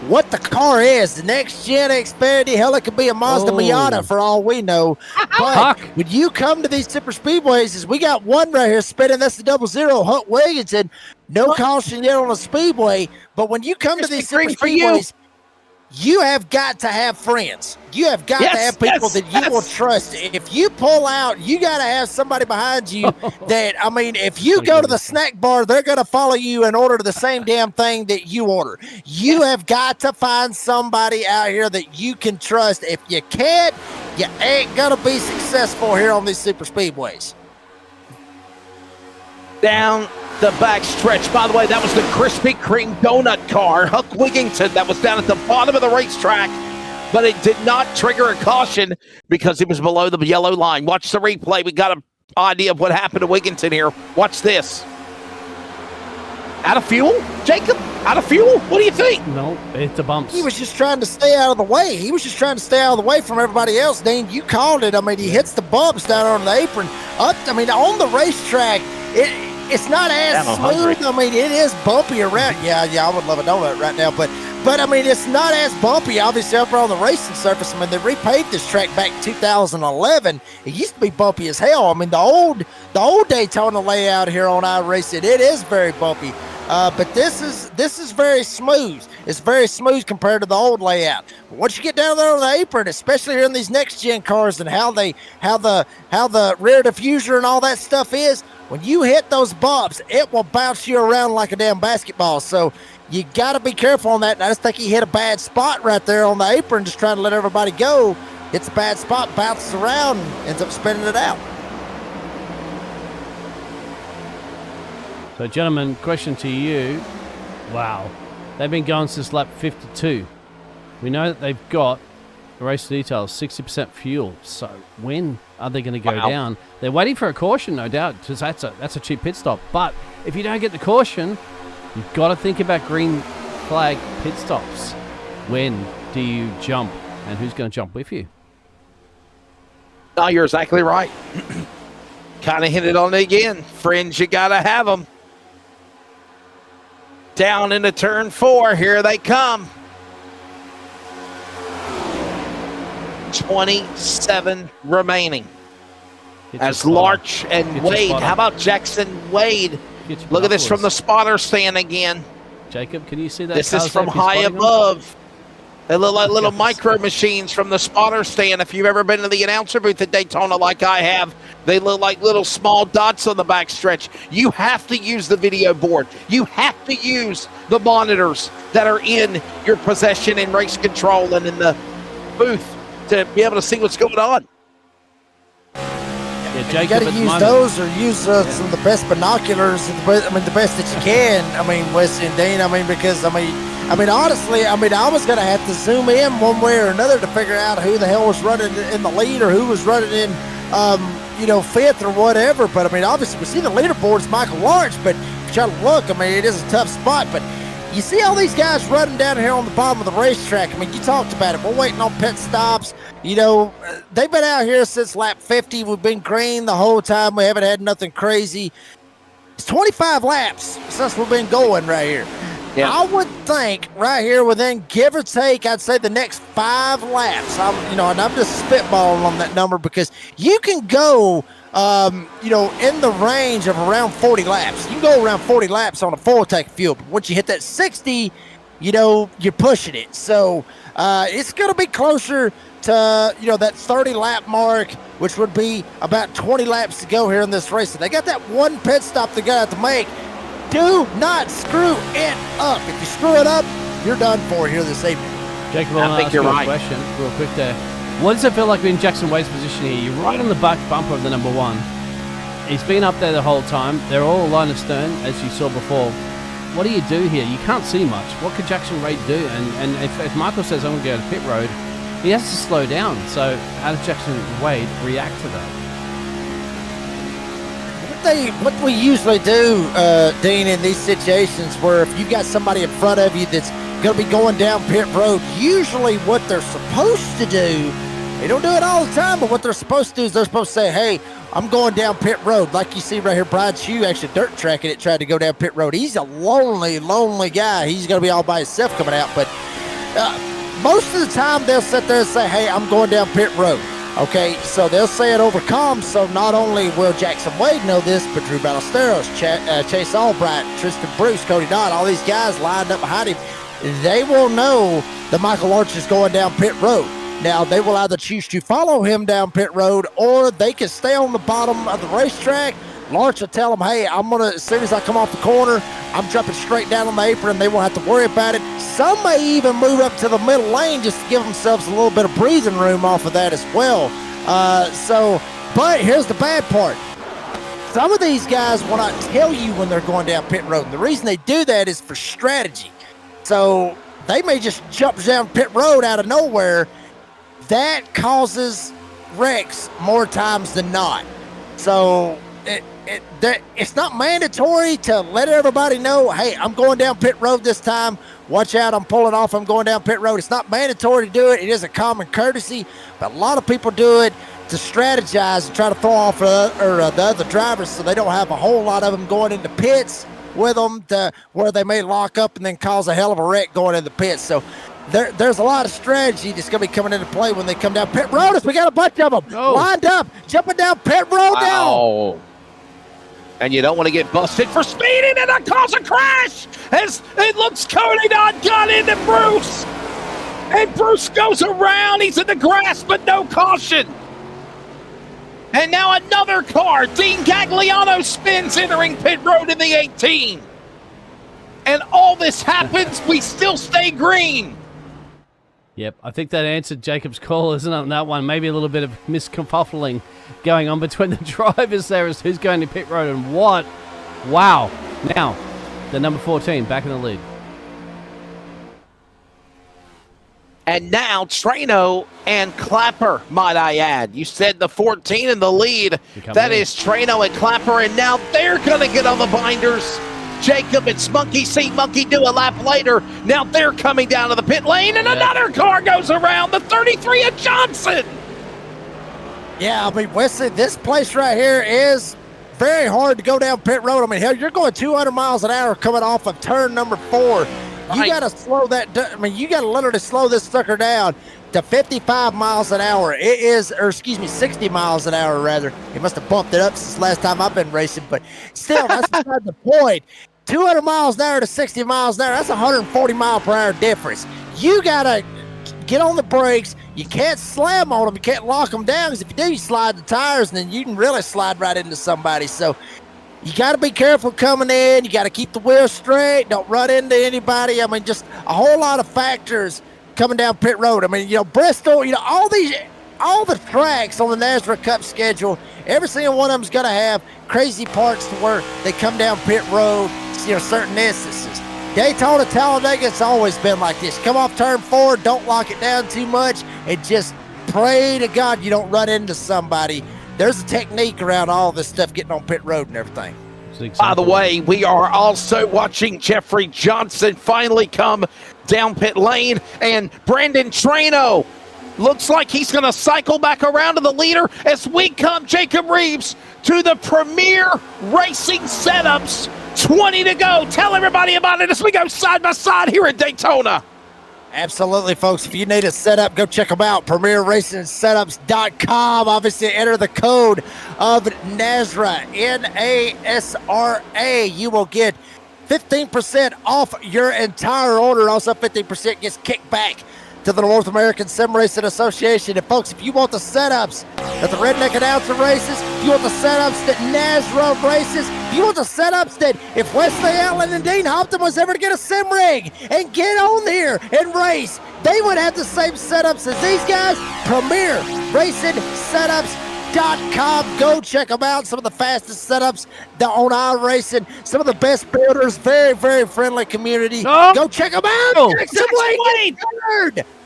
what the car is. The next gen Xfinity, hell, it could be a Mazda Miata for all we know. But when you come to these super speedways, is we got one right here spinning. That's the 00 Hunt Williamson. No caution yet on a speedway. But when you come to these super speedways, you have got to have friends. You have got to have people that you will trust. If you pull out, you got to have somebody behind you that, if you go to the snack bar, they're going to follow you and order the same damn thing that you order. You have got to find somebody out here that you can trust. If you can't, you ain't going to be successful here on these super speedways. Down the back stretch. By the way, that was the Krispy Kreme donut car, Huck Wigington, that was down at the bottom of the racetrack, but it did not trigger a caution because it was below the yellow line. Watch the replay. We got an idea of what happened to Wigington here. Watch this. Out of fuel? Jacob, out of fuel? What do you think? No, it's the bumps. He was just trying to stay out of the way. He was just trying to stay out of the way from everybody else. Dean, you called it. I mean, he hits the bumps down on the apron. On the racetrack, it's not as smooth. I mean, it is bumpy around. Yeah, I would love a donut right now, but I mean, it's not as bumpy, obviously, up on the racing surface. I mean, they repaved this track back in 2011. It used to be bumpy as hell. I mean, the old Daytona layout here on iRacing, it is very bumpy. But this is very smooth. It's very smooth compared to the old layout. But once you get down there on the apron, especially here in these next gen cars and how the rear diffuser and all that stuff is, when you hit those bumps, it will bounce you around like a damn basketball. So you got to be careful on that. And I just think he hit a bad spot right there on the apron, just trying to let everybody go. Hits a bad spot, bounces around, and ends up spinning it out. So, gentlemen, question to you. Wow. They've been going since lap 52. We know that they've got, the race details, 60% fuel. So, when are they going to go down? They're waiting for a caution, no doubt, because that's a cheap pit stop. But if you don't get the caution, you've got to think about green flag pit stops. When do you jump? And who's going to jump with you? No, you're exactly right. Kind of hinted on it again. Friends, you got to have them. Down into turn 4. Here they come. 27 remaining. As Larch and Wade. How about Jackson Wade? Look at this from the spotter stand again. Jacob, can you see that? This is from high above. They look like little micro machines from the spotter stand. If you've ever been to the announcer booth at Daytona like I have, they look like little small dots on the back stretch. You have to use the video board. You have to use the monitors that are in your possession in race control and in the booth to be able to see what's going on. Yeah, Jacob, you got to use those or use some of the best binoculars. The best that you can. I mean, Wesley and Dean. Because honestly, I was going to have to zoom in one way or another to figure out who the hell was running in the lead or who was running in, fifth or whatever. But obviously we see the leaderboard's Michael Lawrence. But if you try to look, it is a tough spot. But you see all these guys running down here on the bottom of the racetrack. You talked about it. We're waiting on pit stops. They've been out here since lap 50. We've been green the whole time. We haven't had nothing crazy. It's 25 laps since we've been going right here. Yeah. I would think right here within give or take, I'd say the next 5 laps. And I'm just spitballing on that number because you can go, in the range of around 40 laps. You can go around 40 laps on a full tank of fuel. But once you hit that 60, you're pushing it. So it's going to be closer to, that 30 lap mark, which would be about 20 laps to go here in this race. So they got that one pit stop they got to make. Do not screw it up. If you screw it up, you're done for here this evening. Jacob, I think you're right. Question real quick there. What does it feel like being Jackson Wade's position here? You're right on the back bumper of the number 1. He's been up there the whole time. They're all line of stern, as you saw before. What do you do here? You can't see much. What could Jackson Wade do? And if Michael says, I'm going to go to pit road, he has to slow down. So how does Jackson Wade react to that? What we usually do, Dean, in these situations where if you've got somebody in front of you that's going to be going down pit road, usually what they're supposed to do, they don't do it all the time, but what they're supposed to do is they're supposed to say, hey, I'm going down pit road. Like you see right here, Brian Shue actually dirt tracking it, tried to go down pit road. He's a lonely guy. He's going to be all by himself coming out. But most of the time they'll sit there and say, hey, I'm going down pit road. Okay, so they'll say it over comms, so not only will Jackson Wade know this, but Drew Ballesteros, Chase Albright, Tristan Bruce, Cody Dodd, all these guys lined up behind him, they will know that Michael Lawrence is going down pit road. Now, they will either choose to follow him down pit road, or they can stay on the bottom of the racetrack. Lawrence will tell them, hey, as soon as I come off the corner, I'm jumping straight down on the apron. They won't have to worry about it. Some may even move up to the middle lane just to give themselves a little bit of breathing room off of that as well. But here's the bad part. some of these guys will not tell you when they're going down pit road. And the reason they do that is for strategy. So they may just jump down pit road out of nowhere. That causes wrecks more times than not. So it's not mandatory to let everybody know, hey, I'm going down pit road this time. Watch out, I'm pulling off, I'm going down pit road. It's not mandatory to do it. It is a common courtesy, but a lot of people do it to strategize and try to throw off the other drivers so they don't have a whole lot of them going into pits with them to where they may lock up and then cause a hell of a wreck going in the pits. So there's a lot of strategy that's going to be coming into play when they come down pit road. We got a bunch of them lined up, jumping down pit road now. And you don't want to get busted for speeding, and that cause a crash as it looks Cody not got into Bruce. And Bruce goes around. He's in the grass, but no caution. And now another car. Dean Gagliano spins entering pit road in the 18. And all this happens, we still stay green. Yep, I think that answered Jacob's call, isn't it, on that one? Maybe a little bit of misconfuffling going on between the drivers there as who's going to pit road and what. Wow. Now, the number 14 back in the lead. And now Trano and Clapper, might I add. You said the 14 in the lead. That is Trano and Clapper, and now they're going to get on the binders. Jacob, it's Monkey See Monkey do a lap later. Now they're coming down to the pit lane, and another car goes around, the 33 of Johnson. Yeah, I mean, Wesley, this place right here is very hard to go down pit road. I mean, hell, you're going 200 miles an hour coming off of turn number 4. You got to slow that down. I mean, you got to literally slow this sucker down to 55 miles an hour. It is, or excuse me, 60 miles an hour, rather. He must have bumped it up since last time I've been racing, but still, that's beside the point. 200 miles an hour to 60 miles an hour, that's a 140 mile per hour difference. You got to get on the brakes. You can't slam on them. You can't lock them down, because if you do, you slide the tires, and then you can really slide right into somebody. So you got to be careful coming in. You got to keep the wheel straight. Don't run into anybody. I mean, just a whole lot of factors coming down pit road. I mean, Bristol, all the tracks on the NASRA Cup schedule, every single one of them's going to have crazy parts to where they come down pit road, certain instances. Daytona, Talladega, it's always been like this. Come off turn 4, don't lock it down too much, and just pray to God you don't run into somebody. There's a technique around all this stuff, getting on pit road and everything. By the way, we are also watching Jeffrey Johnson finally come down pit lane, and Brandon Trano looks like he's going to cycle back around to the leader as we come, Jacob Reeves, to the Premier Racing Setups. 20 to go. Tell everybody about it as we go side by side here at Daytona. Absolutely, folks. If you need a setup, go check them out. PremierRacingSetups.com. Obviously, enter the code of NASRA, N-A-S-R-A. You will get 15% off your entire order. Also, 15% gets kicked back to the North American Sim Racing Association. And folks, if you want the setups that the Redneck Announcer races, if you want the setups that NASRA races, if you want the setups that if Wesley Allen and Dean Hopton was ever to get a sim rig and get on there and race, they would have the same setups as these guys. PremierRacingSetups.com. Go check them out. Some of the fastest setups on iRacing. Some of the best builders. Very, very friendly community. Go check them out.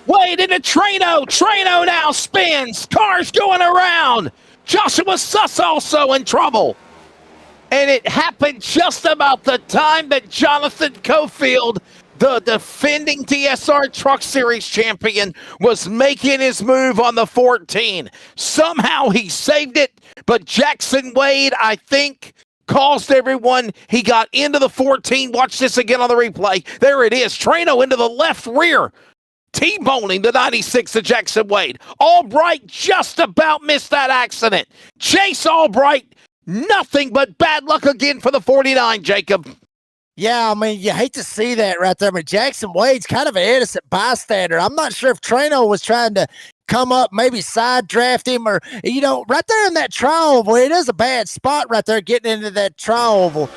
Wade into Trano. Trano now spins. Cars going around. Joshua Suss also in trouble. And it happened just about the time that Jonathan Cofield, the defending DSR Truck Series champion, was making his move on the 14. Somehow he saved it, but Jackson Wade, I think, caused everyone. He got into the 14. Watch this again on the replay. There it is. Trano into the left rear, T-boning the 96 of Jackson Wade. Albright just about missed that accident. Chase Albright, nothing but bad luck again for the 49, Jacob. Yeah, I mean, you hate to see that right there. I mean, Jackson Wade's kind of an innocent bystander. I'm not sure if Trano was trying to come up, maybe side draft him, or, right there in that tri-oval, it is a bad spot right there getting into that tri-oval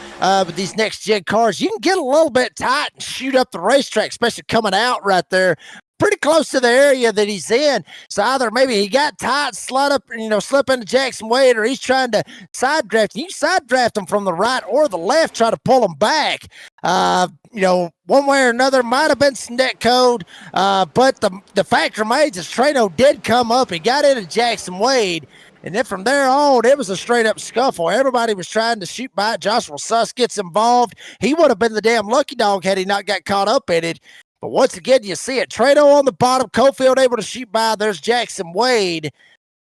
with these next-gen cars. You can get a little bit tight and shoot up the racetrack, especially coming out right there. pretty close to the area that he's in. So either maybe he got tight, slip into Jackson Wade, or he's trying to side draft. You side draft him from the right or the left, try to pull him back. One way or another, might have been some net code. But the fact remains is Trano did come up. He got into Jackson Wade. And then from there on, it was a straight-up scuffle. Everybody was trying to shoot by it. Joshua Suss gets involved. He would have been the damn lucky dog had he not got caught up in it. But once again, you see it. Trano on the bottom, Cofield able to shoot by. There's Jackson Wade.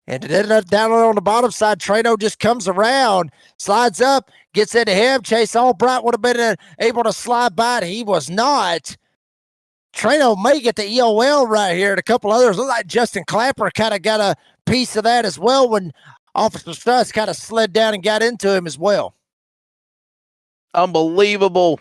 And then down on the bottom side, Trano just comes around, slides up, gets into him. Chase Albright would have been able to slide by it. He was not. Trano may get the EOL right here, and a couple others. Look like Justin Clapper kind of got a piece of that as well when Officer Struss kind of slid down and got into him as well. Unbelievable.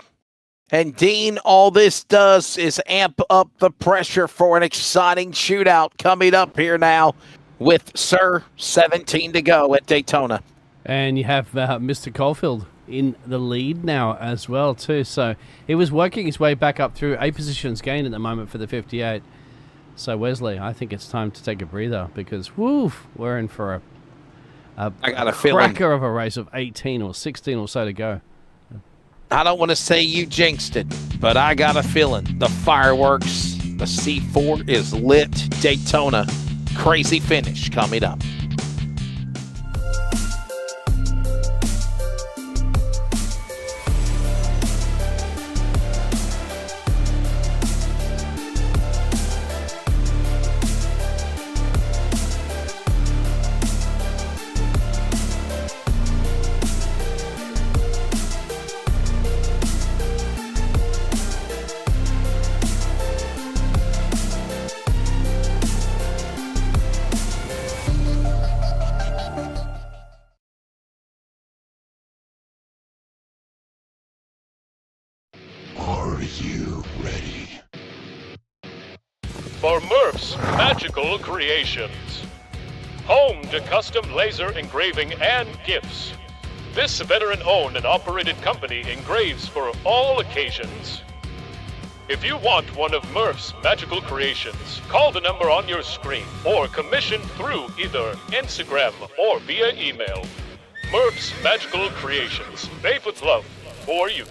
And Dean, all this does is amp up the pressure for an exciting shootout coming up here now with 17 to go at Daytona. And you have Mr. Caulfield in the lead now as well too. So he was working his way back up through 8 positions gained at the moment for the 58. So Wesley, I think it's time to take a breather because we're in for a I got a feeling cracker of a race of 18 or 16 or so to go. I don't want to say you jinxed it, but I got a feeling the fireworks, the C4 is lit. Daytona, crazy finish coming up. For Murf's Magical Creations, home to custom laser engraving and gifts. This veteran-owned and operated company engraves for all occasions. If you want one of Murf's Magical Creations, call the number on your screen or commission through either Instagram or via email. Murf's Magical Creations, made with love for you.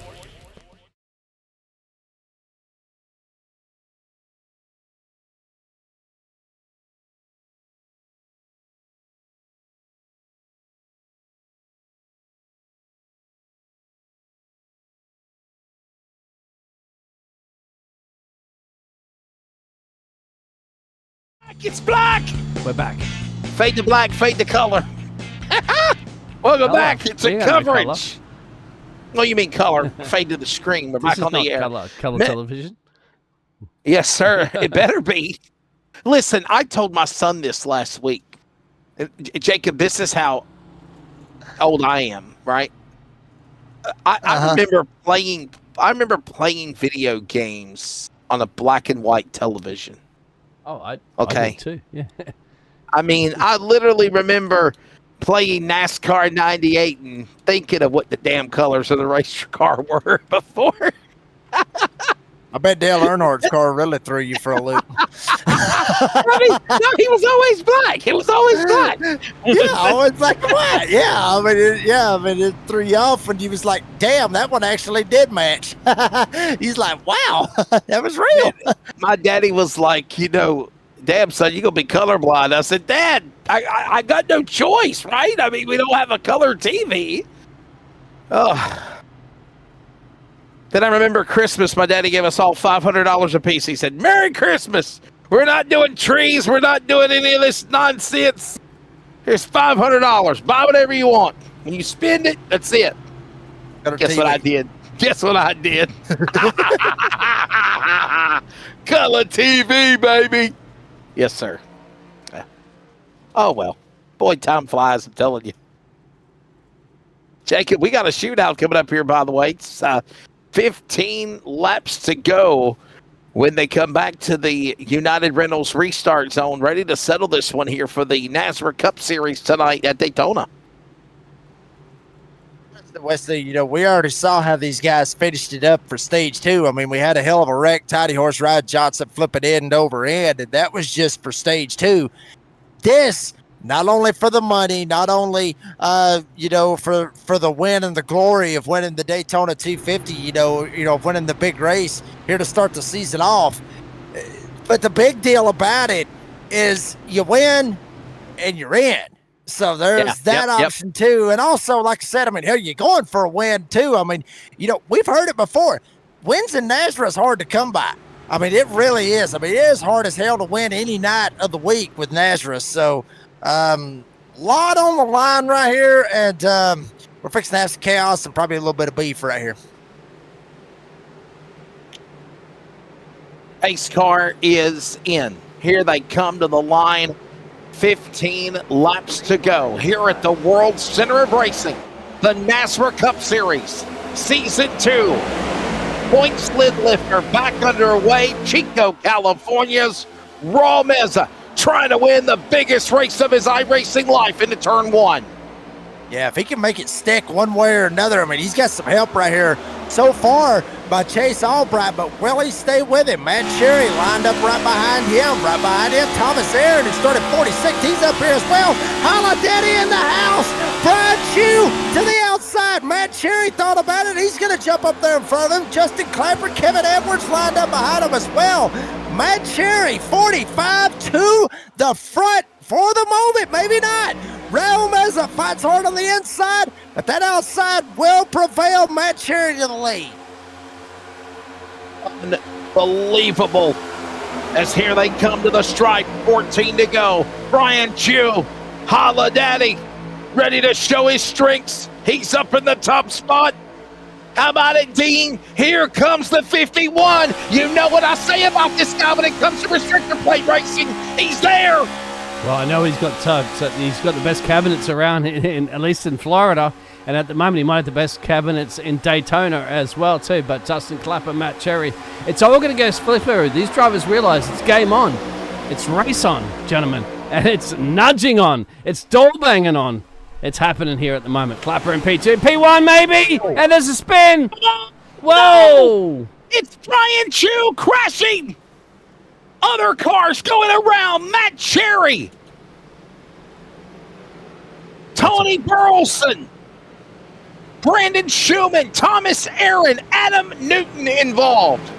It's black. We're back. Fade to black, fade to color. Welcome back. It's a coverage. Well, you mean color. Fade to the screen. We're back on the air. Color television? Yes, sir. It better be. Listen, I told my son this last week. Jacob, this is how old I am, right? I remember playing video games on a black and white television. Oh, I did too. Yeah. I mean, I literally remember playing NASCAR 98 and thinking of what the damn colors of the race car were before. I bet Dale Earnhardt's car really threw you for a loop. I mean, no, he was always black. He was always black. Yeah, always black and white. Yeah, I mean, it threw you off when you was like, damn, that one actually did match. He's like, wow, that was real. My daddy was like, damn, son, you're going to be colorblind. I said, Dad, I got no choice, right? I mean, we don't have a color TV. Oh. Then I remember Christmas, my daddy gave us all $500 a piece. He said, Merry Christmas. We're not doing trees. We're not doing any of this nonsense. Here's $500. Buy whatever you want. When you spend it, that's it. Guess what I did? Guess what I did? Color TV, baby. Yes, sir. Oh, well. Boy, time flies, I'm telling you. Jacob, we got a shootout coming up here, by the way. It's 15 laps to go when they come back to the United Rentals restart zone, ready to settle this one here for the NASRA Cup Series tonight at Daytona. Wesley, we already saw how these guys finished it up for stage 2. I mean, we had a hell of a wreck. Tidy Horse Ride Johnson flipping end over end, and that was just for stage 2. This, not only for the money, not only, for the win and the glory of winning the Daytona 250, winning the big race here to start the season off. But the big deal about it is you win and you're in. So there's that option too. And also, like I said, I mean, hell, you're going for a win too. I mean, we've heard it before. Wins in NASRA is hard to come by. I mean, it really is. I mean, it is hard as hell to win any night of the week with NASRA. So lot on the line right here. And we're fixing to have some chaos and probably a little bit of beef right here. Pace car is in. Here they come to the line. 15 laps to go here at the World Center of Racing, the NASRA Cup Series, Season 2. Point sled lifter back underway. Chico, California's Raw Meza trying to win the biggest race of his iRacing life into Turn 1. Yeah, if he can make it stick one way or another, I mean, he's got some help right here so far by Chase Albright, but will he stay with him? Matt Cherry lined up right behind him. Thomas Aaron, who started 46th, he's up here as well. Holiday in the house. Brian Chew to the outside. Matt Cherry thought about it. He's going to jump up there in front of him. Justin Clapper, Kevin Edwards lined up behind him as well. Matt Cherry, 45 to the front for the moment. Maybe not. Raul Meza fights hard on the inside, but that outside will prevail. Matt Cherry to the lead. Unbelievable. As here they come to the stripe. 14 to go. Brian Chew, Holla Daddy, ready to show his strengths. He's up in the top spot. How about it, Dean? Here comes the 51. You know what I say about this guy when it comes to restrictor plate racing. He's there. Well, I know he's got the best cabinets around, at least in Florida, and at the moment he might have the best cabinets in Daytona as well too. But Justin Clapper, Matt Cherry, it's all going to go split through. These drivers realize it's game on, it's race on, gentlemen, and it's nudging on, it's door banging on. It's happening here at the moment. Clapper in P2, P1 maybe, and there's a spin. Whoa! It's Brian Chew crashing. Other cars going around. Matt Cherry, Tony Burleson, Brandon Schumann, Thomas Aaron, Adam Newton involved.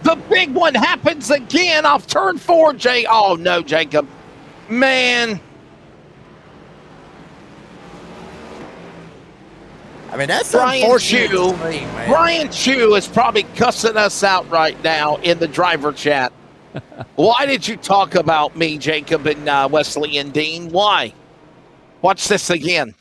The big one happens again off turn 4, Jay. Oh, no, Jacob. Man. I mean, that's Brian Chew. Brian Chew is probably cussing us out right now in the driver chat. Why did you talk about me, Jacob, and Wesley and Dean? Why? Watch this again.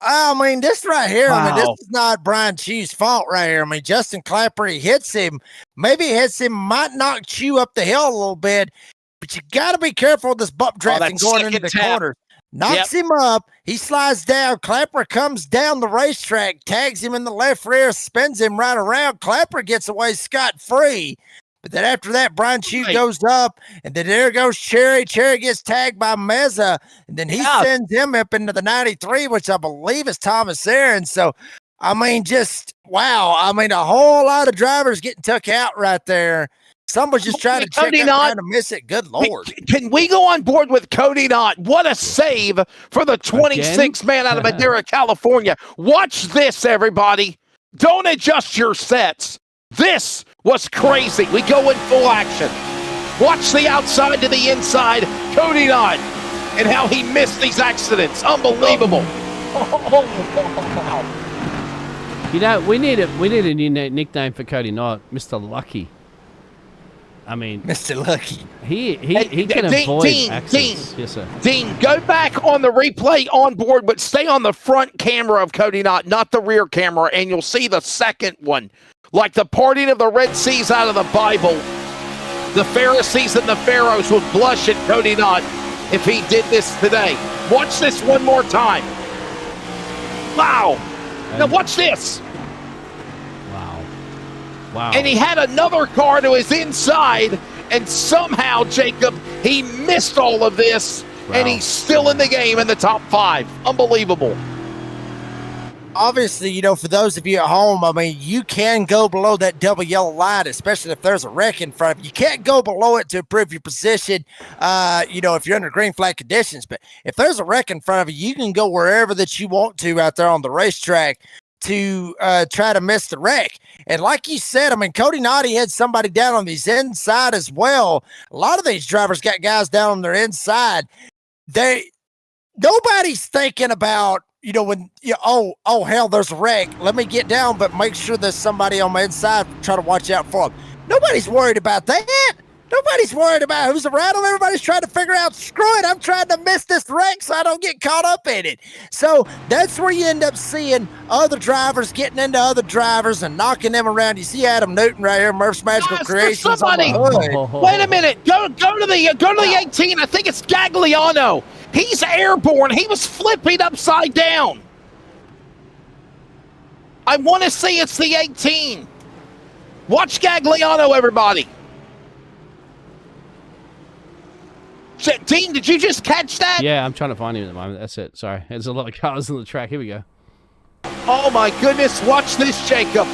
I mean, this right here, Wow. I mean, this is not Brian Chew's fault right here. I mean, Justin Clapper, he hits him. Maybe he hits him, might knock Chew up the hill a little bit, but you got to be careful with this bump drafting going into the corner. Knocks him up. He slides down. Clapper comes down the racetrack, tags him in the left rear, spins him right around. Clapper gets away scot-free. But then after that, Brian Chew goes up, and then there goes Cherry. Cherry gets tagged by Meza, and then he sends him up into the 93, which I believe is Thomas Aaron. So, I mean, just, wow. I mean, a whole lot of drivers getting took out right there. Someone's just trying to check out, trying to miss it. Good Lord. Can we go on board with Cody Knott? What a save for the 26th man out of Madera, California. Watch this, everybody. Don't adjust your sets. This was crazy. We go in full action. Watch the outside to the inside. Cody Knott and how he missed these accidents. Unbelievable. You know, we need a new nickname for Cody Knott, Mr. Lucky. I mean, Mr. Lucky. He can avoid accidents. Yes, sir. Dean, go back on the replay on board, but stay on the front camera of Cody Knott, not the rear camera, and you'll see the second one. Like the parting of the Red Seas out of the Bible, the Pharisees and the Pharaohs would blush at Cody Knott if he did this today. Watch this one more time. Wow. Now watch this. Wow. And he had another car to his inside, and somehow, Jacob, he missed all of this, and he's still in the game in the top 5. Unbelievable. obviously, you know, for those of you at home, I mean, you can go below that double yellow line, especially if there's a wreck in front of you. You can't go below it to improve your position, you know, if you're under green flag conditions. But if there's a wreck in front of you, you can go wherever that you want to out there on the racetrack to try to miss the wreck. And like you said, I mean, Cody Noddy had somebody down on his inside as well. A lot of these drivers got guys down on their inside. Nobody's thinking about, you know, when you oh hell, there's a wreck. Let me get down, but make sure there's somebody on my inside. Try to watch out for them. Nobody's worried about that. Nobody's worried about who's around them. Everybody's trying to figure out, screw it, I'm trying to miss this wreck so I don't get caught up in it. So that's where you end up seeing other drivers getting into other drivers and knocking them around. You see Adam Newton right here, Murph's Magical Creations. Somebody, wait a minute. Go to the 18. I think it's Gagliano. He's airborne. He was flipping upside down. I want to say it's the 18. Watch Gagliano, everybody. Dean, did you just catch that? Yeah, I'm trying to find him at the moment. That's it. Sorry. There's a lot of cars on the track. Here we go. Oh, my goodness. Watch this, Jacob.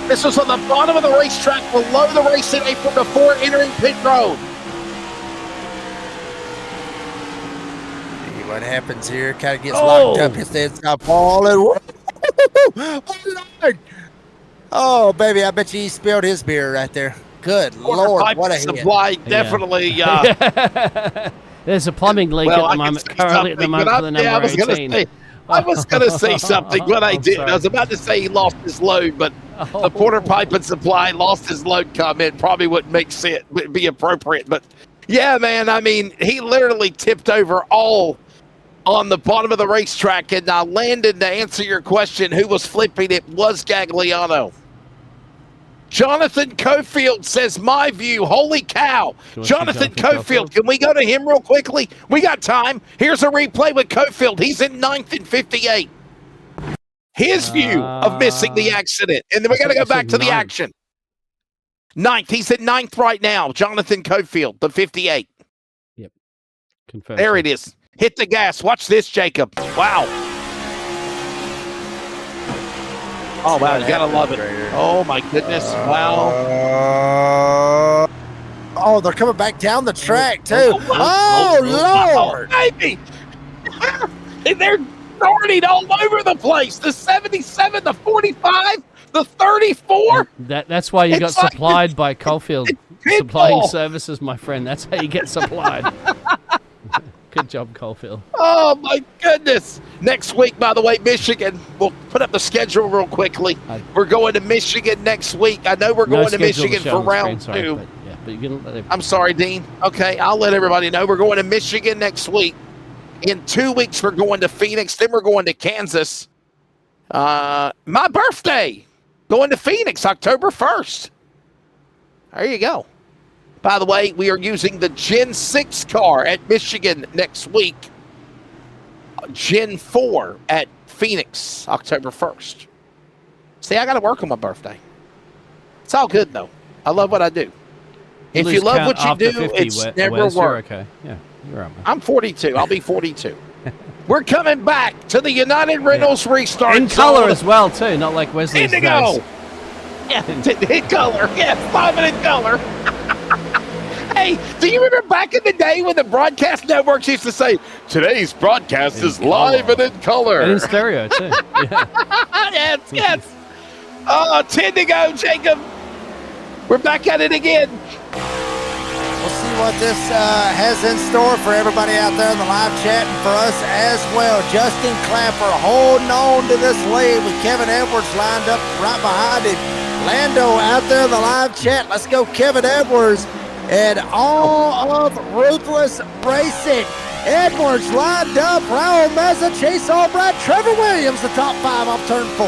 This was on the bottom of the racetrack below the racing apron before entering pit road. See what happens here. Kind of gets locked up. His head's got falling. Oh, baby, I bet you he spilled his beer right there. Good Lord, what a hit. Supply definitely. There's a plumbing leak at the moment, currently at the moment for the number 18. I was going to say something, but I didn't. I was about to say he lost his load, but the Porter Pipe and Supply lost his load comment probably wouldn't make sense, would be appropriate. But yeah, man, I mean, he literally tipped over all on the bottom of the racetrack. And now, Landon, to answer your question, who was flipping it was Gagliano. Jonathan Cofield says, my view, holy cow. Jonathan Cofield, can we go to him real quickly? We got time. Here's a replay with Cofield. He's in 9th and 58. His view of missing the accident. And then we got to go back to the action. 9th. He's at 9th right now. Jonathan Cofield, the 58. Yep. Confirmed. There it is. Hit the gas. Watch this, Jacob. Wow. Oh, wow, you gotta love it. Oh, my goodness. Wow. Oh, they're coming back down the track, too. Lord. Baby. And they're darting all over the place. The 77, the 45, the 34. That's why you got supplied by Caulfield Supplying Services, my friend. That's how you get supplied. Good job, Caulfield. Oh, my goodness. Next week, by the way, Michigan. We'll put up the schedule real quickly. We're going to Michigan next week. I know we're going to Michigan for round 2. I'm sorry, Dean. Okay, I'll let everybody know. We're going to Michigan next week. In 2 weeks, we're going to Phoenix. Then we're going to Kansas. My birthday. Going to Phoenix, October 1st. There you go. By the way, we are using the Gen 6 car at Michigan next week. Gen 4 at Phoenix, October 1st. See, I got to work on my birthday. It's all good, though. I love what I do. If you love what you do, it's never work. Okay. Yeah, you're right. I'm 42. I'll be 42. We're coming back to the United Rentals restart. In color as well, too, not like Wesley's. Indigo. Yeah, in color. Yeah, 5 minute color. Hey, do you remember back in the day when the broadcast networks used to say, today's broadcast is live and in color? And in stereo, too. Yeah. Yes. 10 to go, Jacob. We're back at it again. We'll see what this has in store for everybody out there in the live chat and for us as well. Justin Clapper holding on to this lead with Kevin Edwards lined up right behind him. Lando out there in the live chat. Let's go, Kevin Edwards. And all of Ruthless Racing. Edwards lined up. Raul Meza, Chase Albright, Trevor Williams, the top 5 off turn 4.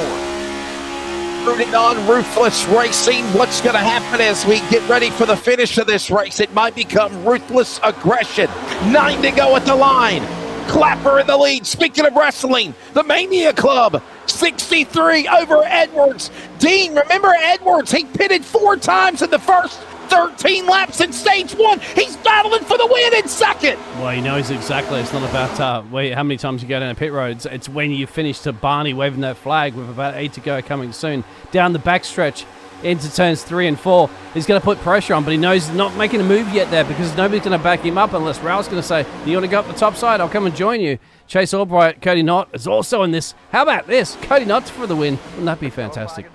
Rooting on Ruthless Racing. What's going to happen as we get ready for the finish of this race? It might become Ruthless Aggression. 9 to go at the line. Clapper in the lead. Speaking of wrestling, the Mania Club, 63 over Edwards. Dean, remember Edwards? He pitted 4 times in the first 13 laps in stage 1. He's battling for the win in second. Well, he knows exactly. It's not about how many times you go down a pit road. It's when you finish to Barney waving that flag with about 8 to go coming soon. Down the backstretch into turns 3 and 4. He's going to put pressure on, but he knows he's not making a move yet there because nobody's going to back him up unless Raul's going to say, you want to go up the top side? I'll come and join you. Chase Albright, Cody Knott is also in this. How about this? Cody Knott for the win. Wouldn't that be fantastic?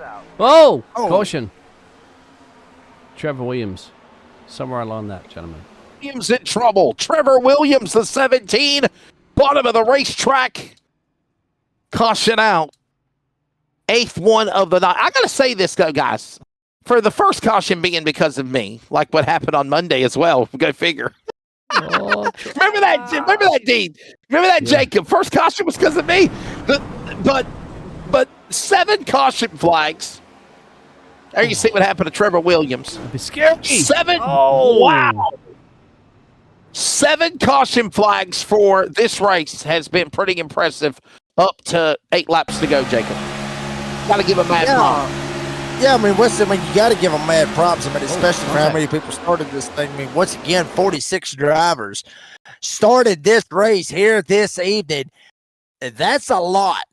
Oh, caution. Trevor Williams. Somewhere along that, gentlemen. Williams in trouble. Trevor Williams, the 17, bottom of the racetrack. Caution out. 8th one of the night. I got to say this, though, guys. For the first caution being because of me, like what happened on Monday as well. Go figure. Oh, remember that, Dean? Remember that, Jacob? First caution was because of me. But 7 caution flags. There you see what happened to Trevor Williams. That'd be scary. 7. Oh. Wow. 7 caution flags for this race has been pretty impressive up to 8 laps to go, Jacob. Got to give him mad props. Yeah, I mean, Weston, you got to give them mad props. I mean, especially for how many people started this thing. I mean, once again, 46 drivers started this race here this evening. That's a lot.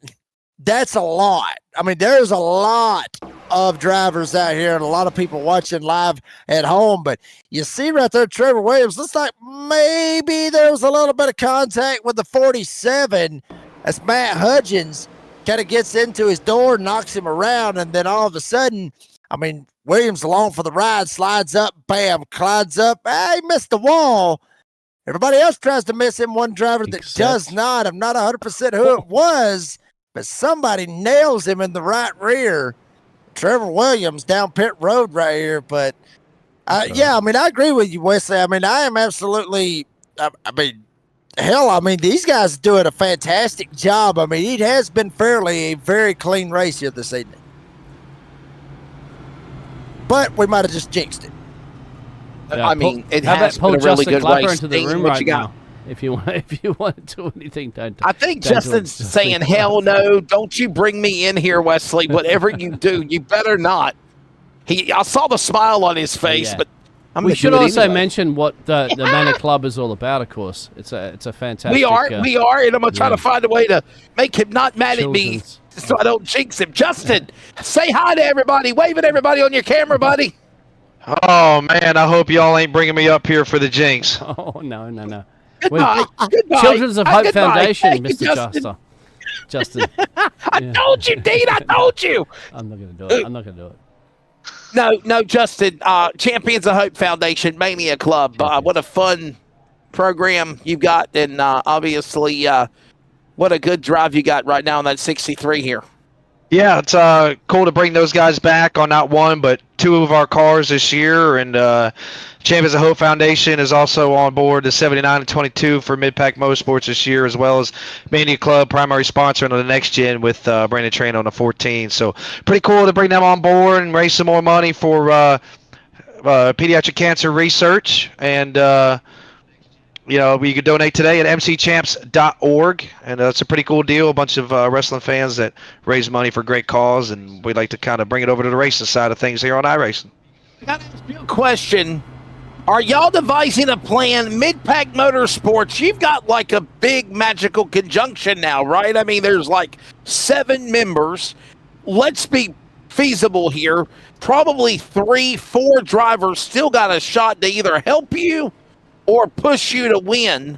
That's a lot. I mean, there's a lot of drivers out here and a lot of people watching live at home. But you see right there, Trevor Williams, looks like maybe there was a little bit of contact with the 47. That's Matt Hudgens. Kind of gets into his door, knocks him around, and then all of a sudden, I mean, Williams along for the ride, slides up, bam, climbs up. He missed the wall. Everybody else tries to miss him. One driver that does not. I'm not 100% who it was, but somebody nails him in the right rear. Trevor Williams down pit road right here. But, yeah, I mean, I agree with you, Wesley. I mean, I am absolutely, hell, I mean, these guys are doing a fantastic job. I mean, it has been fairly a very clean race here this evening. But we might have just jinxed it. I mean, it how has about been a pull really Justin good Clapper race. into the room What right you got? now. If you want to do anything, don't. I think don't Justin's do it. saying, hell no, don't you bring me in here, Wesley. Whatever you do, you better not. I saw the smile on his face, Yeah. but we should also mention what the Manor Club is all about, of course. It's a fantastic... We are, and I'm going to try to find a way to make him not mad at me so I don't jinx him. Justin, say hi to everybody. Wave at everybody on your camera, buddy. Oh, man, I hope y'all ain't bringing me up here for the jinx. Oh, no. Goodbye. Goodbye. Children's of Hope Goodbye. Foundation, Thank you, Mr. Justin. I told you, Dean. I told you. I'm not going to do it. No, Justin. Champions of Hope Foundation, Mania Club. What a fun program you got, and obviously, what a good drive you got right now on that 63 here. Yeah, it's cool to bring those guys back on not one, but 2 of our cars this year. And Champions of Hope Foundation is also on board the 79 and 22 for Mid-Pack Motorsports this year, as well as Mania Club, primary sponsor on the next gen with Brandon Train on the 14. So pretty cool to bring them on board and raise some more money for pediatric cancer research. And you can donate today at mcchamps.org, and that's a pretty cool deal. A bunch of wrestling fans that raise money for a great cause, and we'd like to kind of bring it over to the racing side of things here on iRacing. I got to ask you a question. Are y'all devising a plan? Mid-Pack Motorsports, you've got like a big magical conjunction now, right? I mean, there's like 7 members. Let's be feasible here. Probably 3-4 drivers still got a shot to either help you or push you to win.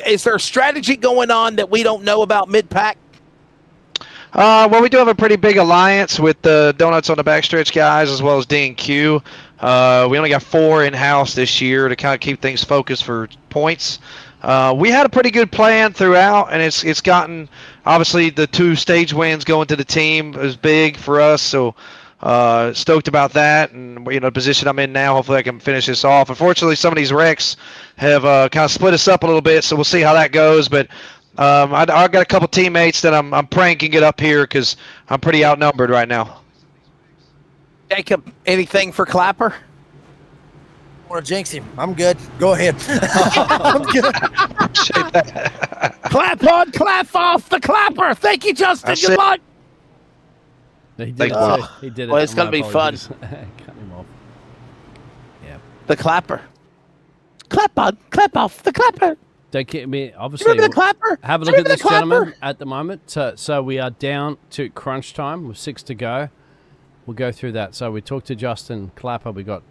Is there a strategy going on that we don't know about Mid-Pack? Well, we do have a pretty big alliance with the Donuts on the Backstretch guys, as well as D&Q. We only got 4 in-house this year to kind of keep things focused for points. We had a pretty good plan throughout, and it's gotten, obviously, the 2 stage wins going to the team is big for us, so stoked about that, and the position I'm in now, hopefully I can finish this off. Unfortunately, some of these wrecks have kind of split us up a little bit, so we'll see how that goes. But I got a couple teammates that I'm praying can get up here because I'm pretty outnumbered right now. Jacob, anything for Clapper? I want to jinx him. I'm good. Go ahead. I'm good. Appreciate that. Clap on, clap off the Clapper. Thank you, Justin. That's Good it. luck. He did Thanks, it. boy. He did it. Well, it's My gonna be fun. apologies. Cut him off. The clapper. Clap on, clap off, the clapper. Don't get me. Obviously, Remember the clapper? have a look at Remember this the clapper? gentleman at the moment. So we are down to crunch time with 6 to go. We'll go through that. So we talked to Justin Clapper. We got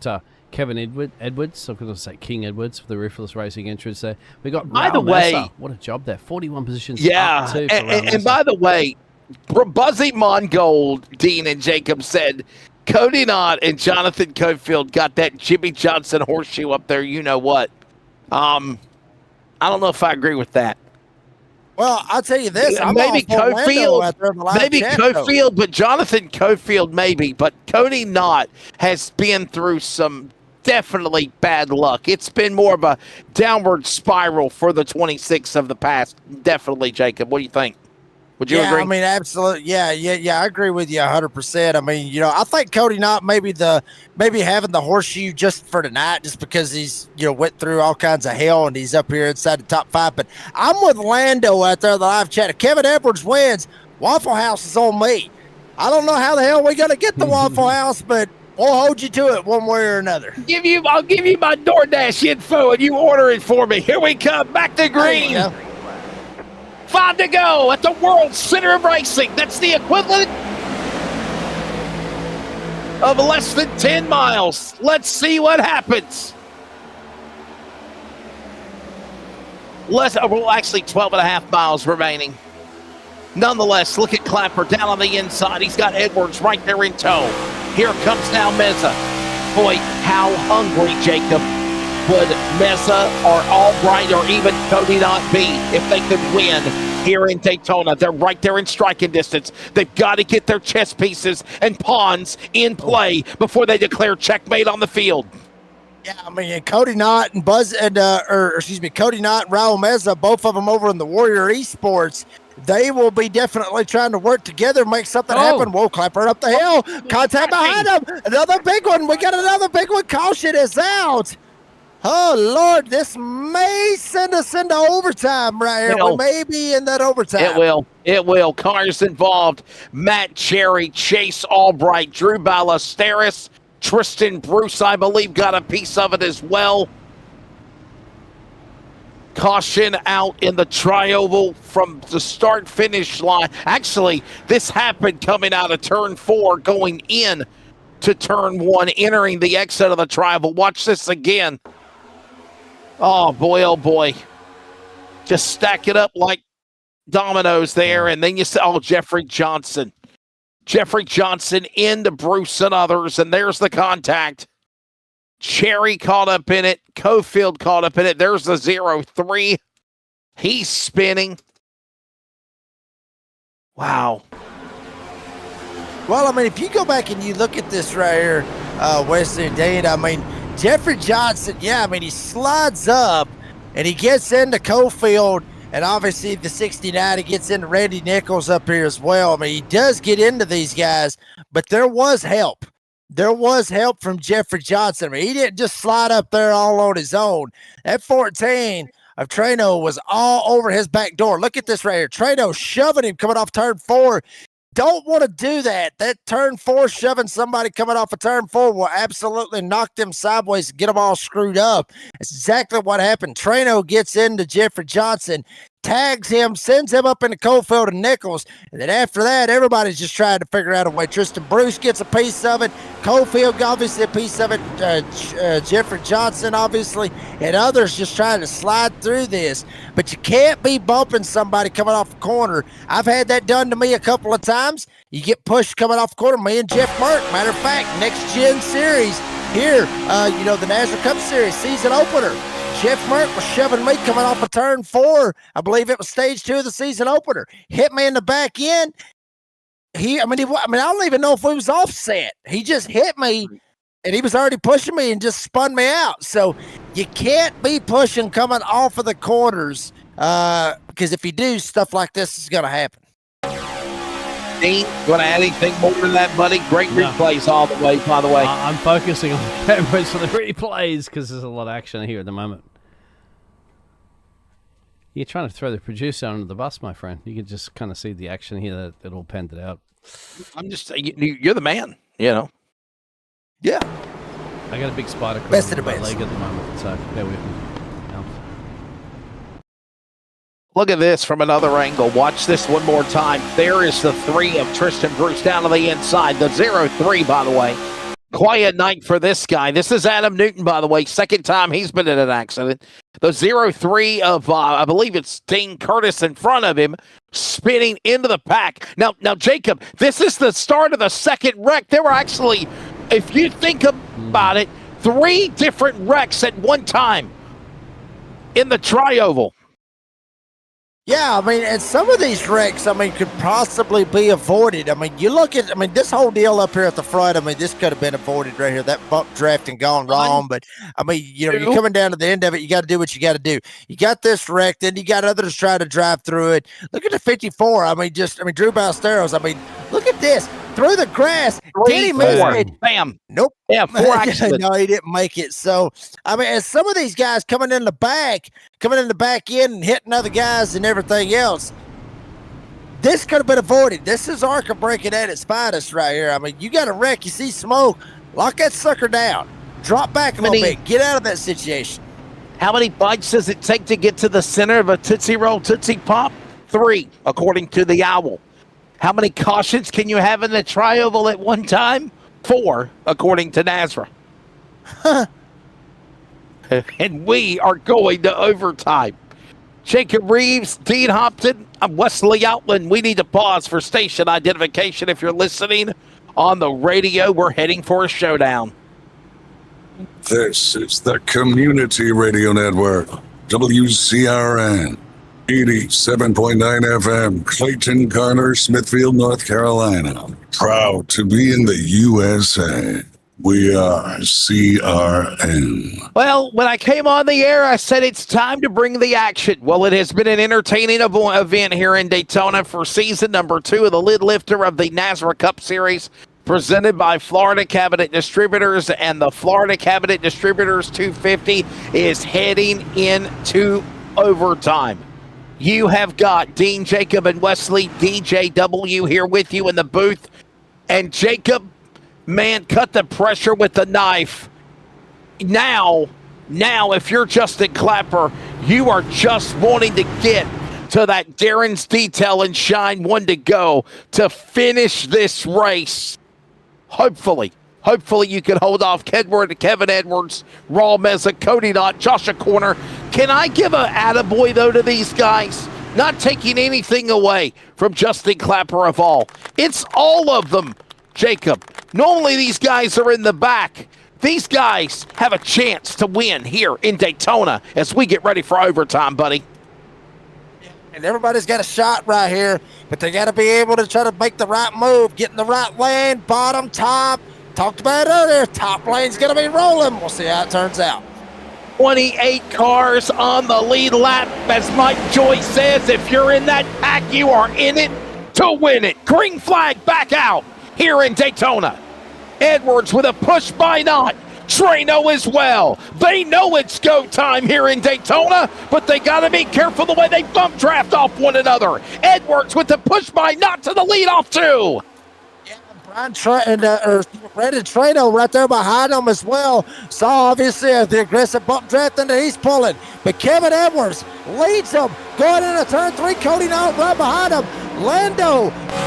Kevin Edwards. I'm going to say King Edwards for the Ruthless Racing entrance there. We got By the Raul way, Mesa. What a job there. 41 positions. Yeah, up too for Raul and Mesa. by the way, Buzzy Mongold, Dean, and Jacob said Cody Knott and Jonathan Cofield got that Jimmy Johnson horseshoe up there. You know what? I don't know if I agree with that. Well, I'll tell you this. I'm Maybe all for Orlando out there in the live maybe chat, though. Cofield, but Jonathan Cofield maybe. But Cody Knott has been through some definitely bad luck. It's been more of a downward spiral for the 26 of the past. Definitely, Jacob. What do you think? Would you agree? I mean, absolutely. Yeah. I agree with you 100%. I mean, I think Cody Knott maybe having the horseshoe just for tonight, just because he's, went through all kinds of hell and he's up here inside the top 5. But I'm with Lando out there in the live chat. If Kevin Edwards wins, Waffle House is on me. I don't know how the hell we're going to get the Waffle House, but we'll hold you to it one way or another. I'll give you my DoorDash info and you order it for me. Here we come. Back to green. 5 to go at the World Center of Racing. That's the equivalent of less than 10 miles. Let's see what happens. Actually 12 and a half miles remaining. Nonetheless, look at Clapper down on the inside. He's got Edwards right there in tow. Here comes now Meza. Boy, how hungry, Jacob, would Meza or Albright or even Cody Knott be if they could win here in Daytona? They're right there in striking distance. They've got to get their chess pieces and pawns in play before they declare checkmate on the field. Yeah, I mean, Cody Knott and Cody Knott and Raul Meza, both of them over in the Warrior Esports, they will be definitely trying to work together, make something happen. Whoa, Clapper up the hill. Contact behind him. Another big one. We got another big one. Caution is out. Oh, Lord, this may send us into overtime right here. We may be in that overtime. It will. Cars involved. Matt Cherry, Chase Albright, Drew Ballesteros, Tristan Bruce, I believe, got a piece of it as well. Caution out in the tri-oval from the start-finish line. Actually, this happened coming out of turn 4, going in to turn 1, entering the exit of the tri-oval. Watch this again. Oh, boy. Just stack it up like dominoes there, and then you say, Jeffrey Johnson. Jeffrey Johnson into Bruce and others, and there's the contact. Cherry caught up in it. Cofield caught up in it. There's the 0-3. He's spinning. Wow. Well, I mean, if you go back and you look at this right here, Wesley and Dane, I mean, Jeffrey Johnson, he slides up and he gets into Cofield, and obviously the 69, he gets into Randy Nichols up here as well. I mean, he does get into these guys, but there was help. There was help from Jeffrey Johnson. I mean, he didn't just slide up there all on his own. That 14 of Trano was all over his back door. Look at this right here. Trano shoving him coming off turn 4. Don't want to do that. That turn 4, shoving somebody coming off of turn 4 will absolutely knock them sideways and get them all screwed up. That's exactly what happened. Trano gets into Jeffrey Johnson, tags him, sends him up into Cofield and Nichols, and then after that, everybody's just trying to figure out a way. Tristan Bruce gets a piece of it. Cofield obviously a piece of it. Jeffrey Johnson obviously, and others just trying to slide through this. But you can't be bumping somebody coming off the corner. I've had that done to me a couple of times. You get pushed coming off the corner. Me and Jeff Murk, matter of fact, next gen series here, the NASRA Cup Series season opener. Jeff Murk was shoving me coming off of turn 4. I believe it was stage 2 of the season opener. Hit me in the back end. I don't even know if we was offset. He just hit me, and he was already pushing me and just spun me out. So you can't be pushing coming off of the corners because if you do, stuff like this is going to happen. Dean, you want to add anything more to that, buddy? Great replays all the way, by the way. I'm focusing on the cameras for the replays because there's a lot of action here at the moment. You're trying to throw the producer under the bus, my friend. You can just kind of see the action here that all panned it out. I'm just saying, you're the man, Yeah. I got a big spider Best of crawling the on my best. leg at the moment, so bear with me. Look at this from another angle. Watch this one more time. There is the 3 of Tristan Bruce down to the inside. The 0-3, by the way. Quiet night for this guy. This is Adam Newton, by the way. Second time he's been in an accident. The 0-3 of, I believe it's Dean Curtis in front of him, spinning into the pack. Now, Jacob, this is the start of the second wreck. There were actually, if you think about it, 3 different wrecks at one time in the tri-oval. Yeah, I mean, and some of these wrecks, I mean, could possibly be avoided. I mean, you look at, I mean, this whole deal up here at the front, I mean, this could have been avoided right here. That bump draft and gone wrong. But, I mean, you know, you're coming down to the end of it. You got to do what you got to do. You got this wreck, then you got others trying to drive through it. Look at the 54. I mean, Drew Ballesteros. I mean, look at this. Through the grass. Did he miss it? Bam. Nope. Yeah, 4 accidents. No, he didn't make it. So, I mean, and some of these guys coming in the back end and hitting other guys and everything else, this could have been avoided. This is ARCA breaking at its finest right here. I mean, you got a wreck, you see smoke, lock that sucker down. Drop back a little bit. Get out of that situation. How many bites does it take to get to the center of a Tootsie Roll Tootsie Pop? 3, according to the Owl. How many cautions can you have in the tri-oval at one time? 4, according to NASRA. And we are going to overtime. Jacob Reeves, Dean Hopton, I'm Wesley Outland. We need to pause for station identification. If you're listening on the radio, we're heading for a showdown. This is the Community Radio Network, WCRN, 87.9 FM, Clayton, Garner, Smithfield, North Carolina. Proud to be in the USA. We are CRN. Well, when I came on the air, I said it's time to bring the action. Well, it has been an entertaining event here in Daytona for season number 2 of the lid lifter of the NASRA Cup Series, presented by Florida Cabinet Distributors, and the Florida Cabinet Distributors 250 is heading into overtime. You have got Dean, Jacob, and Wesley, DJW, here with you in the booth. And Jacob, man, cut the pressure with the knife. Now, if you're Justin Clapper, you are just wanting to get to that Darren's Detail and Shine 1 to go to finish this race. Hopefully you can hold off Kevin Edwards, Raul Meza, Cody Knott, Joshua Corner. Can I give a attaboy, though, to these guys? Not taking anything away from Justin Clapper of all. It's all of them, Jacob. Normally these guys are in the back. These guys have a chance to win here in Daytona as we get ready for overtime, buddy. And everybody's got a shot right here, but they got to be able to try to make the right move, get in the right lane, bottom, top. Talked about it earlier. Top lane's going to be rolling. We'll see how it turns out. 28 cars on the lead lap. As Mike Joyce says, if you're in that pack, you are in it to win it. Green flag back out here in Daytona. Edwards with a push by Knott. Trano as well. They know it's go time here in Daytona, but they got to be careful the way they bump draft off one another. Edwards with the push by Knott to the lead off 2. Brandon Trano right there behind him as well. Saw obviously the aggressive bump drafting that he's pulling. But Kevin Edwards leads him. Going into turn 3, Cody Knott right behind him. Lando,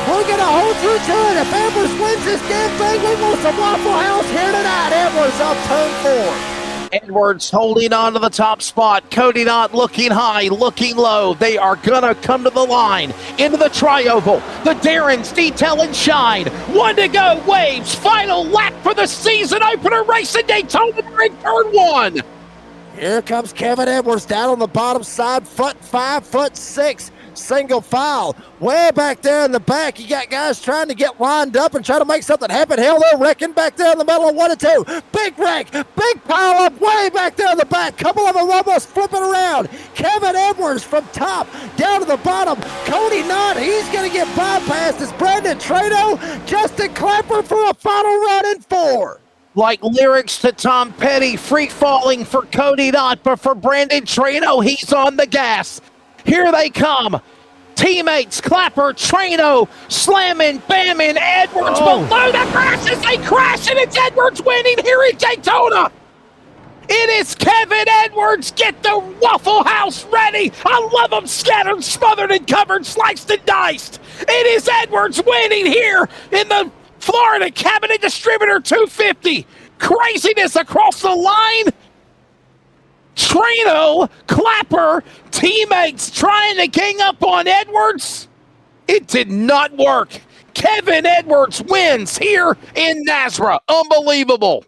we're going to hold you to it. If Edwards wins this damn thing, we want some Waffle House here tonight. Edwards up turn 4. Edwards holding on to the top spot. Cody Knott looking high, looking low. They are going to come to the line. Into the tri-oval. The Darren's Detail and Shine. 1 to go. Waves. Final lap for the season opener race in Daytona in turn 1. Here comes Kevin Edwards down on the bottom side. Foot 5, foot 6. Single file. Way back there in the back, you got guys trying to get lined up and try to make something happen. Hell, they're wrecking back there in the middle of 1 and 2. Big wreck, big pile up way back there in the back. Couple of them almost flipping around. Kevin Edwards from top down to the bottom. Cody Knott, he's going to get bypassed. It's Brandon Trano. Justin Clapper for a final run in 4. Like lyrics to Tom Petty, free falling for Cody Knott, but for Brandon Trano, he's on the gas. Here they come. Teammates, Clapper, Trano, slamming, bamming, Edwards below the grass as they crash, and it's Edwards winning here at Daytona. It is Kevin Edwards. Get the Waffle House ready. I love them scattered, smothered, and covered, sliced and diced. It is Edwards winning here in the Florida Cabinet Distributor 250. Craziness across the line. Trano, Clapper, teammates trying to gang up on Edwards. It did not work. Kevin Edwards wins here in NASRA. Unbelievable.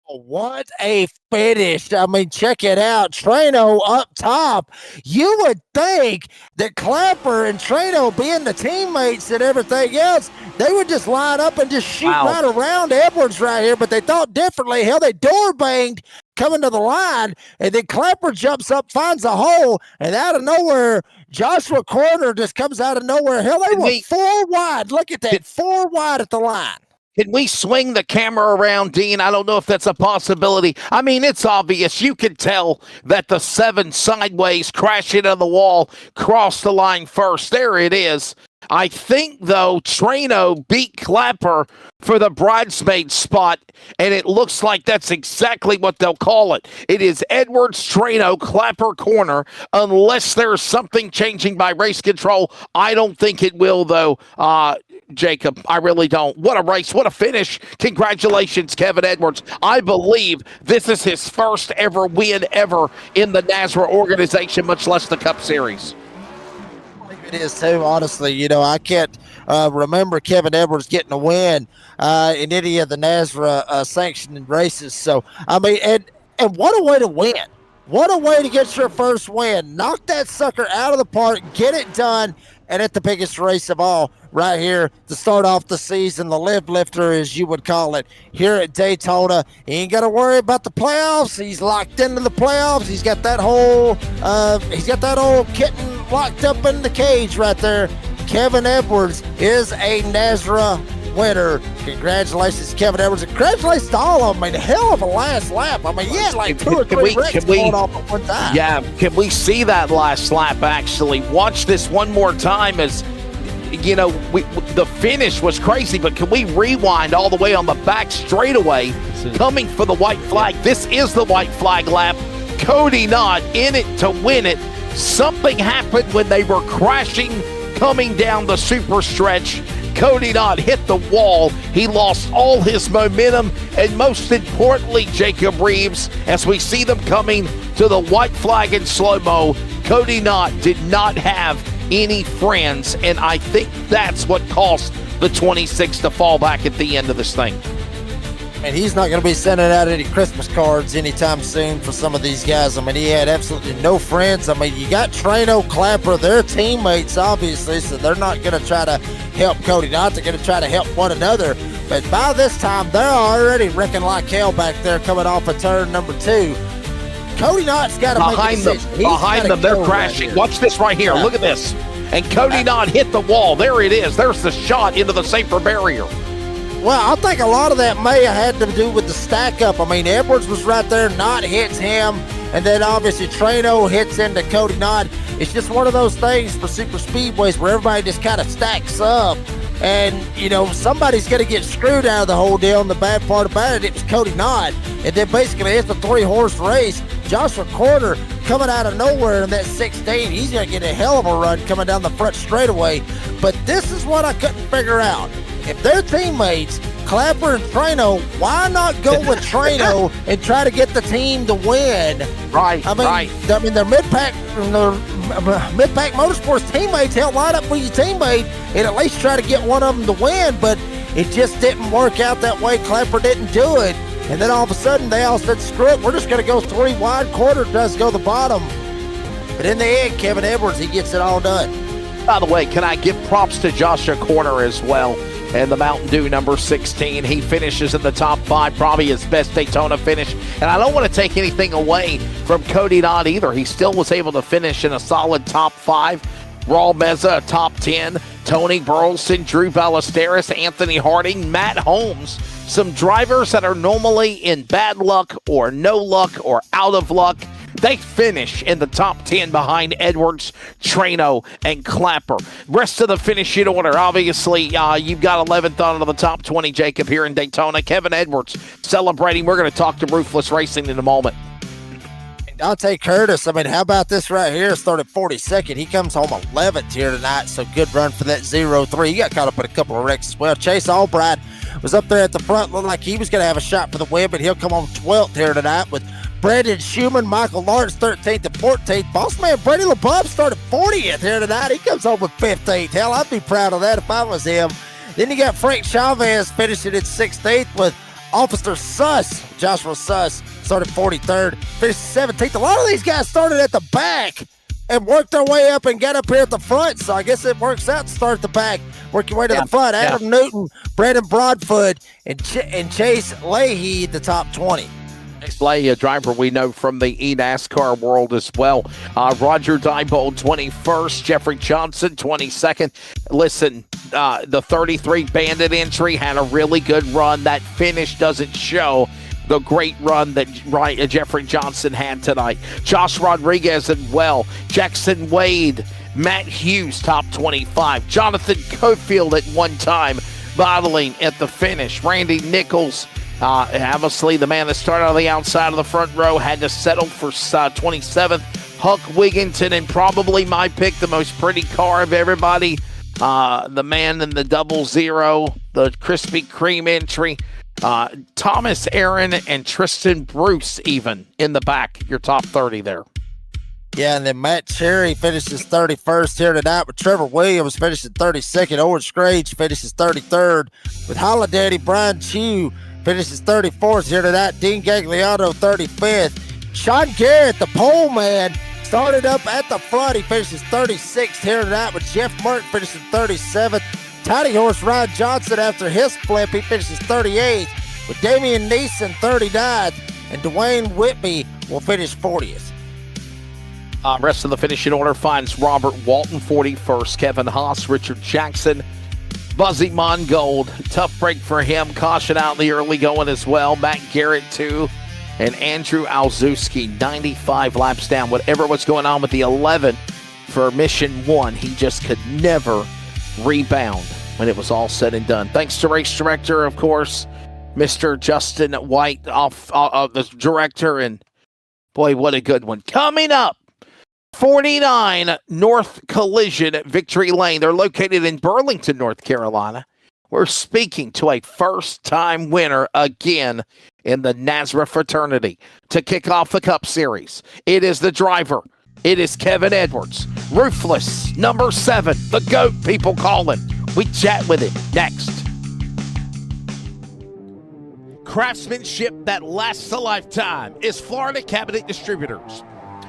What a finish. I mean, check it out. Trano up top. You would think that Clapper and Trano, being the teammates and everything else, they would just line up and just shoot right around Edwards right here, but they thought differently. Hell, they door banged coming to the line, and then Clapper jumps up, finds a hole, and out of nowhere, Joshua Corner just comes out of nowhere. Hell, they went 4 wide. Look at that, 4 wide at the line. Can we swing the camera around, Dean? I don't know if that's a possibility. I mean, it's obvious. You can tell that the 7 sideways crash into the wall, cross the line first. There it is. I think, though, Trano beat Clapper for the bridesmaid spot, and it looks like that's exactly what they'll call it. It is Edwards, Trano, Clapper corner, unless there's something changing by race control. I don't think it will, though, Jacob. I really don't. What a race. What a finish. Congratulations, Kevin Edwards. I believe this is his first ever win ever in the NASRA organization, much less the Cup Series. It is too, honestly. You know, I can't remember Kevin Edwards getting a win in any of the NASRA sanctioned races. So, I mean, and what a way to win. What a way to get your first win. Knock that sucker out of the park, get it done, and at the biggest race of all, right here to start off the season, the live lifter, as you would call it, here at Daytona. He ain't got to worry about the playoffs. He's locked into the playoffs. He's got that whole kitten locked up in the cage right there. Kevin Edwards is a NASRA winner. Congratulations, Kevin Edwards. Congratulations to all of them. I mean, hell of a last lap. I mean, he had like 2 or 3 wrecks going off at one time. Yeah, can we see that last lap, actually? Watch this one more time as, you know, the finish was crazy, but can we rewind all the way on the back straightaway, coming for the white flag? This is the white flag lap. Cody Knott in it to win it. Something happened when they were crashing, coming down the super stretch. Cody Knott hit the wall. He lost all his momentum, and most importantly, Jacob Reeves, as we see them coming to the white flag in slow-mo, Cody Knott did not have any friends, and I think that's what cost the 26 to fall back at the end of this thing. And he's not going to be sending out any Christmas cards anytime soon for some of these guys. I mean, he had absolutely no friends. I mean, you got Trano, Clapper, they're teammates, obviously, so they're not going to try to help Cody Knott. They're going to try to help one another. But by this time, they're already wrecking like hell back there coming off of turn number 2. Cody Knott's got to make a decision. Behind them, they're crashing. Right, watch this right here. Yeah. Look at this. And Cody Knott hit the wall. There it is. There's the shot into the safer barrier. Well, I think a lot of that may have had to do with the stack up. I mean, Edwards was right there, Knott hits him, and then obviously Trano hits into Cody Knott. It's just one of those things for super speedways where everybody just kind of stacks up. And, you know, somebody's going to get screwed out of the whole deal, and the bad part about it was Cody Knott. And then basically it's a 3-horse race. Joshua Corner coming out of nowhere in that 16. He's going to get a hell of a run coming down the front straightaway. But this is what I couldn't figure out. If they're teammates, Clapper and Trano, why not go with Trano and try to get the team to win? Right, I mean, their mid-pack motorsports teammates help line up for your teammate and at least try to get one of them to win, but it just didn't work out that way. Clapper didn't do it. And then all of a sudden, they all said, screw it, we're just going to go 3 wide. Corner does go the bottom. But in the end, Kevin Edwards, he gets it all done. By the way, can I give props to Joshua Corner as well? And the Mountain Dew number 16, he finishes in the top 5, probably his best Daytona finish. And I don't want to take anything away from Cody Knott either. He still was able to finish in a solid top 5. Raul Meza, top 10. Tony Burleson, Drew Ballesteros, Anthony Harding, Matt Holmes. Some drivers that are normally in bad luck or no luck or out of luck. They finish in the top 10 behind Edwards, Trano, and Clapper. Rest of the finishing order, obviously, you've got 11th out of the top 20, Jacob, here in Daytona. Kevin Edwards celebrating. We're going to talk to Ruthless Racing in a moment. Dante Curtis, I mean, how about this right here? Started 42nd. He comes home 11th here tonight, so good run for that 0-3. He got caught up in a couple of wrecks as well. Chase Albright was up there at the front, looked like he was going to have a shot for the win, but he'll come home 12th here tonight with Brandon Schumann, Michael Lawrence 13th and 14th. Boss man Brady LeBob started 40th here tonight. He comes home with 15th. Hell, I'd be proud of that if I was him. Then you got Frank Chavez finishing at 16th with Officer Suss, Joshua Suss, started 43rd, finished 17th. A lot of these guys started at the back and worked their way up and got up here at the front. So I guess it works out to start at the back, work your way to the front. Adam Newton, Brandon Broadfoot, and Chase Leahy, the top 20. Play a driver we know from the NASCAR world as well. Roger Diebold, 21st. Jeffrey Johnson, 22nd. Listen, the 33 Bandit entry had a really good run. That finish doesn't show the great run that Jeffrey Johnson had tonight. Josh Rodriguez as well. Jackson Wade, Matt Hughes, top 25. Jonathan Cofield at one time battling at the finish. Randy Nichols, obviously the man that started on the outside of the front row, had to settle for 27th. Huck Wigginton, and probably my pick, the most pretty car of everybody, the man in the 00, the Krispy Kreme entry, Thomas Aaron and Tristan Bruce even in the back, your top 30 there. Yeah, and then Matt Cherry finishes 31st here tonight, with Trevor Williams finishing 32nd. Owen Scrage finishes 33rd, with Holiday Brian Chew finishes 34th here tonight. Dean Gagliano 35th. Sean Garrett, the pole man, started up at the front. He finishes 36th here tonight, with Jeff Merck finishing 37th. Tiny Horse Ryan Johnson, after his flip, he finishes 38th, with Damian Neeson 39th, and Dwayne Whitby will finish 40th. Rest of the finishing order finds Robert Walton 41st, Kevin Haas, Richard Jackson, Buzzy Mongold. Tough break for him. Caution out in the early going as well. Matt Garrett, too. And Andrew Alzewski, 95 laps down. Whatever was going on with the 11 for Mission 1, he just could never rebound when it was all said and done. Thanks to race director, of course, Mr. Justin White, the director. And boy, what a good one. Coming up, 49 North Collision at Victory Lane. They're located in Burlington, North Carolina. We're speaking to a first-time winner again in the NASRA fraternity to kick off the Cup Series. It is the driver. It is Kevin Edwards. Ruthless, number 7, the GOAT, people call him. We chat with him next. Craftsmanship that lasts a lifetime is Florida Cabinet Distributors.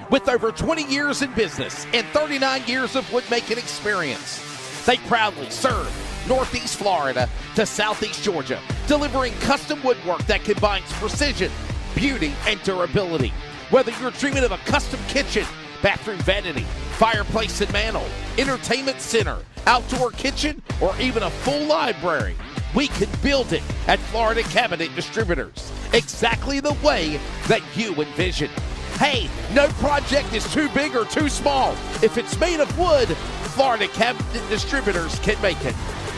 With over 20 years in business and 39 years of woodmaking experience, they proudly serve Northeast Florida to Southeast Georgia, delivering custom woodwork that combines precision, beauty, and durability. Whether you're dreaming of a custom kitchen, bathroom vanity, fireplace and mantle, entertainment center, outdoor kitchen, or even a full library, we can build it at Florida Cabinet Distributors, exactly the way that you envision. Hey, no project is too big or too small. If it's made of wood, Florida Cabinet Distributors can make it.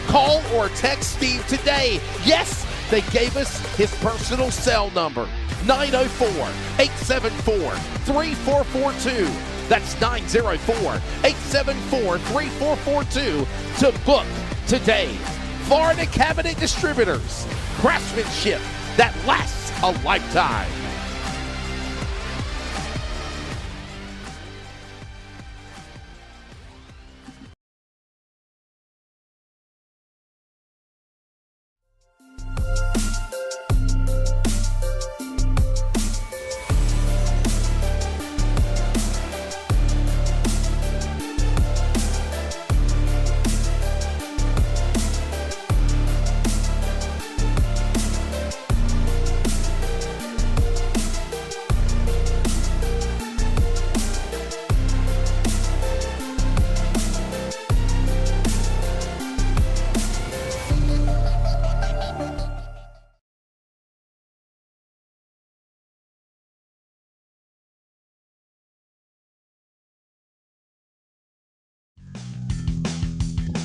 Call or text Steve today. Yes, they gave us his personal cell number, 904-874-3442. That's 904-874-3442 to book today. Florida Cabinet Distributors, craftsmanship that lasts a lifetime.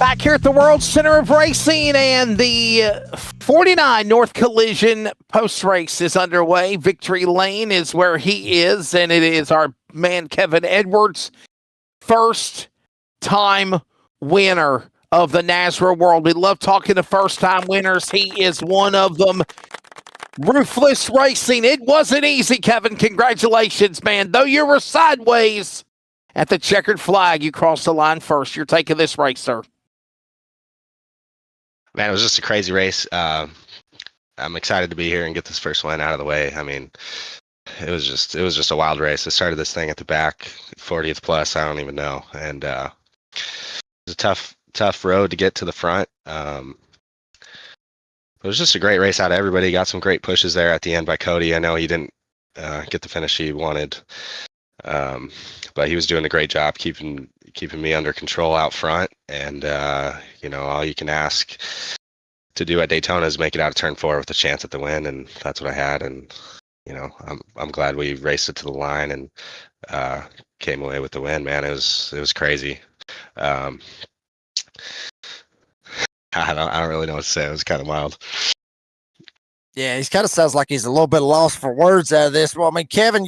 Back here at the World Center of Racing, and the 49 North Collision post-race is underway. Victory Lane is where he is, and it is our man Kevin Edwards, first-time winner of the NASRA World. We love talking to first-time winners. He is one of them. Ruthless Racing. It wasn't easy, Kevin. Congratulations, man. Though you were sideways at the checkered flag, you crossed the line first. You're taking this race, sir. Man, it was just a crazy race. I'm excited to be here and get this first win out of the way. I mean, it was just a wild race. I started this thing at the back, 40th plus, I don't even know. And it was a tough road to get to the front. It was just a great race out of everybody. Got some great pushes there at the end by Cody. I know he didn't get the finish he wanted, but he was doing a great job keeping me under control out front. And all you can ask to do at Daytona is make it out of turn 4 with a chance at the win, and that's what I had. And I'm glad we raced it to the line and came away with the win. Man, it was crazy. I don't really know what to say. It was kind of wild. Yeah, he kind of sounds like he's a little bit lost for words out of this. Well, I mean, Kevin,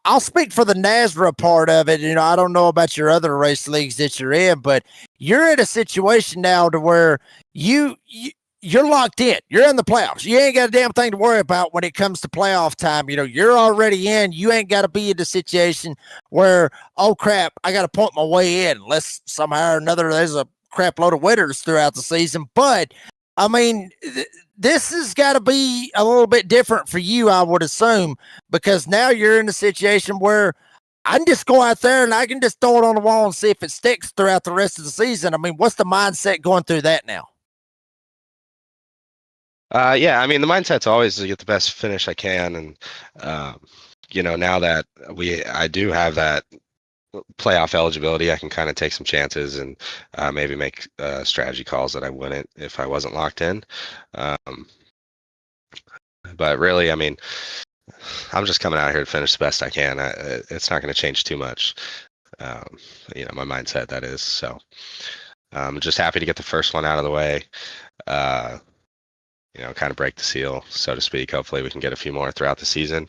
I'll speak for the NASRA part of it. I don't know about your other race leagues that you're in, but you're in a situation now to where you're locked in. You're in the playoffs. You ain't got a damn thing to worry about when it comes to playoff time. You're already in. You ain't got to be in the situation where, oh crap, I got to point my way in unless somehow or another there's a crap load of winners throughout the season. But I mean, this has got to be a little bit different for you, I would assume, because now you're in a situation where I can just go out there and I can just throw it on the wall and see if it sticks throughout the rest of the season. I mean, what's the mindset going through that now? Yeah, I mean, the mindset's always to get the best finish I can. And, now that I do have that playoff eligibility, I can kind of take some chances and maybe make strategy calls that I wouldn't if I wasn't locked in. But really, I mean, I'm just coming out here to finish the best I can. It's not going to change too much. My mindset, that is. So I'm just happy to get the first one out of the way. Kind of break the seal, so to speak. Hopefully we can get a few more throughout the season.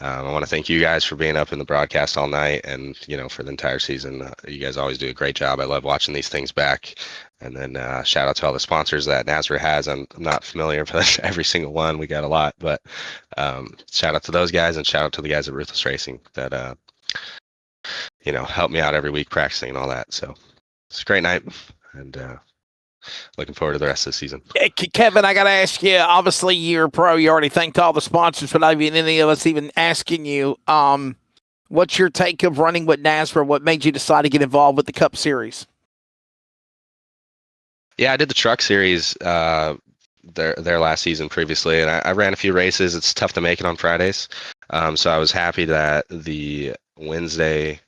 I want to thank you guys for being up in the broadcast all night and, for the entire season. You guys always do a great job. I love watching these things back. And then shout out to all the sponsors that NASRA has. I'm not familiar with every single one. We got a lot, but shout out to those guys and shout out to the guys at Ruthless Racing that, help me out every week practicing and all that. So it's a great night and looking forward to the rest of the season. Kevin, I got to ask you, obviously you're a pro. You already thanked all the sponsors without even any of us even asking you. What's your take of running with NASRA? What made you decide to get involved with the Cup Series? Yeah, I did the Truck Series their last season previously, and I ran a few races. It's tough to make it on Fridays. So I was happy that the Wednesday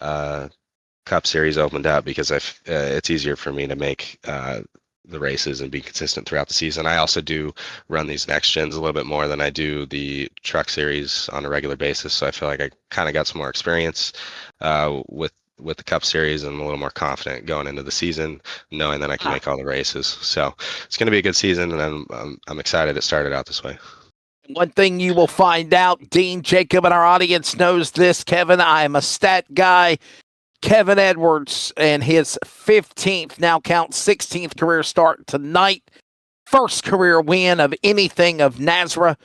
Cup Series opened up because it's easier for me to make the races and be consistent throughout the season. I also do run these next gens a little bit more than I do the Truck Series on a regular basis, so I feel like I kind of got some more experience with the Cup Series and I'm a little more confident going into the season, knowing that I can make all the races. So it's going to be a good season, and I'm excited it started out this way. One thing you will find out, Dean, Jacob, and our audience knows this, Kevin, I am a stat guy. Kevin Edwards and his 15th, now count 16th career start tonight. First career win of anything of NASRA.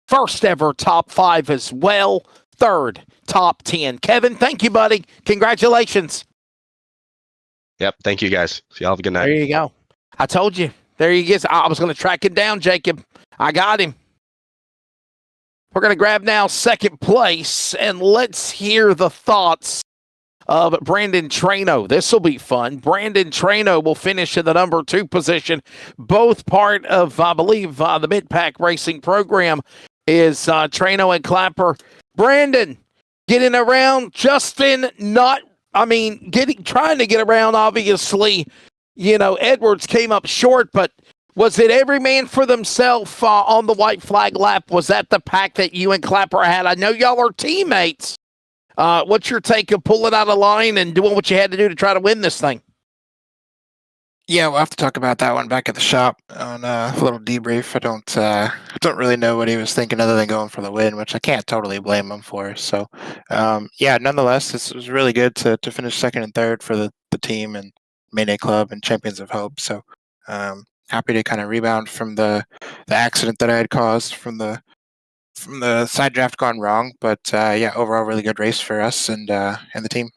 First ever top 5 as well. Third top 10. Kevin, thank you, buddy. Congratulations. Yep. Thank you, guys. Y'all have a good night. There you go. I told you. There he is. I was going to track him down, Jacob. I got him. We're going to grab now second place, and let's hear the thoughts of Brandon Trano. This will be fun. Brandon Trano will finish in the number 2 position. Both part of, I believe, the mid-pack racing program is Trano and Clapper. Brandon getting around. Justin trying to get around, obviously. Edwards came up short, but was it every man for themselves on the white flag lap? Was that the pack that you and Clapper had? I know y'all are teammates. What's your take of pulling out of line and doing what you had to do to try to win this thing? Yeah, we'll have to talk about that one back at the shop on a little debrief. I don't really know what he was thinking other than going for the win, which I can't totally blame him for. So, yeah, nonetheless, this was really good to finish second and third for the team and Mayday Club and Champions of Hope. So, happy to kind of rebound from the accident that I had caused from the side draft gone wrong. But yeah, overall, really good race for us and the team.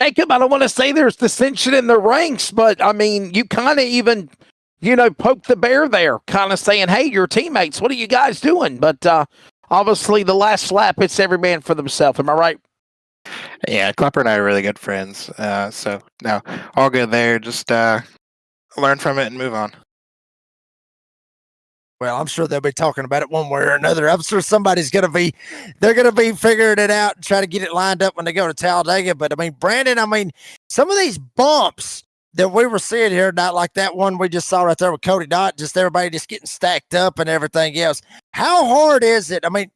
Jacob, I don't want to say there's dissension in the ranks, but I mean, you kind of even, poked the bear there, kind of saying, hey, your teammates, what are you guys doing? But obviously, the last lap, it's every man for themselves. Am I right? Yeah, Clapper and I are really good friends. So, no, all good there. Just learn from it and move on. Well, I'm sure they'll be talking about it one way or another. I'm sure they're going to be figuring it out and try to get it lined up when they go to Talladega. But I mean, Brandon, some of these bumps that we were seeing here, not like that one we just saw right there with Cody Dott, just everybody just getting stacked up and everything else. How hard is it? I mean,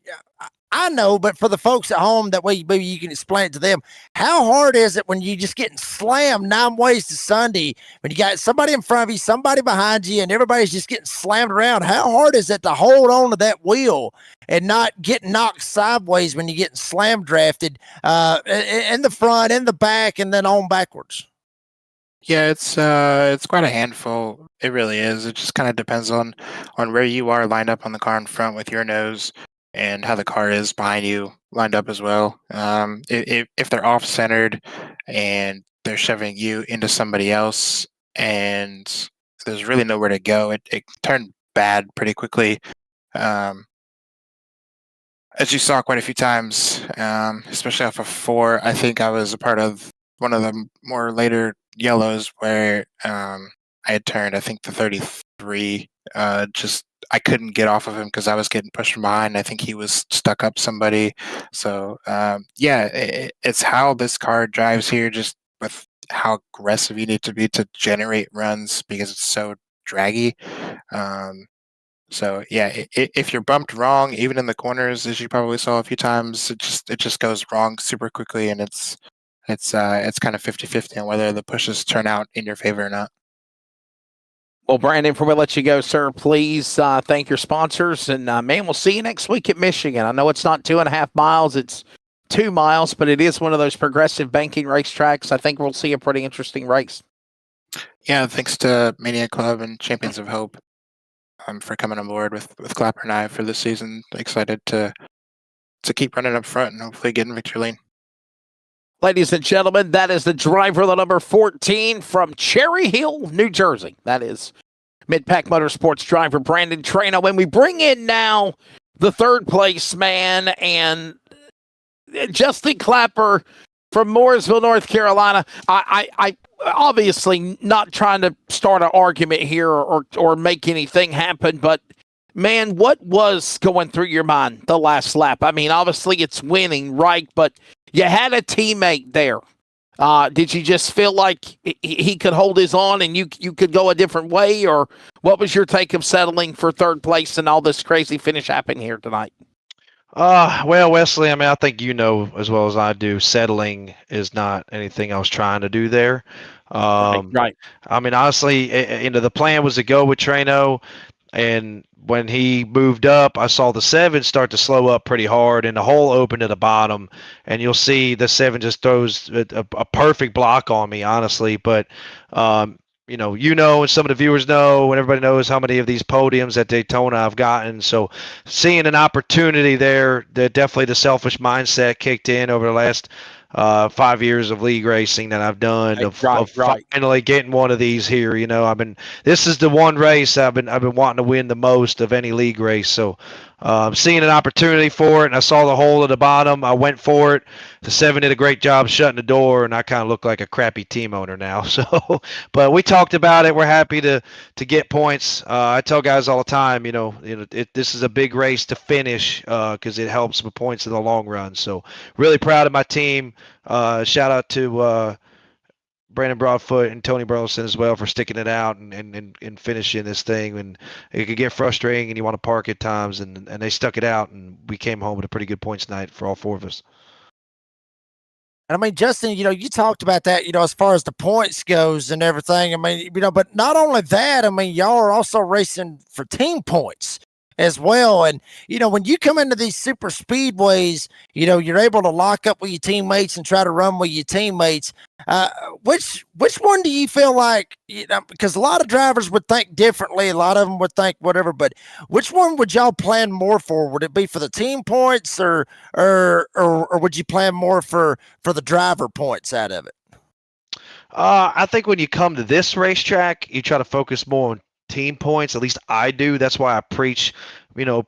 I know, but for the folks at home that way, maybe you can explain it to them. How hard is it when you just getting slammed 9 ways to Sunday, when you got somebody in front of you, somebody behind you, and everybody's just getting slammed around? How hard is it to hold on to that wheel and not get knocked sideways when you're getting slam drafted in the front, in the back, and then on backwards? Yeah, it's quite a handful. It really is. It just kind of depends on where you are lined up on the car in front with your nose, and how the car is behind you lined up as well. If they're off-centered and they're shoving you into somebody else and there's really nowhere to go, it turned bad pretty quickly. As you saw quite a few times, especially off of 4, I think I was a part of one of the more later yellows where I had turned, I think, the 33, just I couldn't get off of him because I was getting pushed from behind. I think he was stuck up somebody. So yeah, it's how this car drives here, just with how aggressive you need to be to generate runs because it's so draggy. So yeah, if you're bumped wrong, even in the corners, as you probably saw a few times, it just goes wrong super quickly, and it's kind of 50-50 on whether the pushes turn out in your favor or not. Well, Brandon, before we let you go, sir, please thank your sponsors. And, man, we'll see you next week at Michigan. I know it's not 2.5 miles. It's 2 miles, but it is one of those progressive banking racetracks. I think we'll see a pretty interesting race. Yeah, thanks to Mania Club and Champions of Hope for coming on board with Clapper and I for this season. Excited to keep running up front and hopefully getting victory lane. Ladies and gentlemen, that is the driver of the number 14 from Cherry Hill, New Jersey. That is Mid-Pack Motorsports driver Brandon Traino. When we bring in now the third place man and Justin Clapper from Mooresville, North Carolina, I obviously not trying to start an argument here or make anything happen, but man, what was going through your mind the last lap? I mean, obviously it's winning, right? But you had a teammate there. Did you just feel like he could hold his own and you could go a different way? Or what was your take of settling for third place and all this crazy finish happening here tonight? Well, Wesley, I mean, I think you know as well as I do, settling is not anything I was trying to do there. Right. I mean, honestly, the plan was to go with Traino. And when he moved up, I saw the 7 start to slow up pretty hard, and the hole opened at the bottom. And you'll see the 7 just throws a perfect block on me, honestly. But, and some of the viewers know, and everybody knows how many of these podiums at Daytona I've gotten. So seeing an opportunity there, that definitely the selfish mindset kicked in over the last 5 years of league racing that I've done of finally getting one of these here. This is the one race I've been wanting to win the most of any league race. So seeing an opportunity for it, and I saw the hole at the bottom, I went for it. The 7 did a great job shutting the door, and I kind of look like a crappy team owner now. So, but we talked about it. We're happy to get points. I tell guys all the time, this is a big race to finish because it helps with points in the long run. So really proud of my team. Shout out to Brandon Broadfoot and Tony Burleson as well for sticking it out and finishing this thing. And it could get frustrating and you want to park at times, and they stuck it out, and we came home with a pretty good points night for all 4 of us. And I mean, Justin, you talked about that, as far as the points goes and everything. I mean, but not only that, I mean, y'all are also racing for team points as well. And, when you come into these super speedways, you're able to lock up with your teammates and try to run with your teammates. Which one do you feel like, because a lot of drivers would think differently. A lot of them would think whatever, but which one would y'all plan more for? Would it be for the team points or would you plan more for the driver points out of it? I think when you come to this racetrack, you try to focus more on team points. At least I do. That's why I preach,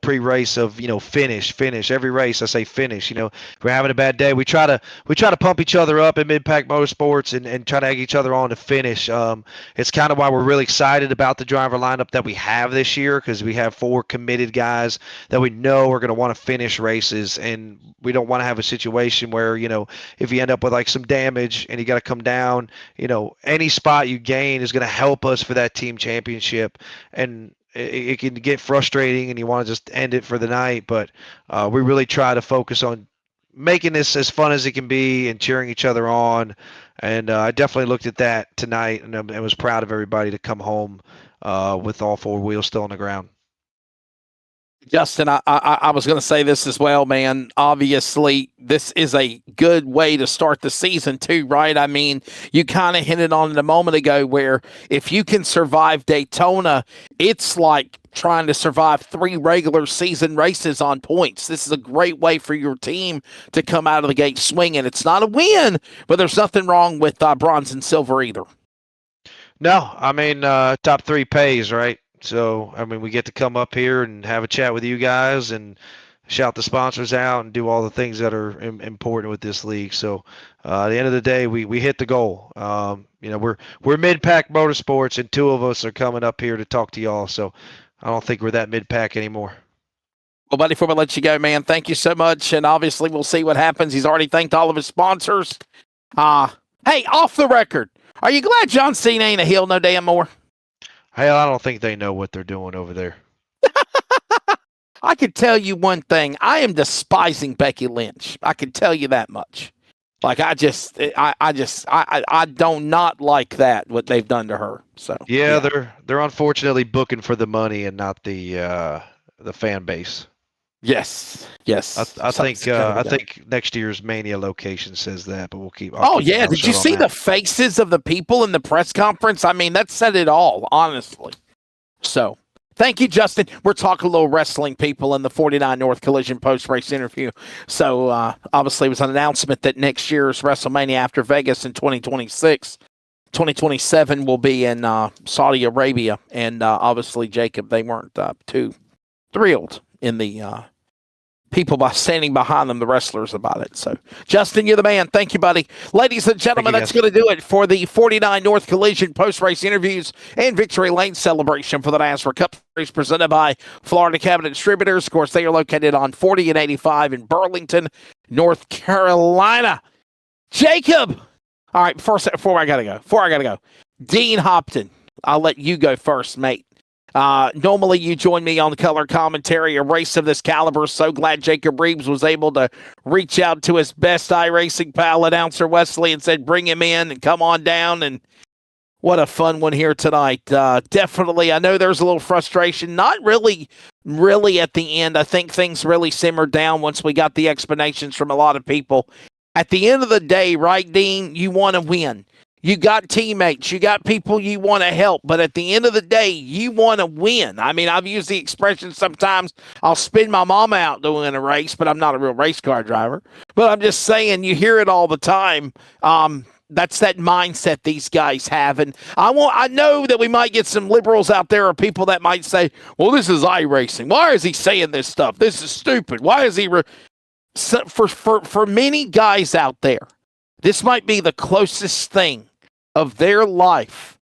pre-race of, finish. Every race I say finish. If we're having a bad day, we try to pump each other up in mid-pack motorsports and try to egg each other on to finish. It's kind of why we're really excited about the driver lineup that we have this year, because we have 4 committed guys that we know are going to want to finish races, and we don't want to have a situation where, if you end up with like some damage and you got to come down, any spot you gain is going to help us for that team championship. And it can get frustrating and you want to just end it for the night, but we really try to focus on making this as fun as it can be and cheering each other on. And I definitely looked at that tonight and I was proud of everybody to come home with all 4 wheels still on the ground. Justin, I was going to say this as well, man. Obviously, this is a good way to start the season too, right? I mean, you kind of hinted on it a moment ago where if you can survive Daytona, it's like trying to survive 3 regular season races on points. This is a great way for your team to come out of the gate swinging. It's not a win, but there's nothing wrong with bronze and silver either. No, I mean, top 3 pays, right? So, I mean, we get to come up here and have a chat with you guys and shout the sponsors out and do all the things that are important with this league. So, at the end of the day, we hit the goal. We're mid-pack motorsports, and 2 of us are coming up here to talk to y'all. So, I don't think we're that mid-pack anymore. Well, buddy, before we let you go, man, thank you so much. And obviously, we'll see what happens. He's already thanked all of his sponsors. Hey, off the record, are you glad John Cena ain't a heel no damn more? Hell, I don't think they know what they're doing over there. I can tell you one thing. I am despising Becky Lynch. I can tell you that much. Like, I do not like that, what they've done to her. So yeah. they're unfortunately booking for the money and not the fan base. Yes. I think next year's Mania location says that, but we'll keep. Did you see the faces of the people in the press conference? I mean, that said it all, honestly. So, thank you, Justin. We're talking a little wrestling, people, in the 49 North Collision post-race interview. So, obviously, it was an announcement that next year's WrestleMania after Vegas in 2026, 2027 will be in Saudi Arabia, and obviously, Jacob, they weren't too thrilled in the people by standing behind them, the wrestlers, about it. So, Justin, you're the man. Thank you, buddy. Ladies and gentlemen, that's going to do it for the 49 North Collision post-race interviews and Victory Lane celebration for the NASRA Cup Series presented by Florida Cabinet Distributors. Of course, they are located on 40 and 85 in Burlington, North Carolina. Jacob! All right, before I got to go, Dean Hopton, I'll let you go first, mate. Normally you join me on the color commentary, a race of this caliber. So glad Jacob Reeves was able to reach out to his best iRacing pal, announcer Wesley, and said, bring him in and come on down. And what a fun one here tonight. Definitely. I know there's a little frustration, not really at the end. I think things really simmered down once we got the explanations from a lot of people. At the end of the day, right, Dean, you want to win. You got teammates, you got people you want to help, but at the end of the day, you want to win. I mean, I've used the expression sometimes, I'll spin my mom out doing a race, but I'm not a real race car driver. But I'm just saying, you hear it all the time. That's that mindset these guys have. And I know that we might get some liberals out there or people that might say, well, this is iRacing. Why is he saying this stuff? This is stupid. Why is he... For many guys out there, this might be the closest thing of their life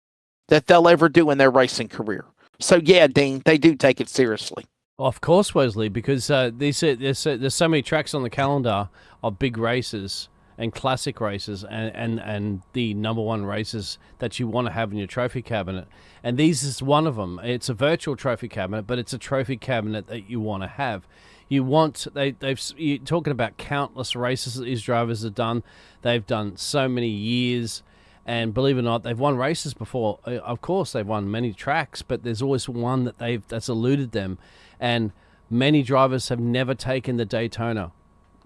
that they'll ever do in their racing career. So, yeah, Dean, they do take it seriously. Of course, Wesley, because there's so many tracks on the calendar of big races and classic races and the number one races that you want to have in your trophy cabinet. And these is one of them. It's a virtual trophy cabinet, but it's a trophy cabinet that you want to have. You want you're talking about countless races that these drivers have done. They've done so many years, and believe it or not, they've won races before. Of course, they've won many tracks, but there's always one that's eluded them, and many drivers have never taken the Daytona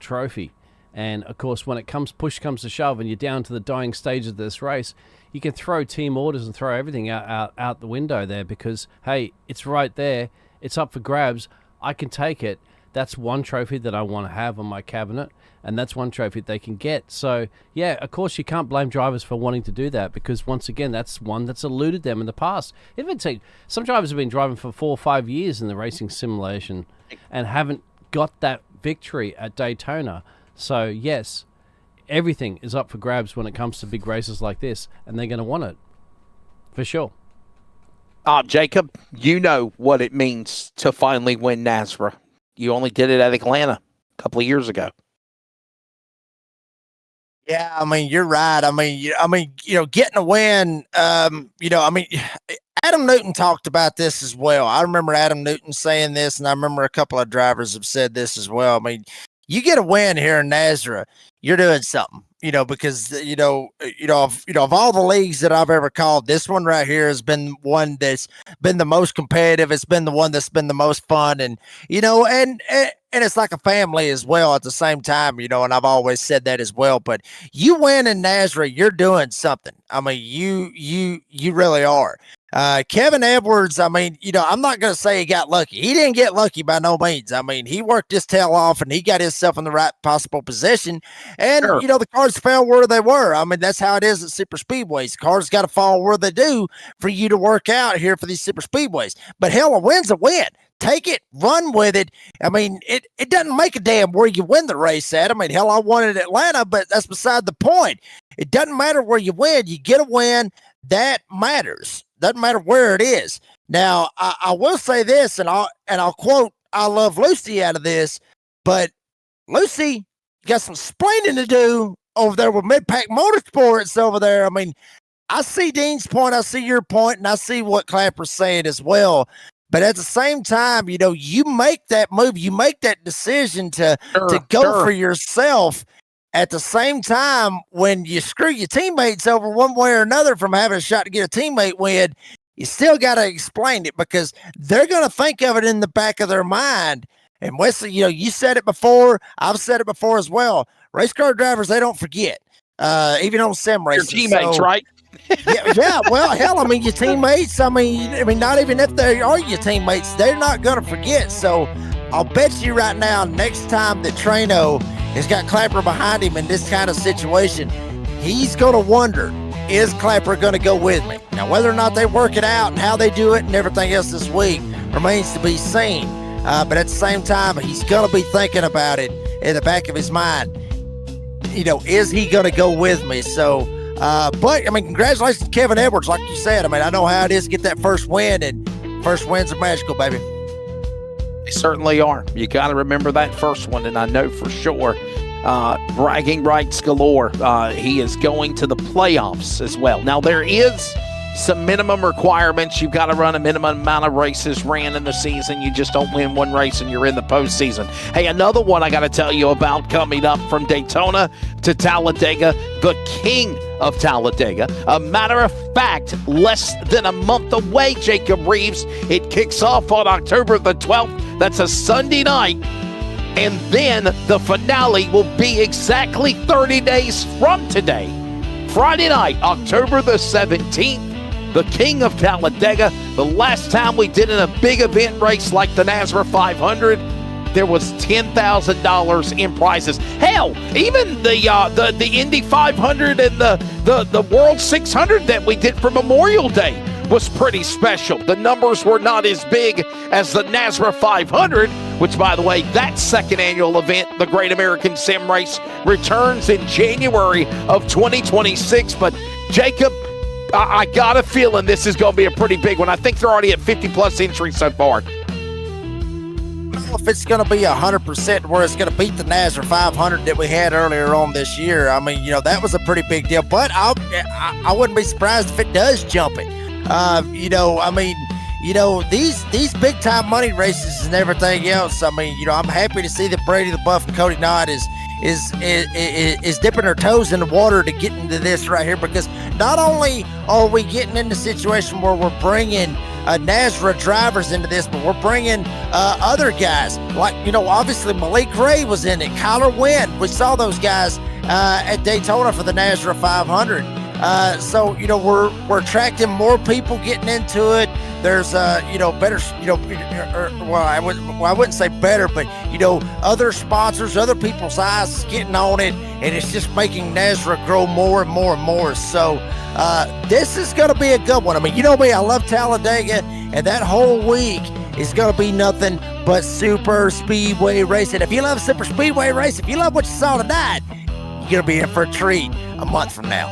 trophy. And of course, when push comes to shove, and you're down to the dying stage of this race, you can throw team orders and throw everything out the window there, because hey, it's right there. It's up for grabs. I can take it. That's one trophy that I want to have on my cabinet, and that's one trophy they can get. So, yeah, of course, you can't blame drivers for wanting to do that, because, once again, that's one that's eluded them in the past. Some drivers have been driving for 4 or 5 years in the racing simulation and haven't got that victory at Daytona. So, yes, everything is up for grabs when it comes to big races like this, and they're going to want it, for sure. Jacob, you know what it means to finally win NASRA. You only did it at Atlanta a couple of years ago. Yeah, I mean, you're right. I mean, getting a win, Adam Newton talked about this as well. I remember Adam Newton saying this, and I remember a couple of drivers have said this as well. I mean, you get a win here in NASRA, you're doing something, because, of all the leagues that I've ever called, this one right here has been one that's been the most competitive. It's been the one that's been the most fun, and it's like a family as well at the same time, and I've always said that as well. But you win in NASRA, you're doing something. I mean, you really are. Kevin Edwards, I mean, I'm not going to say he got lucky. He didn't get lucky by no means. I mean, he worked his tail off, and he got himself in the right possible position. And, Sure. The cars fell where they were. I mean, that's how it is at super speedways. Cars got to fall where they do for you to work out here for these super speedways. But hell, a win's a win. Take it, run with it. I mean, it doesn't make a damn where you win the race at. I mean, hell, I won at Atlanta, but that's beside the point. It doesn't matter where you win. You get a win. That matters. Doesn't matter where it is. Now, I will say this, and I'll quote I Love Lucy out of this, but Lucy got some splaining to do over there with Mid-Pack Motorsports over there. I mean, I see Dean's point, I see your point, and I see what Clapper's saying as well. But at the same time, you make that move, you make that decision to go for yourself. At the same time, when you screw your teammates over one way or another from having a shot to get a teammate win, you still got to explain it, because they're going to think of it in the back of their mind. And Wesley, you said it before. I've said it before as well. Race car drivers, they don't forget, even on sim races. Your teammates, right? yeah. Well, hell, I mean, your teammates. I mean, not even if they are your teammates, they're not going to forget. So I'll bet you right now, next time that Trano has got Clapper behind him in this kind of situation, he's going to wonder, is Clapper going to go with me? Now, whether or not they work it out and how they do it and everything else this week remains to be seen. But at the same time, he's going to be thinking about it in the back of his mind. Is he going to go with me? So, but, I mean, congratulations to Kevin Edwards. Like you said, I mean, I know how it is to get that first win, and first wins are magical, baby. They certainly are. You got to remember that first one, and I know for sure, bragging rights galore. He is going to the playoffs as well. Now, there is some minimum requirements. You've got to run a minimum amount of races ran in the season. You just don't win one race and you're in the postseason. Hey, another one I got to tell you about coming up from Daytona to Talladega, the King of Talladega. A matter of fact, less than a month away, Jacob Reeves. It kicks off on October the 12th. That's a Sunday night. And then the finale will be exactly 30 days from today. Friday night, October the 17th. The King of Talladega. The last time we did in a big event race like the NASRA 500, there was $10,000 in prizes. Hell, even the Indy 500 and the World 600 that we did for Memorial Day was pretty special. The numbers were not as big as the NASRA 500, which, by the way, that second annual event, the Great American Sim Race, returns in January of 2026. But Jacob, I got a feeling this is going to be a pretty big one. I think they're already at 50-plus entries so far. If it's going to be 100% where it's going to beat the NASRA 500 that we had earlier on this year, I mean, that was a pretty big deal. But I wouldn't be surprised if it does jump it. I mean, these big time money races and everything else. I mean, I'm happy to see that Brady the Buff and Cody Knott is dipping their toes in the water to get into this right here, because not only are we getting into a situation where we're bringing NASRA drivers into this, but we're bringing other guys like, obviously Malik Ray was in it, Kyler Wynn. We saw those guys at Daytona for the NASRA 500. So we're attracting more people getting into it. There's better, I wouldn't say better, but other sponsors, other people's eyes getting on it, and it's just making NASRA grow more and more and more. So this is going to be a good one. I mean, me, I love Talladega, and that whole week is going to be nothing but super speedway racing. If you love super speedway racing, if you love what you saw tonight, you're going to be in for a treat a month from now.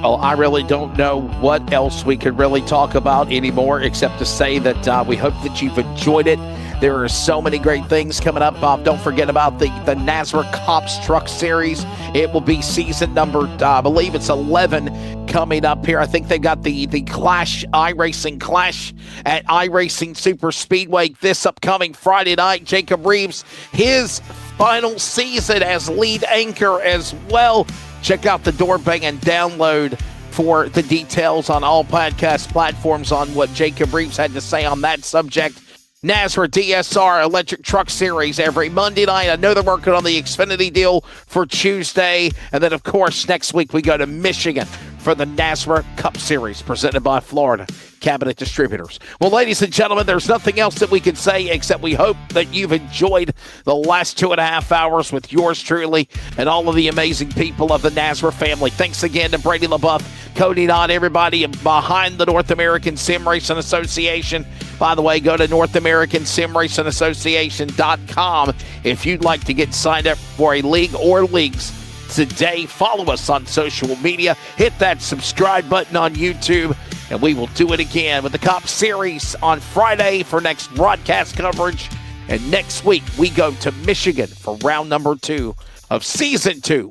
Well, I really don't know what else we could really talk about anymore, except to say that we hope that you've enjoyed it. There are so many great things coming up. Don't forget about the NASRA C.O.P.S Truck Series. It will be season number, I believe it's 11 coming up here. I think they've got the Clash, iracing Clash at iracing Super Speedway this upcoming Friday night. Jacob Reeves, his final season as lead anchor as well. Check out the Door Bang and download for the details on all podcast platforms on what Jacob Reeves had to say on that subject. NASRA DSR Electric Truck Series every Monday night. I know they're working on the Xfinity deal for Tuesday. And then, of course, next week we go to Michigan for the NASRA Cup Series presented by Florida Cabinet Distributors. Well, ladies and gentlemen, there's nothing else that we can say except we hope that you've enjoyed the last 2.5 hours with yours truly and all of the amazing people of the NASRA family. Thanks again to Brady LaBeouf, Cody Knott, everybody behind the North American Sim Racing Association. By the way, go to NorthAmericanSimRacingAssociation.com if you'd like to get signed up for a league or leagues today. Follow us on social media. Hit that subscribe button on YouTube, and we will do it again with the C.O.P.S Series on Friday for next broadcast coverage. And next week, we go to Michigan for round number 2 of Season 2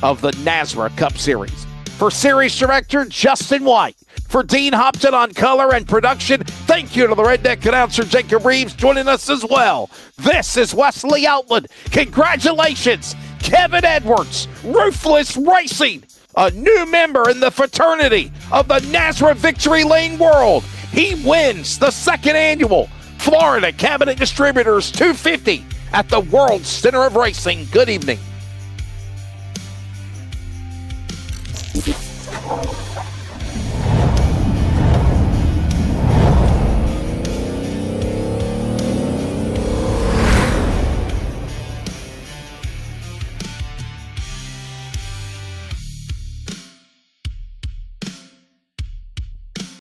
of the NASRA Cup Series. For Series Director Justin White, for Dean Hopton on color and production, thank you to the Redneck announcer Jacob Reeves joining us as well. This is Wesley Outland. Congratulations, Kevin Edwards, Ruthless Racing, a new member in the fraternity of the NASRA Victory Lane world. He wins the 2nd annual Florida Cabinet Distributors 250 at the World Center of Racing. Good evening.